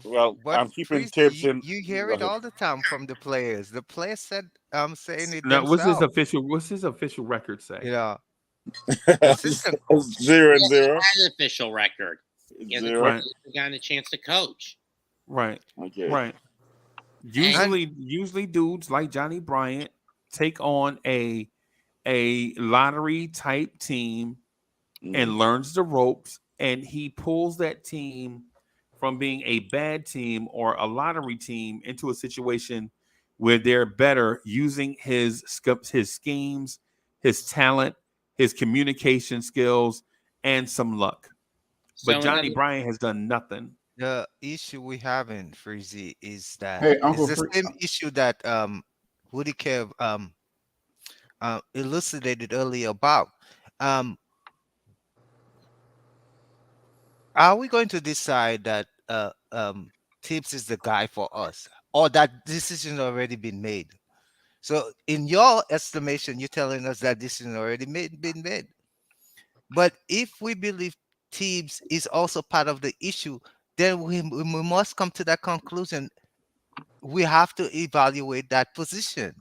Well, I'm keeping tips in. You hear it all the time from the players. The players said, saying it now, themselves. What's his official record say? Yeah. 0-0. An official record. He hasn't gotten a chance to coach. Right. Okay. Right. Usually dudes like Johnny Bryant take on a lottery type team and learns the ropes, and he pulls that team from being a bad team or a lottery team into a situation where they're better using his schemes, his talent, his communication skills, and some luck. But Johnny Bryant has done nothing. The issue we have in Freezy is that Uncle it's the same issue that Woody Kev elucidated earlier about. Are we going to decide that Tibbs is the guy for us, or that decision already been made? So, in your estimation, you're telling us that decision already been made. But if we believe Tibbs is also part of the issue, then we must come to that conclusion. we have to evaluate that position.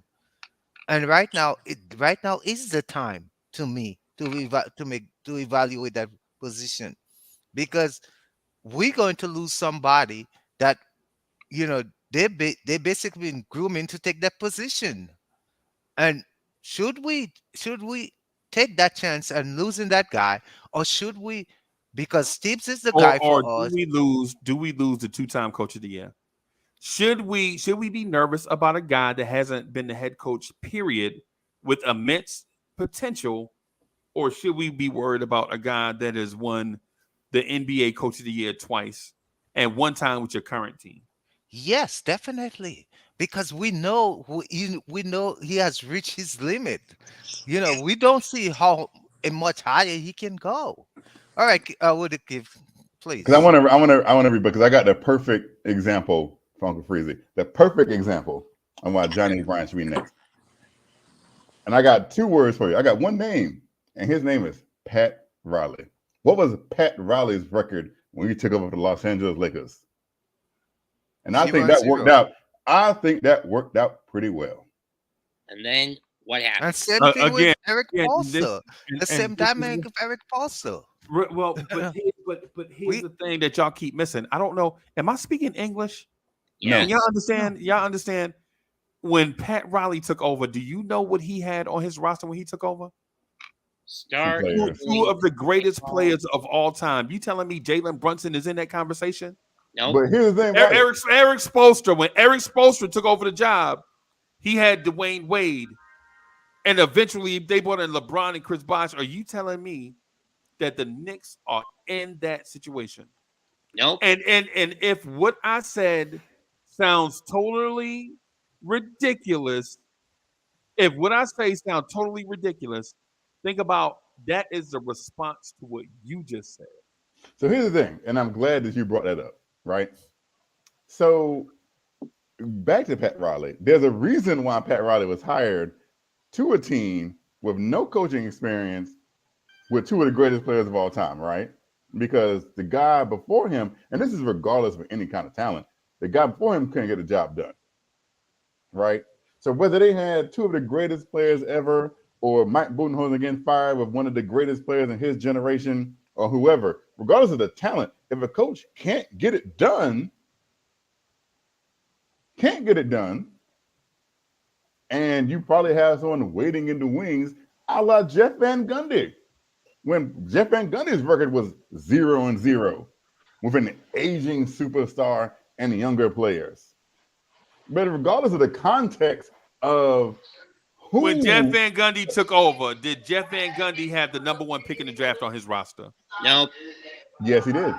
And right now is the time to me to evaluate that position, because we're going to lose somebody that, you know, they basically been grooming to take that position. And should we take that chance and losing that guy, or should we, because Steve is the guy Or for us. do we lose the 2-time coach of the year? Should we be nervous about a guy that hasn't been the head coach, period, with immense potential, or should we be worried about a guy that has won the NBA coach of the year twice and one time with your current team? Yes, definitely. Because we know he has reached his limit. You know, we don't see how much higher he can go. All right, would it give, Because please? I want to read, because I got the perfect example from Uncle Freezy. The perfect example on why Johnny Bryant should be next. And I got 2 words for you. I got one name, and his name is Pat Riley. What was Pat Riley's record when he took over the Los Angeles Lakers? And I think that worked 0-0. out. I think that worked out pretty well. And then what happened? And same thing with Eric Paulson. The same dynamic of Eric Paulson. Well, but here's the thing that y'all keep missing. I don't know. Am I speaking English? Yeah. Y'all understand? Y'all understand? When Pat Riley took over, do you know what he had on his roster when he took over? Start Two of the greatest players of all time. You telling me Jalen Brunson is in that conversation? No. But here's the thing, right? Eric Spoelstra. When Eric Spoelstra took over the job, he had Dwayne Wade, and eventually they brought in LeBron and Chris Bosh. Are you telling me that the Knicks are in that situation? No. And if what I said sounds totally ridiculous, if what I say sounds totally ridiculous, think about that is the response to what you just said. So here's the thing, and I'm glad that you brought that up, right? So back to Pat Riley. There's a reason why Pat Riley was hired to a team with no coaching experience with 2 of the greatest players of all time, right? Because the guy before him, and this is regardless of any kind of talent, the guy before him couldn't get the job done, right? So whether they had 2 of the greatest players ever, or Mike Budenholzer getting fired with one of the greatest players in his generation, or whoever, regardless of the talent, if a coach can't get it done, and you probably have someone waiting in the wings, a la Jeff Van Gundy. When Jeff Van Gundy's record was 0-0 with an aging superstar and younger players. But regardless of the context of who... When Jeff Van Gundy took over, did Jeff Van Gundy have the #1 pick in the draft on his roster? No. Yes, he did.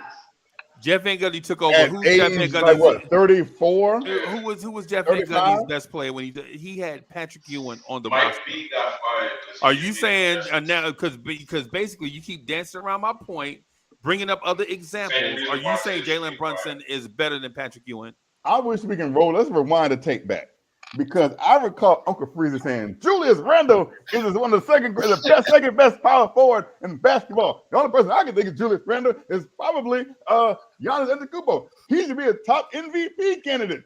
Jeff Van Gundy took over. At Who was Jeff Van age, Gundy's? like what, 34? Who was Jeff 35? Van Gundy's best player when he had Patrick Ewing on the roster? Are you saying now because basically you keep dancing around my point, bringing up other examples? Are you saying Jalen Brunson is better than Patrick Ewing? I wish we can roll. Let's rewind the tape back, because I recall Uncle Freezer saying Julius Randle is one of the second best power forward in basketball. The only person I can think of Julius Randle is probably Giannis Antetokounmpo. He should be a top MVP candidate.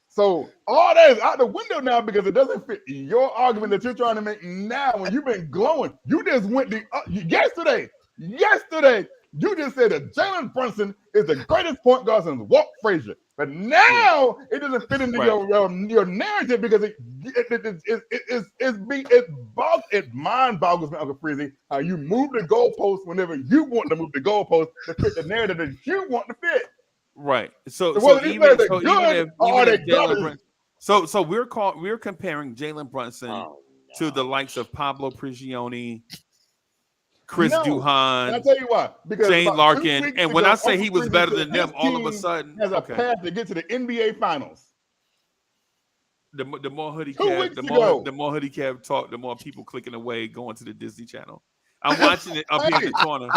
So all that is out the window now because it doesn't fit your argument that you're trying to make now. When you've been glowing, you just went yesterday. You just said that Jalen Brunson is the greatest point guard since Walt Frazier. But now it doesn't fit into your narrative because it mind boggles me, Uncle Freezy, how you move the goalpost whenever you want to move the goalpost to fit the narrative that you want to fit. Right. So we're comparing Jalen Brunson to the likes of Pablo Prigioni, Chris Duhon, I'll tell you why. Because Shane about Larkin. 2 weeks And when ago, I say he Uncle was Freezy better said than them, his all of a team sudden has a path to get to the NBA Finals. The more hoodie 2 cap, weeks ago. the more hoodie cap talk, the more people clicking away going to the Disney Channel. I'm watching it up here in the corner.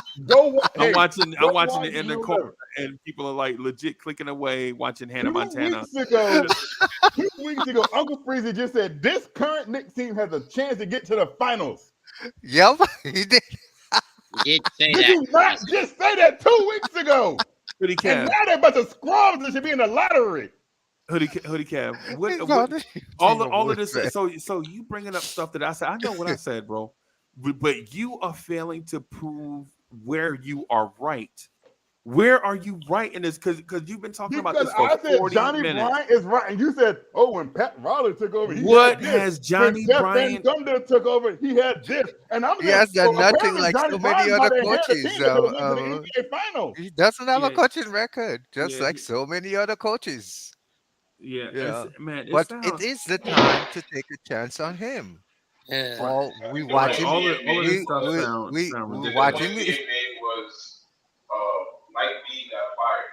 I'm watching it in the corner, and people are like legit clicking away, watching Hannah Montana. 2 weeks ago, Uncle Freezy just said this current Knicks team has a chance to get to the finals. Yep, he did. He did say Did that. you not just say that 2 weeks ago? Hoodie And cap. now they're about to scrubs that should be in the lottery. Hoodie Cav. It's What? not All of worth this. it. So you bringing up stuff that I said. I know what I said, bro. But you are failing to prove where you are right. Where are you right in this? Because you've been talking about Because this for I said 40 Johnny minutes. Bryant is right, and you said, "Oh, when Pat Riley took over, he What had this. has When Johnny Jeff Van Bryant? Gundy took over, he had this." And I'm He saying, has done well, nothing apparently like Johnny so many Bryant other might have had a coaches. team that could have went to the NBA Finals. He doesn't have a Yeah, coaching record, just yeah, like so many other coaches. yeah. Yeah, Man, it but it sounds is the time to take a chance on him. right. Or we Right. watch him. All of this stuff sound We ridiculous. watch him. Was Mike B got fired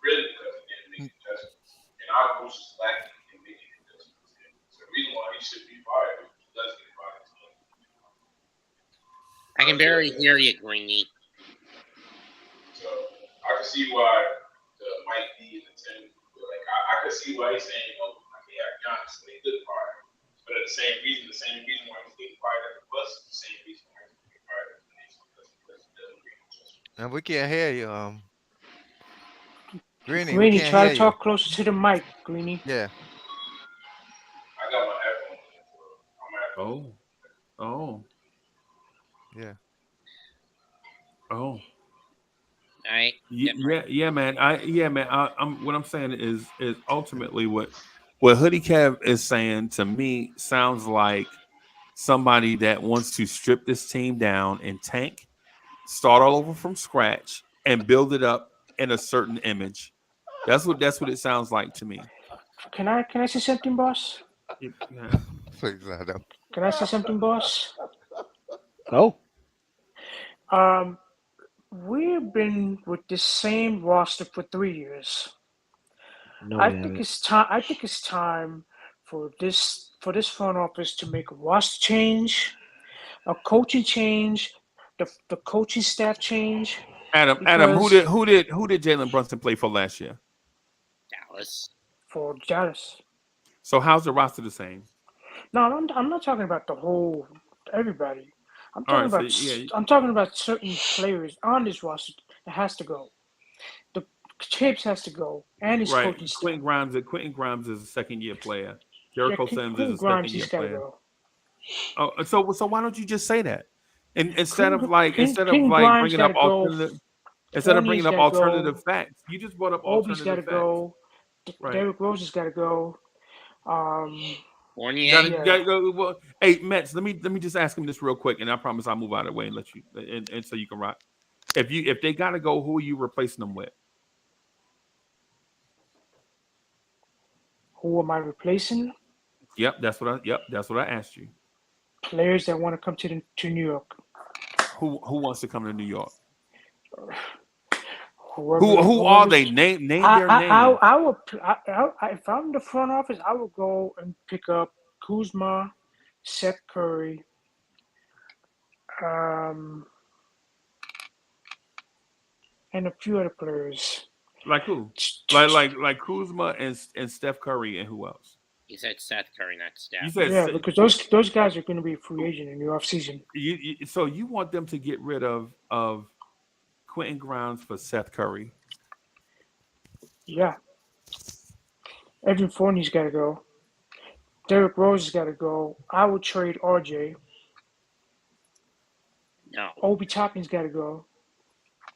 really because he didn't make adjustments, and our coach is lacking in making adjustments. So the reason why he should be fired if he does get fired. I can barely hear you, Greeny. So I can see why the Mike B and the Tim, like I can see why he's saying, oh, I can't have Giannis when he did fire. But at the same reason why he's getting fired at the bus is the same reason why he's getting fired at the Knicks because he doesn't bring adjustments. And we can't hear you, Greeny. We Greeny, can't try hear to you. talk closer to the mic, Greeny. Yeah. I got my headphones in, so I'm at Oh. Yeah. Oh. All right. Yeah, man. I'm what I'm saying is ultimately what Hoodie Kev is saying to me sounds like somebody that wants to strip this team down and tank, start all over from scratch, and build it up in a certain image. That's what it sounds like to me. Can I say something, boss? Yeah. Please, Adam. Can I say something, boss? No. We've been with the same roster for 3 years. No, I think it's time. I think it's time for this front office to make a roster change, a coaching change, the coaching staff change. Adam, Because who did Jalen Brunson play for last year? Dallas. For Dallas. So how's the roster the same? No, I'm not talking about the whole everybody. I'm All talking right, about so, yeah. I'm talking about certain players on this roster that has to go. The Chips has to go, and his coaching Right. staff. Quentin Grimes is a second-year player. Jericho Sims Quentin is a Grimes, second-year he's got to player. go. Oh, so why don't you just say that? And instead of Quentin Grimes bringing got up to go. bringing up Fournier's gotta alternative go. facts, you just brought up Obi's got to alternative facts. go. Right. Derrick Rose has got to go. Fournier. You gotta go. Well, hey, Mets, let me just ask him this real quick, and I promise I'll move out of the way and let you, and so you can rock. If they gotta go, who are you replacing them with? Who am I replacing? Yep, that's what I asked you. Players that want to come to New York. Who wants to come to New York? Who are they? Name their name. If I'm the front office, I would go and pick up Kuzma, Seth Curry, and a few other players. Like who? Like Kuzma and Steph Curry and who else? You said Seth Curry, not Steph. You said Yeah, because those guys are going to be free agent in the offseason. So you want them to get rid of Quentin Grimes for Seth Curry? Yeah. Evan Fournier's got to go. Derrick Rose has got to go. I would trade RJ. No. Obi Toppin's got to go.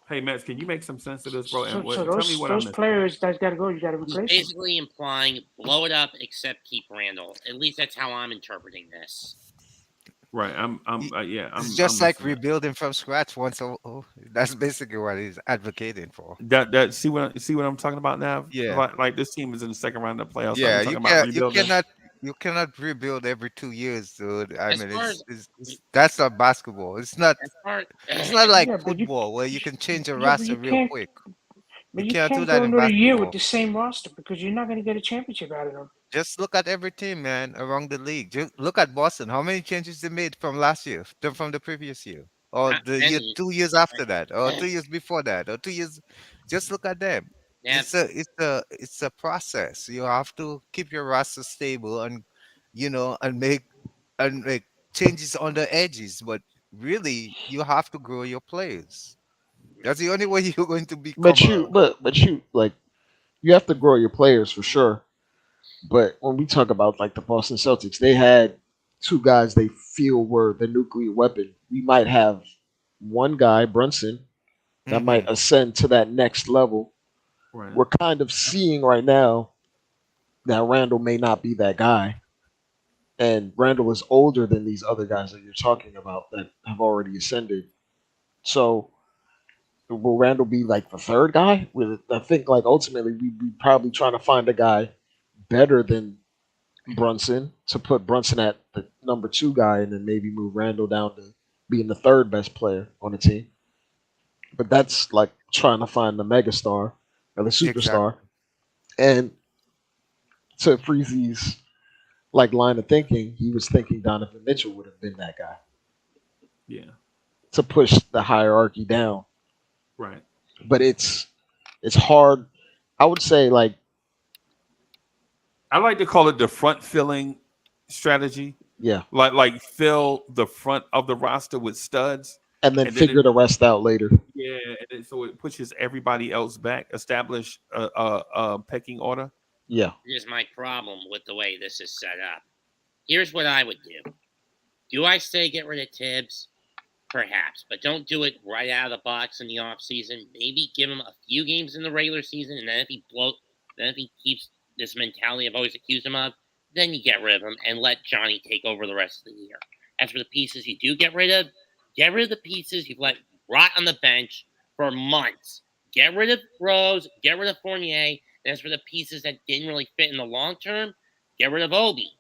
Hey, Max, can you make some sense of this, bro? So Tell me what those players that's got to go, you got to replace them. Basically implying blow it up except keep Randall. At least that's how I'm interpreting this. Right. It's just like rebuilding from scratch once. That's basically what he's advocating for. That see what I'm talking about now? Yeah. Like this team is in the second round of the playoffs. Yeah, About you cannot rebuild every 2 years, dude. I mean, that's not basketball. It's not like football where you can change a roster real quick. But you can't do can't that go in another year basketball. with the same roster because you're not going to get a championship out of them. Just look at every team, man, around the league. Just look at Boston. How many changes they made from last year, from the previous year, or Not the year, many. 2 years after that, or 2 years before that, or 2 years. Just look at them. Yeah. It's a process. You have to keep your roster stable and make changes on the edges. But really, you have to grow your players. That's the only way you're going to become. But you like you have to grow your players for sure. But when we talk about like the Boston Celtics, they had two guys they feel were the nuclear weapon. We might have one guy, Brunson, that might ascend to that next level. Right. We're kind of seeing right now that Randall may not be that guy. And Randall is older than these other guys that you're talking about that have already ascended. So will Randall be like the third guy? I think like ultimately we'd be probably trying to find a guy better than Brunson to put Brunson at the number 2 guy and then maybe move Randall down to being the third best player on the team. But that's like trying to find the megastar or the superstar. And to Freezy's like line of thinking, he was thinking Donovan Mitchell would have been that guy Yeah. to push the hierarchy down. Right. But it's hard. I would say like I like to call it the front filling strategy. Yeah. Like fill the front of the roster with studs. And then figure the rest out later. Yeah, and then, so it pushes everybody else back, establish a pecking order. Yeah. Here's my problem with the way this is set up. Here's what I would do. Do I say get rid of Tibbs? Perhaps, but don't do it right out of the box in the offseason. Maybe give him a few games in the regular season, and then if he keeps this mentality I've always accused him of, then you get rid of him and let Johnny take over the rest of the year. As for the pieces you do get rid of the pieces you've let rot on the bench for months. Get rid of Rose, get rid of Fournier, and as for the pieces that didn't really fit in the long term, get rid of Obi.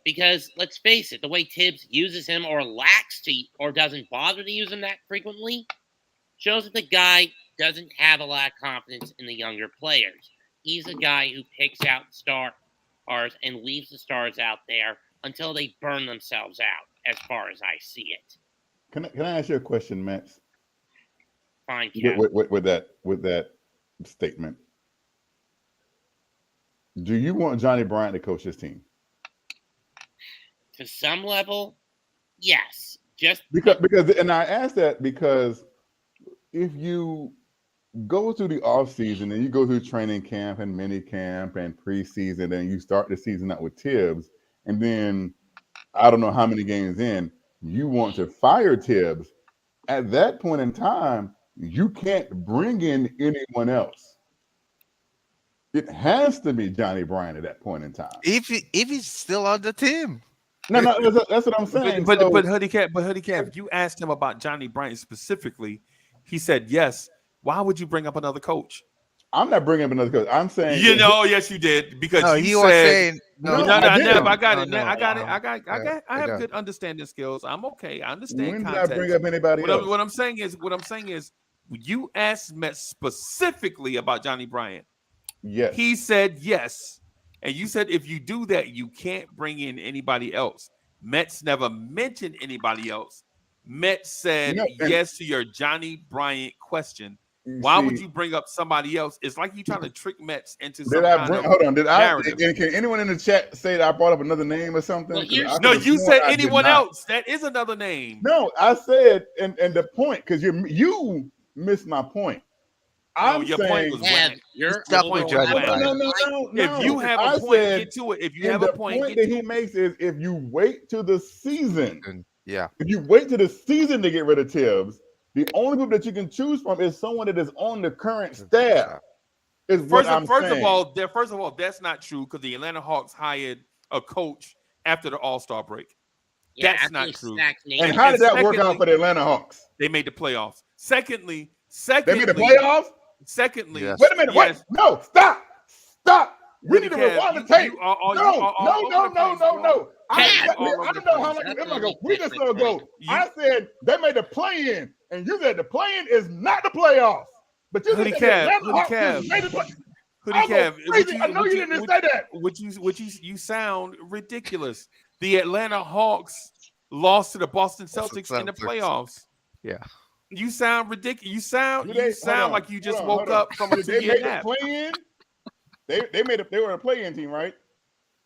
Because let's face it, the way Tibbs uses him or lacks to or doesn't bother to use him that frequently shows that the guy doesn't have a lot of confidence in the younger players. He's a guy who picks out stars and leaves the stars out there until they burn themselves out, as far as I see it. Can I ask you a question, Max? Fine, Cap. With that statement, do you want Johnny Bryant to coach his team? To some level, yes. Just because and I ask that because if you go through the offseason and you go through training camp and mini camp and preseason and you start the season out with Tibbs, and then I don't know how many games in, you want to fire Tibbs. At that point in time, you can't bring in anyone else. It has to be Johnny Bryant at that point in time. If he's still on the team. No, that's what I'm saying. But Hoodie Cap, you asked him about Johnny Bryant specifically. He said yes. Why would you bring up another coach? I'm not bringing up another coach. I'm saying yes, you did because you said I have good understanding skills. I'm okay. I understand. When did context. I bring up anybody else? What I'm saying is, you asked Met specifically about Johnny Bryant. Yes. He said yes. And you said if you do that, you can't bring in anybody else. Mets never mentioned anybody else. Mets said yes to your Johnny Bryant question. Why would you bring up somebody else? It's like you trying to trick Mets into some narrative. Can anyone in the chat say that I brought up another name or something? Well, no, you said anyone else. That is another name. No, I said, and the point, because you missed my point. Your point was whack. Your point was whack. No. If you have a point, get to it. If you have a point, the point that he makes is if you wait till the season. Yeah. If you wait till the season to get rid of Tibbs, the only group that you can choose from is someone that is on the current staff. First of all, that's not true because the Atlanta Hawks hired a coach after the All-Star break. Yeah, that's not true. And how did that work out for the Atlanta Hawks? They made the playoffs. Secondly, they made the playoffs? Secondly, yes. Wait a minute. Wait. No, stop. We need to rewind the tape. No. I don't know how long. It was like a week or so ago. I said they made the play-in, and you said the play-in is not the playoffs. But you said I know you didn't say that. You sound ridiculous. The Atlanta Hawks lost to the Boston Celtics in the playoffs. Yeah. You sound ridiculous. You sound like you just woke up from a 2-year nap. They were a play-in team, right?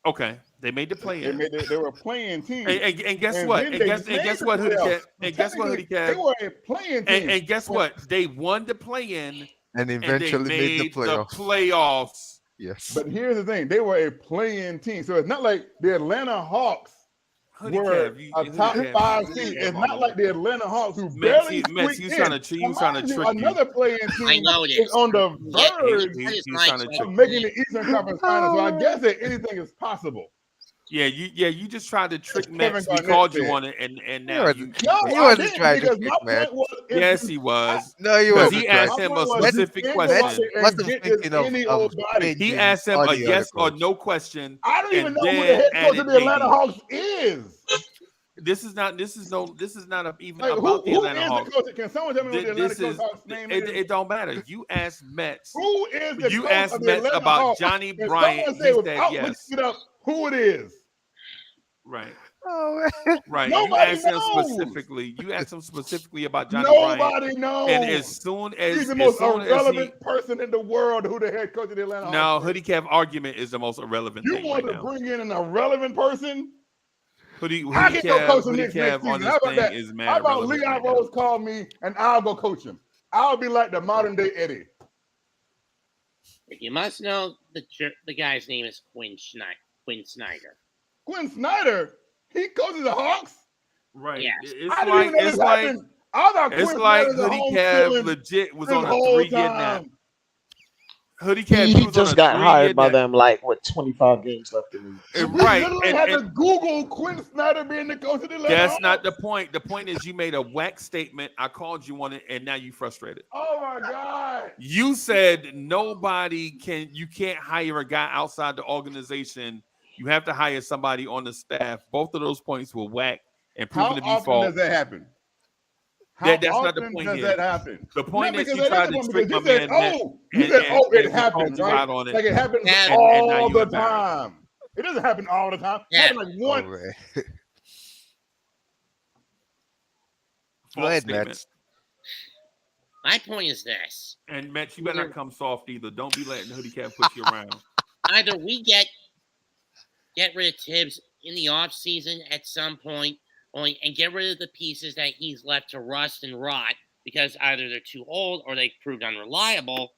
Okay, they made the play-in. They were a play-in team. And guess what? And guess what, Hoodie Cat? And guess what, Hoodie Cat? They were a play-in team. And guess what? They won the play-in and eventually made the playoffs. Yes. But here's the thing: they were a play-in team, so it's not like the Atlanta Hawks Hoodie were Cav, a top five team. It's not like the Atlanta Hawks who barely squeaked in. he was trying to trick you. Another play-in I team know it is is. on the Yeah, verge He was trying to trick of you. making the Eastern Conference Finals. So I guess that anything is possible. You just tried to trick Kevin Mets. He Garnett called you said. on it, and now wasn't- you. No, He I wasn't didn't, trying to because trick my Matt. point was, Yes, he was. No, he Because wasn't he trying. asked him my a point was, specific you can't go out question. there Mets and was get this thinking of any old body. He changing asked him all a the other yes or coach. no question. I don't even and know who the then head coach of added the Atlanta maybe. Hawks is. This is not even Like, about the who Atlanta is Hawks. the coach? Can someone tell me what the Atlanta This coach is Hawks name is? it don't matter. You asked Mets. Who is the You coach asked of the Mets Atlanta about Hawks? Johnny Can Bryant. someone He say said without looking yes. it up who it is? Right. Oh, Right. You Nobody asked him knows. specifically. You asked him specifically about Johnny Bryant. Nobody knows. And as soon as He's the most he irrelevant person in the world who the head coach of the Atlanta Hawks now is. Hoodie Cav argument is the most irrelevant You thing want right to now. bring in an irrelevant person? Hoodie I can go coach the Hoodie Knicks next Cav on season. this How about thing that? is How mad about irrelevant Leon right now. Rose call me and I'll go coach him? I'll be like the modern day Eddie. You must know the guy's name is Quinn Snyder. Quinn Snyder, he coaches the Hawks. Right. Yes. I didn't even know this happened. I thought Quinn Snyder was a Hoodie home Cav feeling legit was this on a whole 3-year nap. time. Hoodie Cav He was on just a got 3-year hired by nap. them like with 25 games left in the We literally had to Google Quinn Snyder being the coach of the Atlanta That's Hawks. not the point. The point is you made a whack statement. I called you on it, and now you frustrated. Oh my God. You said you can't hire a guy outside the organization. You have to hire somebody on the staff. Both of those points were whack and proven to be often false. does that happen? That's How not the often point does here. that happen? The point No, is because you that tried is to the trick point, my because man. you said, it we happens, called you right? out on it. Like it happens and all now you the embarrassed. time. It doesn't happen all the time. It Yeah. happens like once. Go ahead, statement. Mets. My point is this. And Mets, you better not come soft either. Don't be letting Hoodie Cat put you around. Either we get rid of Tibbs in the offseason at some point and get rid of the pieces that he's left to rust and rot because either they're too old or they've proved unreliable,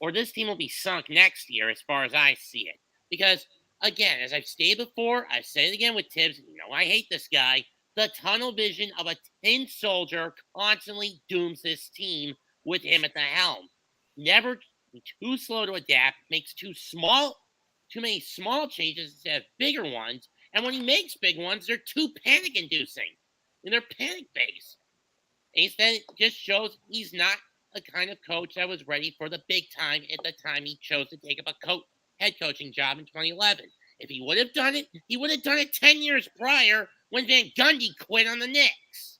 or this team will be sunk next year as far as I see it. Because, again, as I've stated before, I say it again with Tibbs, I hate this guy. The tunnel vision of a tin soldier constantly dooms this team with him at the helm. Never too slow to adapt, makes too many small changes instead of bigger ones. And when he makes big ones, they're too panic-inducing. And they're panic-based. Instead, it just shows he's not the kind of coach that was ready for the big time at the time he chose to take up a head coaching job in 2011. If he would have done it, he would have done it 10 years prior when Van Gundy quit on the Knicks.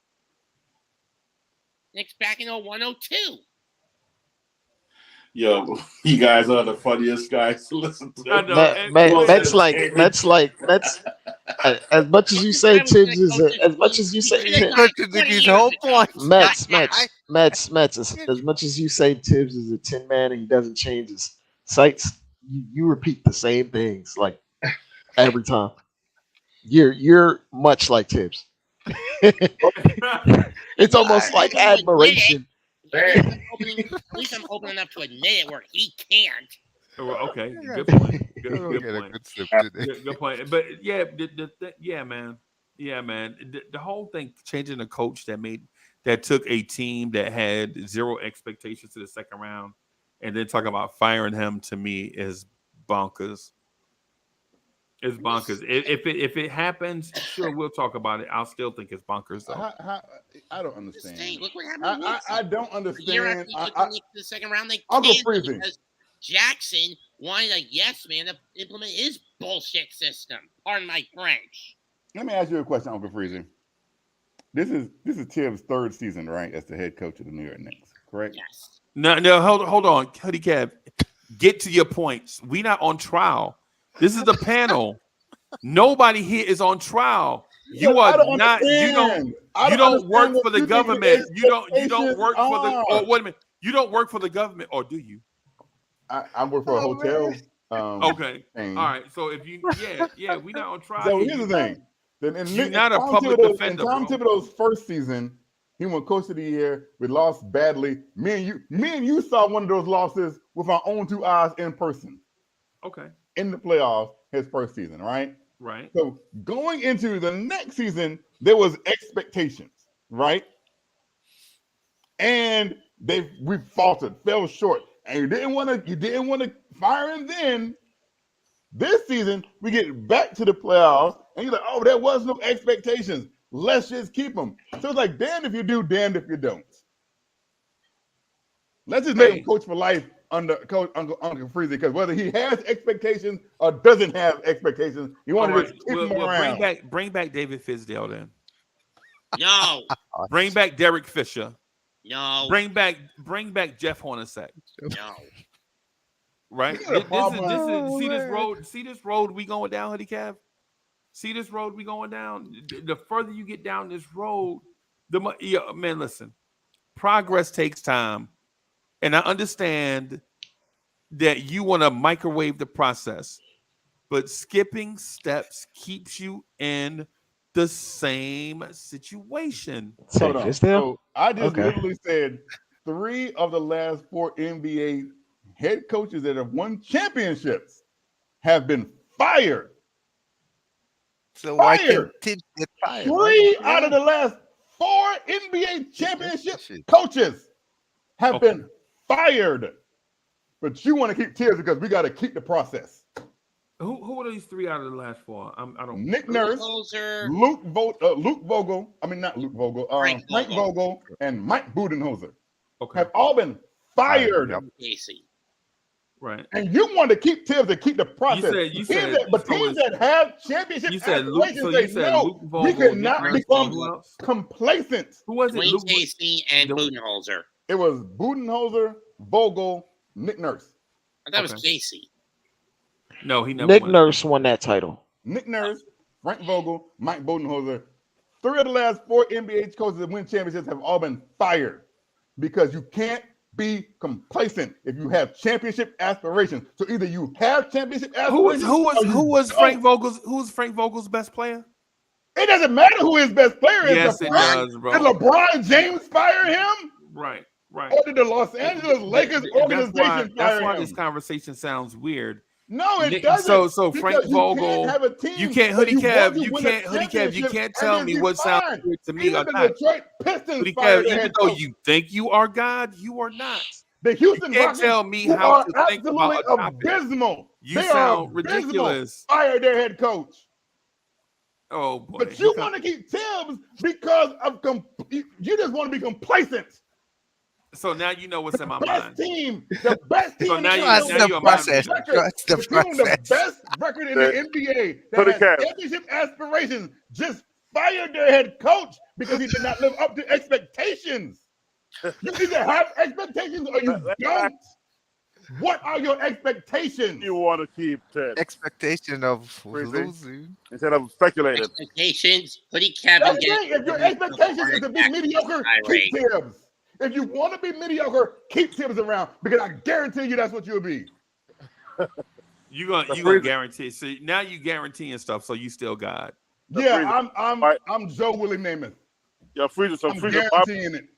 Knicks back in 01-02. Yo, you guys are the funniest guys to listen to. Mets. As much as you say Tibbs is as much as you say Mets. As much as you say Tibbs is a tin man and he doesn't change his sights, you repeat the same things like every time. You're much like Tibbs. It's almost like admiration. At least I'm open enough to admit it where he can't. Okay, good point. Good point. But yeah, man. The whole thing, changing the coach that took a team that had zero expectations to the second round, and then talking about firing him, to me is bonkers. It's bonkers. If it happens, sure, we'll talk about it. I'll still think it's bonkers, though. I don't understand. Look what happened. I don't understand. The second round, they I'll go canceled freezing. because Jackson wanted a yes man to implement his bullshit system. Pardon my French. Let me ask you a question, Uncle Freezy. This is Tibbs' third season, right, as the head coach of the New York Knicks, correct? Yes. No, hold on, Hoodie Cab. Get to your points. We not on trial. This is the panel. Nobody here is on trial. You are not. You don't work for the government. You don't work for the. Oh, wait a minute. You don't work for the government, or do you? I work for a hotel. Okay. All right. So if you, we not on trial. So here's the thing. You're not a public defender. Tom Thibodeau's first season, he won Coach of the Year. We lost badly. Me and you saw one of those losses with our own two eyes in person. Okay. in the playoffs his first season, right? Right. So going into the next season, there was expectations, right? And we faltered, fell short, and you didn't want to fire him then. This season, we get back to the playoffs, and you're like, oh, there was no expectations. Let's just keep him. So it's like, damned if you do, damned if you don't. Let's just make him coach for life under Uncle Freezy, because whether he has expectations or doesn't have expectations, you want to just keep him around. Bring back David Fizdale then. No. Bring back Derek Fisher. No. Bring back Jeff Hornacek. No. Right? See this road we going down, Hoodie Cav? See this road we going down? The further you get down this road, man, listen. Progress takes time. And I understand that you want to microwave the process, but skipping steps keeps you in the same situation. So I just literally said 3 of the last 4 NBA head coaches that have won championships have been fired. So why can't Tibbs get fired? 3 out of the last 4 NBA championship coaches have been fired. But you want to keep Tibbs because we got to keep the process. Who are these 3 out of the last 4? I don't. Nick Nurse, Luke Vogel. I mean, not Luke Vogel. Frank Vogel and Mike Budenholzer have all been fired. Casey. Right. And you want to keep Tibbs and keep the process. You said teams that have championship aspirations say no, we cannot become complacent. Who was it? Dwayne Casey and Budenholzer. It was Budenholzer, Vogel, Nick Nurse. I thought it was Casey. No, he never. Nick Nurse won that title. Nick Nurse, Frank Vogel, Mike Budenholzer. 3 of the last 4 NBA coaches that win championships have all been fired because you can't be complacent if you have championship aspirations. So either you have championship aspirations. Who was Frank Vogel's best player? It doesn't matter who his best player is. Yes, it does, bro. Did LeBron James fire him? Right. Or did the Los Angeles Lakers organization fire him? That's why this conversation sounds weird. No, it doesn't. So Frank Vogel, you can't Hoodie Cav, you can't tell me what sounds weird to me or not. Hoodie Cav, even though you think you are God, you are not. The Houston Rockets tell me how to think about a topic. Abysmal. You sound ridiculous. Fire their head coach. Oh boy! But you want to keep Tibbs because of you just want to be complacent. So now you know what's in my mind. The best team. So now you're the process. The best record in the NBA that has championship aspirations just fired their head coach because he did not live up to expectations. You either have expectations or you don't. What are your expectations? You want to keep Ted. Expectation of losing instead of speculating. Expectations. Hoodie Kevin. If your expectations is to be mediocre, keep Tibbs. If you want to be mediocre, keep Tibbs around because I guarantee you that's what you'll be. You gonna guarantee? So now you guaranteeing stuff, so you still God. Yeah, I'm Joe Willie Namath. Yeah, I'm guaranteeing it.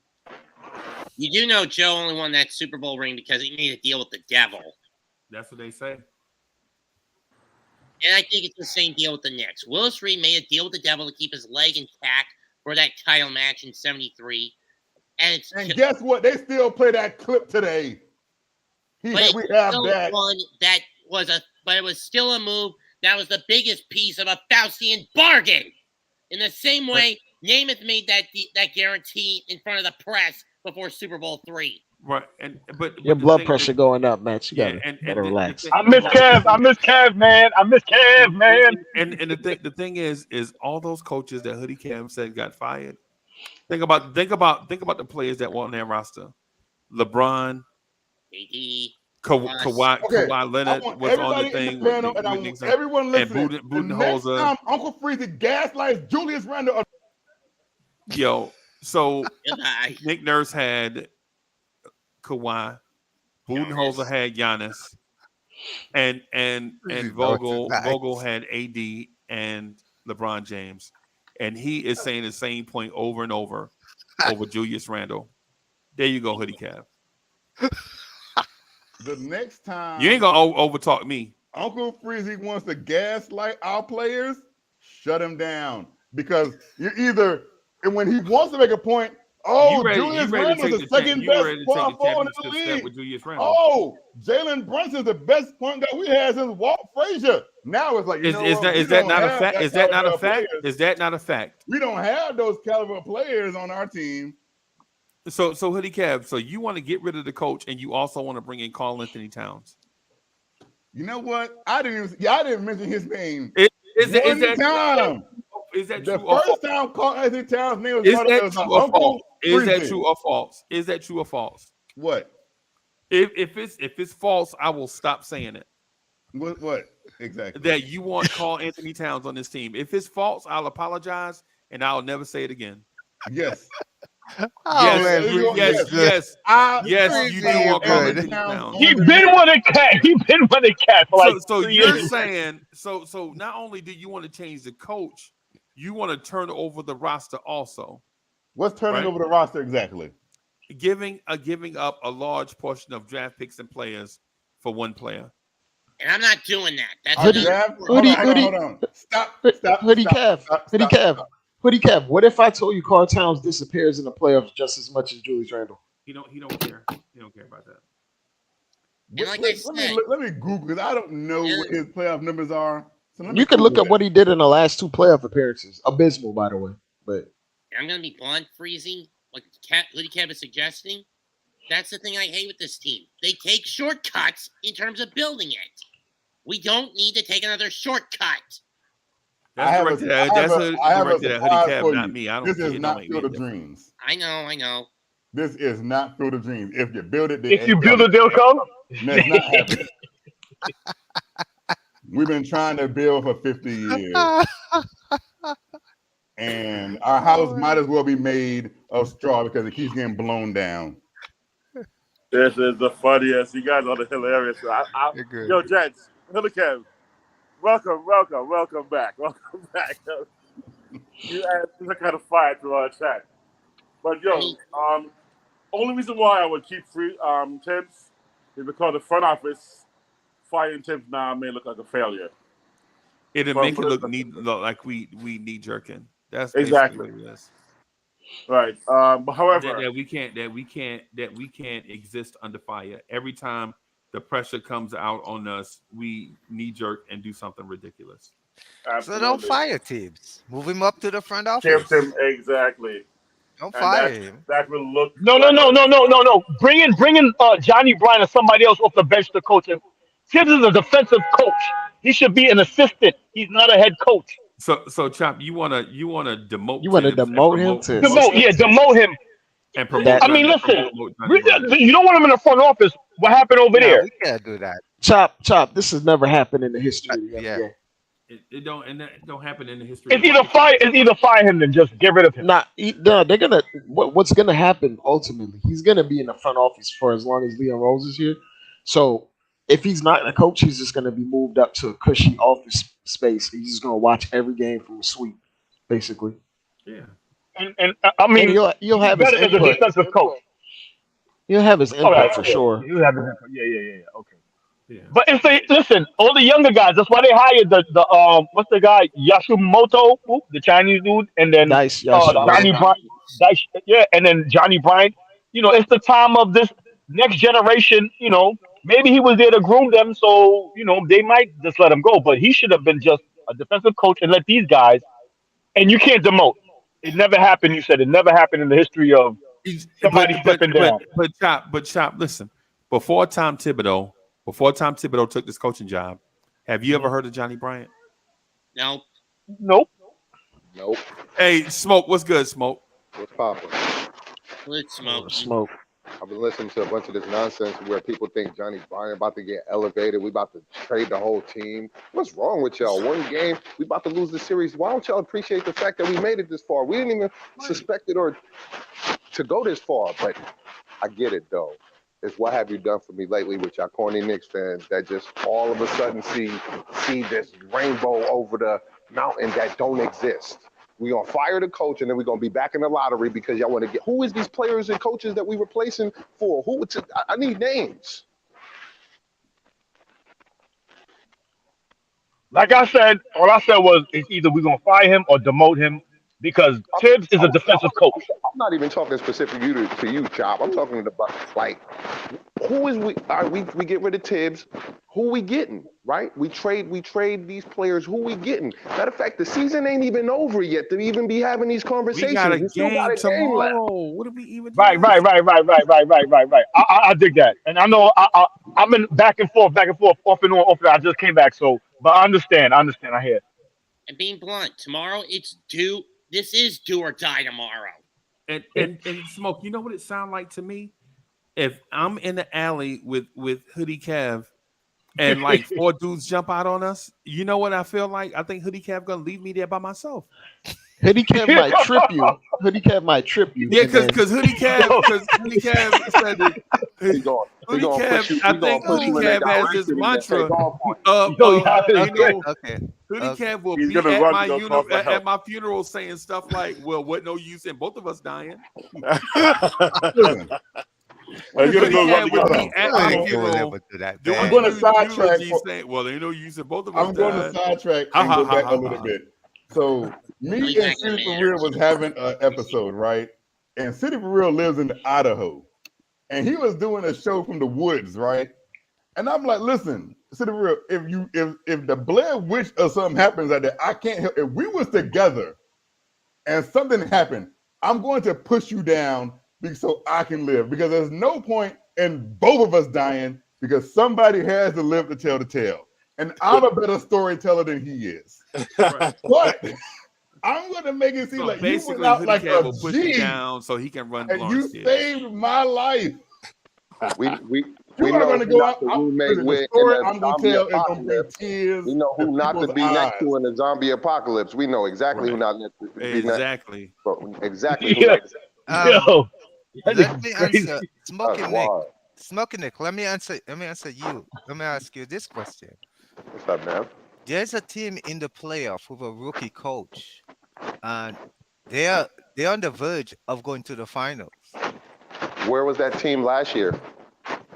You do know Joe only won that Super Bowl ring because he made a deal with the devil. That's what they say. And I think it's the same deal with the Knicks. Willis Reed made a deal with the devil to keep his leg intact for that title match in '73. And guess what? They still play that clip today. We have that. But it was still a move that was the biggest piece of a Faustian bargain. In the same way, Namath made that guarantee in front of the press before Super Bowl III. Right, but your blood pressure going up, man. You gotta relax. I miss Kev, man. And the thing is all those coaches that Hoodie Cam said got fired. Think about the players that were on their roster. LeBron, AD, Kawhi Leonard was on the thing. Everyone listening. Budenholzer. Next time Uncle Freezy gaslights Julius Randle. Yo, so Nick Nurse had Kawhi, Budenholzer had Giannis, and Vogel had AD and LeBron James, and he is saying the same point over and over Julius Randle. There you go, Hoodie Cav. The next time you ain't gonna overtalk me. Uncle Freezy wants to gaslight our players, shut him down. Because you're either, and when he wants to make a point, Julius Randle is the second best power forward in the league. With Julius Randle. Oh, Jalen Brunson is the best point guard we had since Walt Frazier. Now it's like, is that not a fact? Is that not a fact? Is that not a fact? We don't have those caliber players on our team. So Hoodie Kev, so you want to get rid of the coach and you also want to bring in Karl Anthony Towns. You know what? I didn't mention his name. Is that true? The first time Karl Anthony Towns' name was brought up as Uncle Is Freezy. that true or false? Is that true or false? What? If it's false, I will stop saying it. What exactly? That you want Karl Anthony Towns on this team. If it's false, I'll apologize and I'll never say it again. Yes. Yes, you do want Karl Anthony Towns. He been with a cat. He been with a cat for like so 3 you're years. saying so not only do you want to change the coach, you want to turn over the roster also. What's turning over the roster exactly? Giving up a large portion of draft picks and players for one player. And I'm not doing that. That's Hoodie Kev, what if I told you Karl Towns disappears in the playoffs just as much as Julius Randle? He don't care. He don't care about that. And like I said, let me Google because I don't know what his playoff numbers are. So You can look at what he did in the last 2 playoff appearances. Abysmal, by the way. But I'm going to be blunt, Freezy, like Hoodie Kev is suggesting. That's the thing I hate with this team. They take shortcuts in terms of building it. We don't need to take another shortcut. That's directed at Hoodie Kev, not me. I don't. This is not Field of Dreams. I know. This is not Field of Dreams. If you build it, If you build it, they'll come. That's not happening. We've been trying to build for 50 years. And our house might as well be made of straw because it keeps getting blown down. This is the funniest. You guys are the hilarious. Yo, gents, Hoodie Kev, welcome back. Welcome back. You are kind of fired through our chat. But only reason why I would keep Tibbs is because the front office firing Tibbs now may look like a failure. It'll make it look like we knee jerking. That's exactly what it is. Right. But however, that we can't exist under fire. Every time the pressure comes out on us, we knee jerk and do something ridiculous. Absolutely. So don't fire Tibbs. Move him up to the front office. Exactly. Don't fire him. That will look. No. Bring in Johnny Bryant or somebody else off the bench to coach him. Tibbs is a defensive coach. He should be an assistant. He's not a head coach. So Chop, you wanna demote? You want to demote him to demote him. And promote. I mean, listen, you don't want him in the front office. What happened over there? We can't do that. Chop. This has never happened in the history of the NBA. It don't happen in the history. It's either fire him than just get rid of him. They're gonna. What's gonna happen ultimately? He's gonna be in the front office for as long as Leon Rose is here. So if he's not a coach, he's just gonna be moved up to a cushy office space. He's just gonna watch every game from a suite, basically. Yeah. And I mean, you'll have his input. As a defensive coach. You'll have his input for sure. You'll have his input. Yeah. Okay. Yeah. But if they listen, all the younger guys, that's why they hired the what's the guy Yasumoto, the Chinese dude, and then Johnny Bryant. And then Johnny Bryant. It's the time of this next generation. Maybe he was there to groom them, so they might just let him go. But he should have been just a defensive coach and let these guys. And you can't demote. It never happened. You said it never happened in the history of somebody stepping down. But Chop, listen. Before Tom Thibodeau took this coaching job, have you ever heard of Johnny Bryant? Nope. Hey, Smoke, what's good, Smoke? What's poppin'? Good Smoke. I've been listening to a bunch of this nonsense where people think Johnny Bryant about to get elevated. We about to trade the whole team. What's wrong with y'all? One game, we about to lose the series. Why don't y'all appreciate the fact that we made it this far? We didn't even suspect it or to go this far. But I get it, though. It's what have you done for me lately with y'all corny Knicks fans that just all of a sudden see this rainbow over the mountain that don't exist. We're going to fire the coach, and then we're going to be back in the lottery because y'all want to get – who is these players and coaches that we replacing for? I need names. Like I said, all I said was it's either we're gonna fire him or demote him because Tibbs is a defensive coach. I'm not even talking specific to you, Chop. I'm talking about like who is we? All right, we get rid of Tibbs. Who we getting? Right? We trade these players. Who we getting? Matter of fact, the season ain't even over yet to even be having these conversations. We got a You still game got a game left. tomorrow. What are we even Right. doing? Right. I dig that, and I know I'm in back and forth, off and on. I just came back, so but I understand. I hear. And being blunt, tomorrow it's do. This is do or die tomorrow. And Smoke, you know what it sounds like to me? If I'm in the alley with Hoodie Kev and like 4 dudes jump out on us, you know what I feel like? I think Hoodie Kev gonna leave me there by myself. Hoodie Kev might trip you. Hoodie Kev might trip you. Yeah, because Hoodie Kev said that. Hoodie Kev, I think Hoodie Kev has this mantra. Hoodie Kev will be at my funeral saying stuff like, "Well, what no use in both of us dying." I'm going to sidetrack. Well, ain't no use in both of us. I'm going to sidetrack and go back a little bit. So me and City for Real was having an episode, right? And City for Real lives in Idaho, and he was doing a show from the woods, right? And I'm like, listen, City for Real, if the Blair Witch or something happens like that, I can't help. If we was together and something happened, I'm going to push you down so I can live, because there's no point in both of us dying because somebody has to live to tell the tale. And I'm a better storyteller than he is. Right. But I'm going to make it seem like you went out like a G down so he can run. And you saved my life. We You're know going to go out. The story I'm going to tell is going to be tears. We know who not to be next to in the zombie apocalypse. We know exactly who not to be exactly. Exactly. Yo. Let me answer, Smoking Nick. Let me answer you. Let me ask you this question. What's up, man? There's a team in the playoff with a rookie coach, and they're on the verge of going to the finals. Where was that team last year?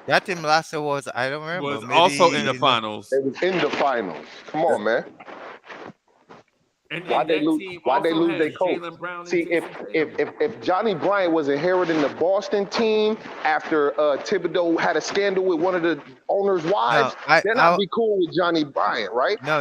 That team last year was, I don't remember. Was also in the finals. It was in the finals. Come on, man. And why they lose their coach? See, if Johnny Bryant was inheriting the Boston team after Thibodeau had a scandal with one of the owner's wives, then I'd be cool with Johnny Bryant, right? No.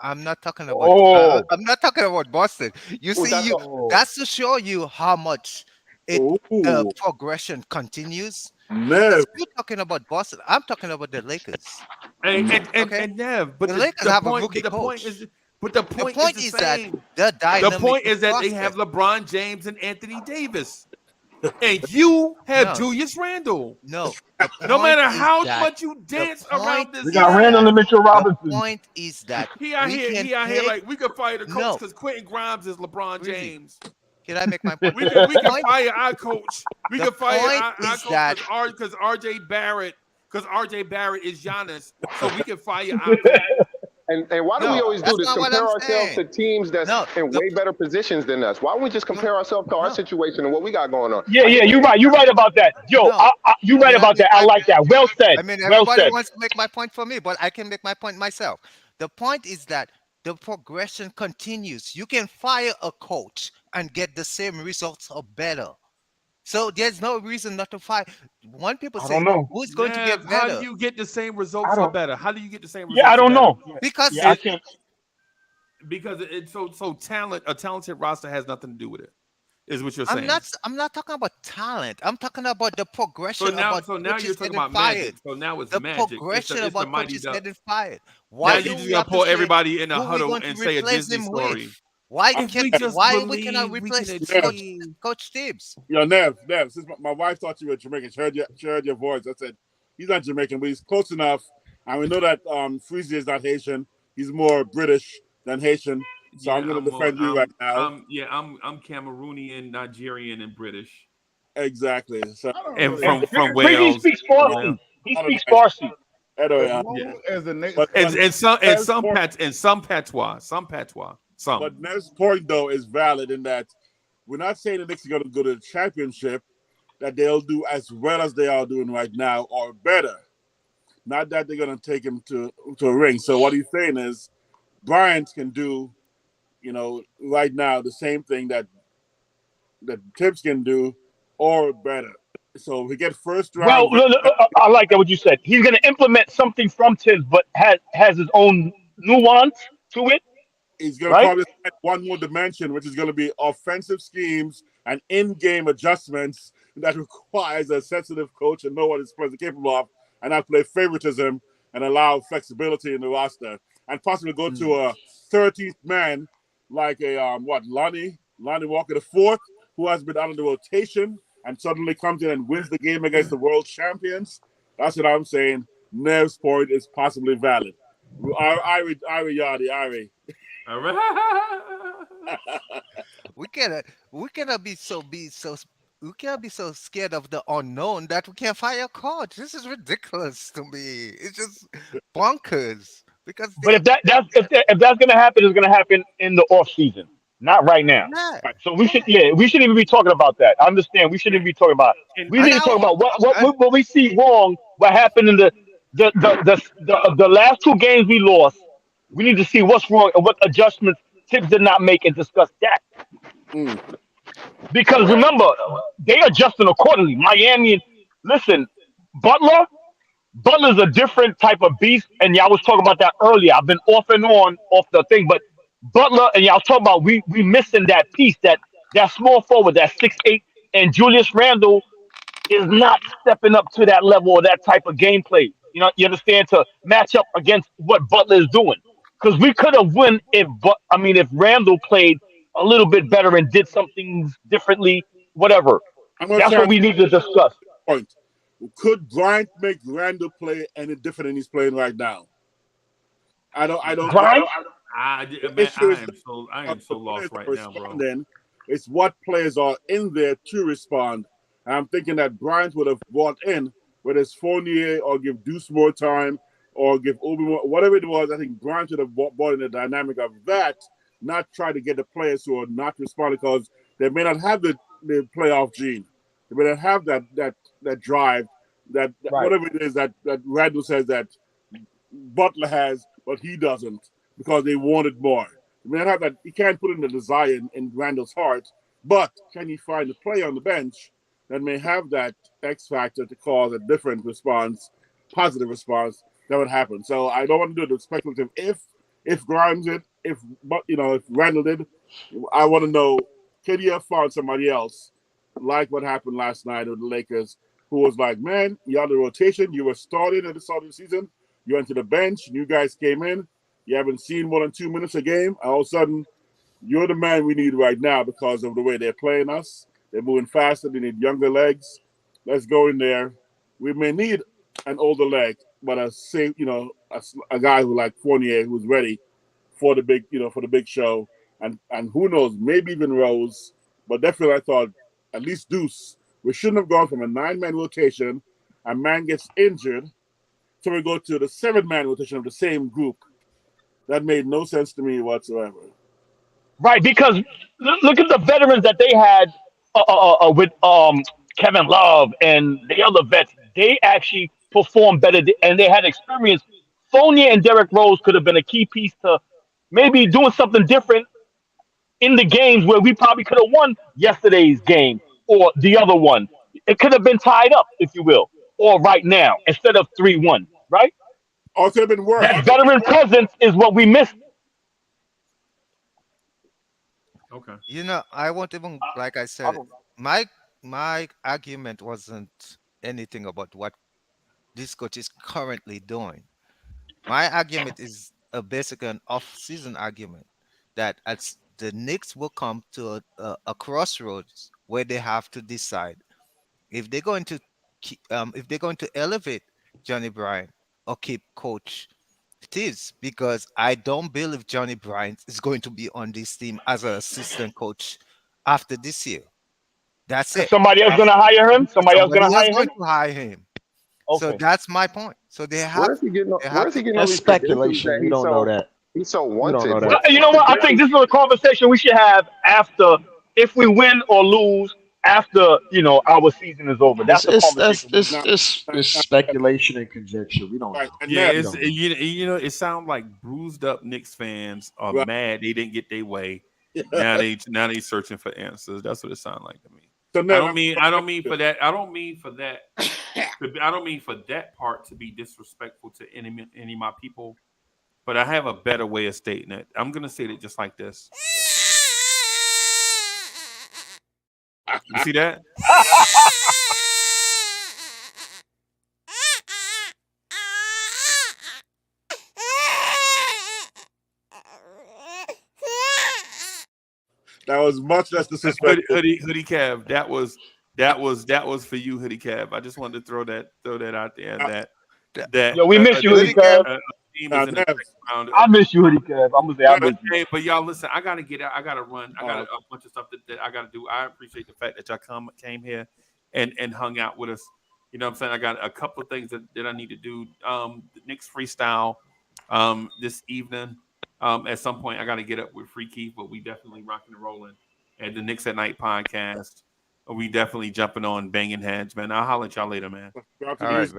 I'm not talking about. I'm not talking about Boston. You see, that's to show you how much the progression continues. You're talking about Boston. I'm talking about the Lakers. And Nev, but the Lakers have a rookie coach. The point is that the point is that they have LeBron James and Anthony Davis, and you have Julius Randle. No matter how much you dance around this, we got Randle and Mitchell Robinson. The point is that he out here like we could fire the coach because Quentin Grimes is LeBron James. Can I make my point? We can fire our coach. We can fire our coach because RJ Barrett is Giannis, so we can fire our coach. And why do we always do this? Compare ourselves to teams that's in way better positions than us. Why don't we just compare ourselves to our situation and what we got going on? Yeah, you're right. You're right about that. Yo, you're right about that. I like that. Well said. I mean, everybody wants to make my point for me, but I can make my point myself. The point is that the progression continues. You can fire a coach and get the same results or better. So there's no reason not to fight. When people say, who's going to get better? How do you get the same results or better? How do you get the same results? Yeah, I don't know. Because it's so talent, a talented roster has nothing to do with it. Is what you're saying. I'm not talking about talent. I'm talking about the progression. So now you're talking about magic. So now it's magic. The progression about coaches getting fired. Why you just gonna pull everybody in a huddle and say a Disney story? Why we cannot replace Coach Tibbs? Yo, Nev, since my wife thought you were Jamaican, she heard your voice. I said, he's not Jamaican, but he's close enough. And we know that Freezy is not Haitian. He's more British than Haitian. So I'm going to defend you right now. I'm Cameroonian, Nigerian, and British. Exactly. So, and from Wales. He speaks Farsi. He speaks Farsi. Some patois. But Nev's point, though, is valid in that we're not saying the Knicks are going to go to the championship, that they'll do as well as they are doing right now or better. not that they're going to take him to a ring. So what he's saying is Bryant can do, right now the same thing that Tibbs can do or better. So if we get first Well, round. I like that what you said. He's going to implement something from Tibbs, but has his own nuance to it. He's going to right? probably add one more dimension, which is going to be offensive schemes and in-game adjustments that requires a sensitive coach to know what his players are capable of and not play favoritism and allow flexibility in the roster and possibly go to a 13th man like Lonnie Walker the fourth, who has been out of the rotation and suddenly comes in and wins the game against the world champions. That's what I'm saying. Nev's point is possibly valid. Ari Yadi. All right. we cannot be so we can't be so scared of the unknown that we can't fire a coach. This is ridiculous to me. It's just bonkers. Because but if that's gonna happen, it's gonna happen in the off season, not right now. Yeah. Right. So we shouldn't even be talking about that. I understand we shouldn't even be talking about it. We need to talk about what we see wrong, what happened in the last two games we lost. We need to see what's wrong and what adjustments Tibbs did not make and discuss that. Because remember, they adjusting accordingly. Miami, listen, Butler's a different type of beast, and y'all was talking about that earlier. I've been off and on off the thing, but Butler and y'all talking about we missing that piece, that small forward, that 6'8", and Julius Randle is not stepping up to that level or that type of gameplay. You understand, to match up against what Butler is doing. Because we could have won if Randle played a little bit better and did some things differently, whatever. That's what we need to discuss. Point. Could Bryant make Randle play any different than he's playing right now? I don't. Bryant? I am so lost right now, bro. It's what players are in there to respond. And I'm thinking that Bryant would have brought in, whether it's Fournier or give Deuce more time or give Obi more, whatever it was. I think Bryant should have brought in the dynamic of that, not try to get the players who are not responding because they may not have the playoff gene. They may not have that drive, that whatever it is that Randall says that Butler has, but he doesn't because they wanted more. They may not have that. He can't put in the desire in Randall's heart, but can he find a player on the bench that may have that X factor to cause a different response, positive response that would happen? So I don't want to do the speculative if Grimes did, if Randall did. I want to know, could he have found somebody else like what happened last night with the Lakers, who was like, man, you're on the rotation, you were starting at the start of the season, you went to the bench, new guys came in, you haven't seen more than 2 minutes a game, all of a sudden, you're the man we need right now because of the way they're playing us. They're moving faster, they need younger legs. Let's go in there. We may need an older leg, but a guy who like Fournier who's ready for the big show. And who knows, maybe even Rose, but definitely I thought at least Deuce. We shouldn't have gone from a 9-man rotation, a man gets injured, so we go to the 7-man rotation of the same group. That made no sense to me whatsoever. Right, because look at the veterans that they had with Kevin Love and the other vets. They actually performed better, and they had experience. Fournier and Derrick Rose could have been a key piece to maybe doing something different in the games where we probably could have won yesterday's game or the other one. It could have been tied up, if you will, or right now instead of 3-1, right? Or it could have been worse. That veteran presence is what we missed. Okay. I won't even, like I said, my argument wasn't anything about what this coach is currently doing. My argument is basically an off-season argument that the Knicks will come to a crossroads where they have to decide if they're going to elevate Johnny Bryant or keep Coach Tibbs, because I don't believe Johnny Bryant is going to be on this team as an assistant coach after this year. That's it. Somebody else going to hire him? Somebody else going to hire him. Okay. So that's my point. So they have. Where is he getting all That's these speculation. credentials We don't know that. He's so wanted. don't know that. You know what? I think this is a conversation we should have after, if we win or lose, after our season is over. That's the conversation. It's speculation and conjecture. We don't know. Yeah, We it's don't know. it sounds like bruised up Knicks fans are Right. mad they didn't get their way. Now they searching for answers. That's what it sounds like to me. So I don't mean for that. I don't mean for that. I don't mean for that part to be disrespectful to any of my people. But I have a better way of stating it. I'm gonna say it just like this. You see that? That was much less disrespectful. Hoodie Cav. That was for you, Hoodie Cav. I just wanted to throw that out there. Yo, we miss you, Hoodie Cav. I miss you, Hoodie Cav. I'm gonna say I miss you. Hey, but y'all listen. I gotta get out. I gotta run. I got a bunch of stuff that I gotta do. I appreciate the fact that y'all came here and hung out with us. You know what I'm saying? I got a couple of things that I need to do. The Knicks freestyle this evening. At some point, I got to get up with Free Keith, but we definitely rocking and rolling. And the Knicks at Night podcast, we definitely jumping on banging heads, man. I'll holler at y'all later, man. All right.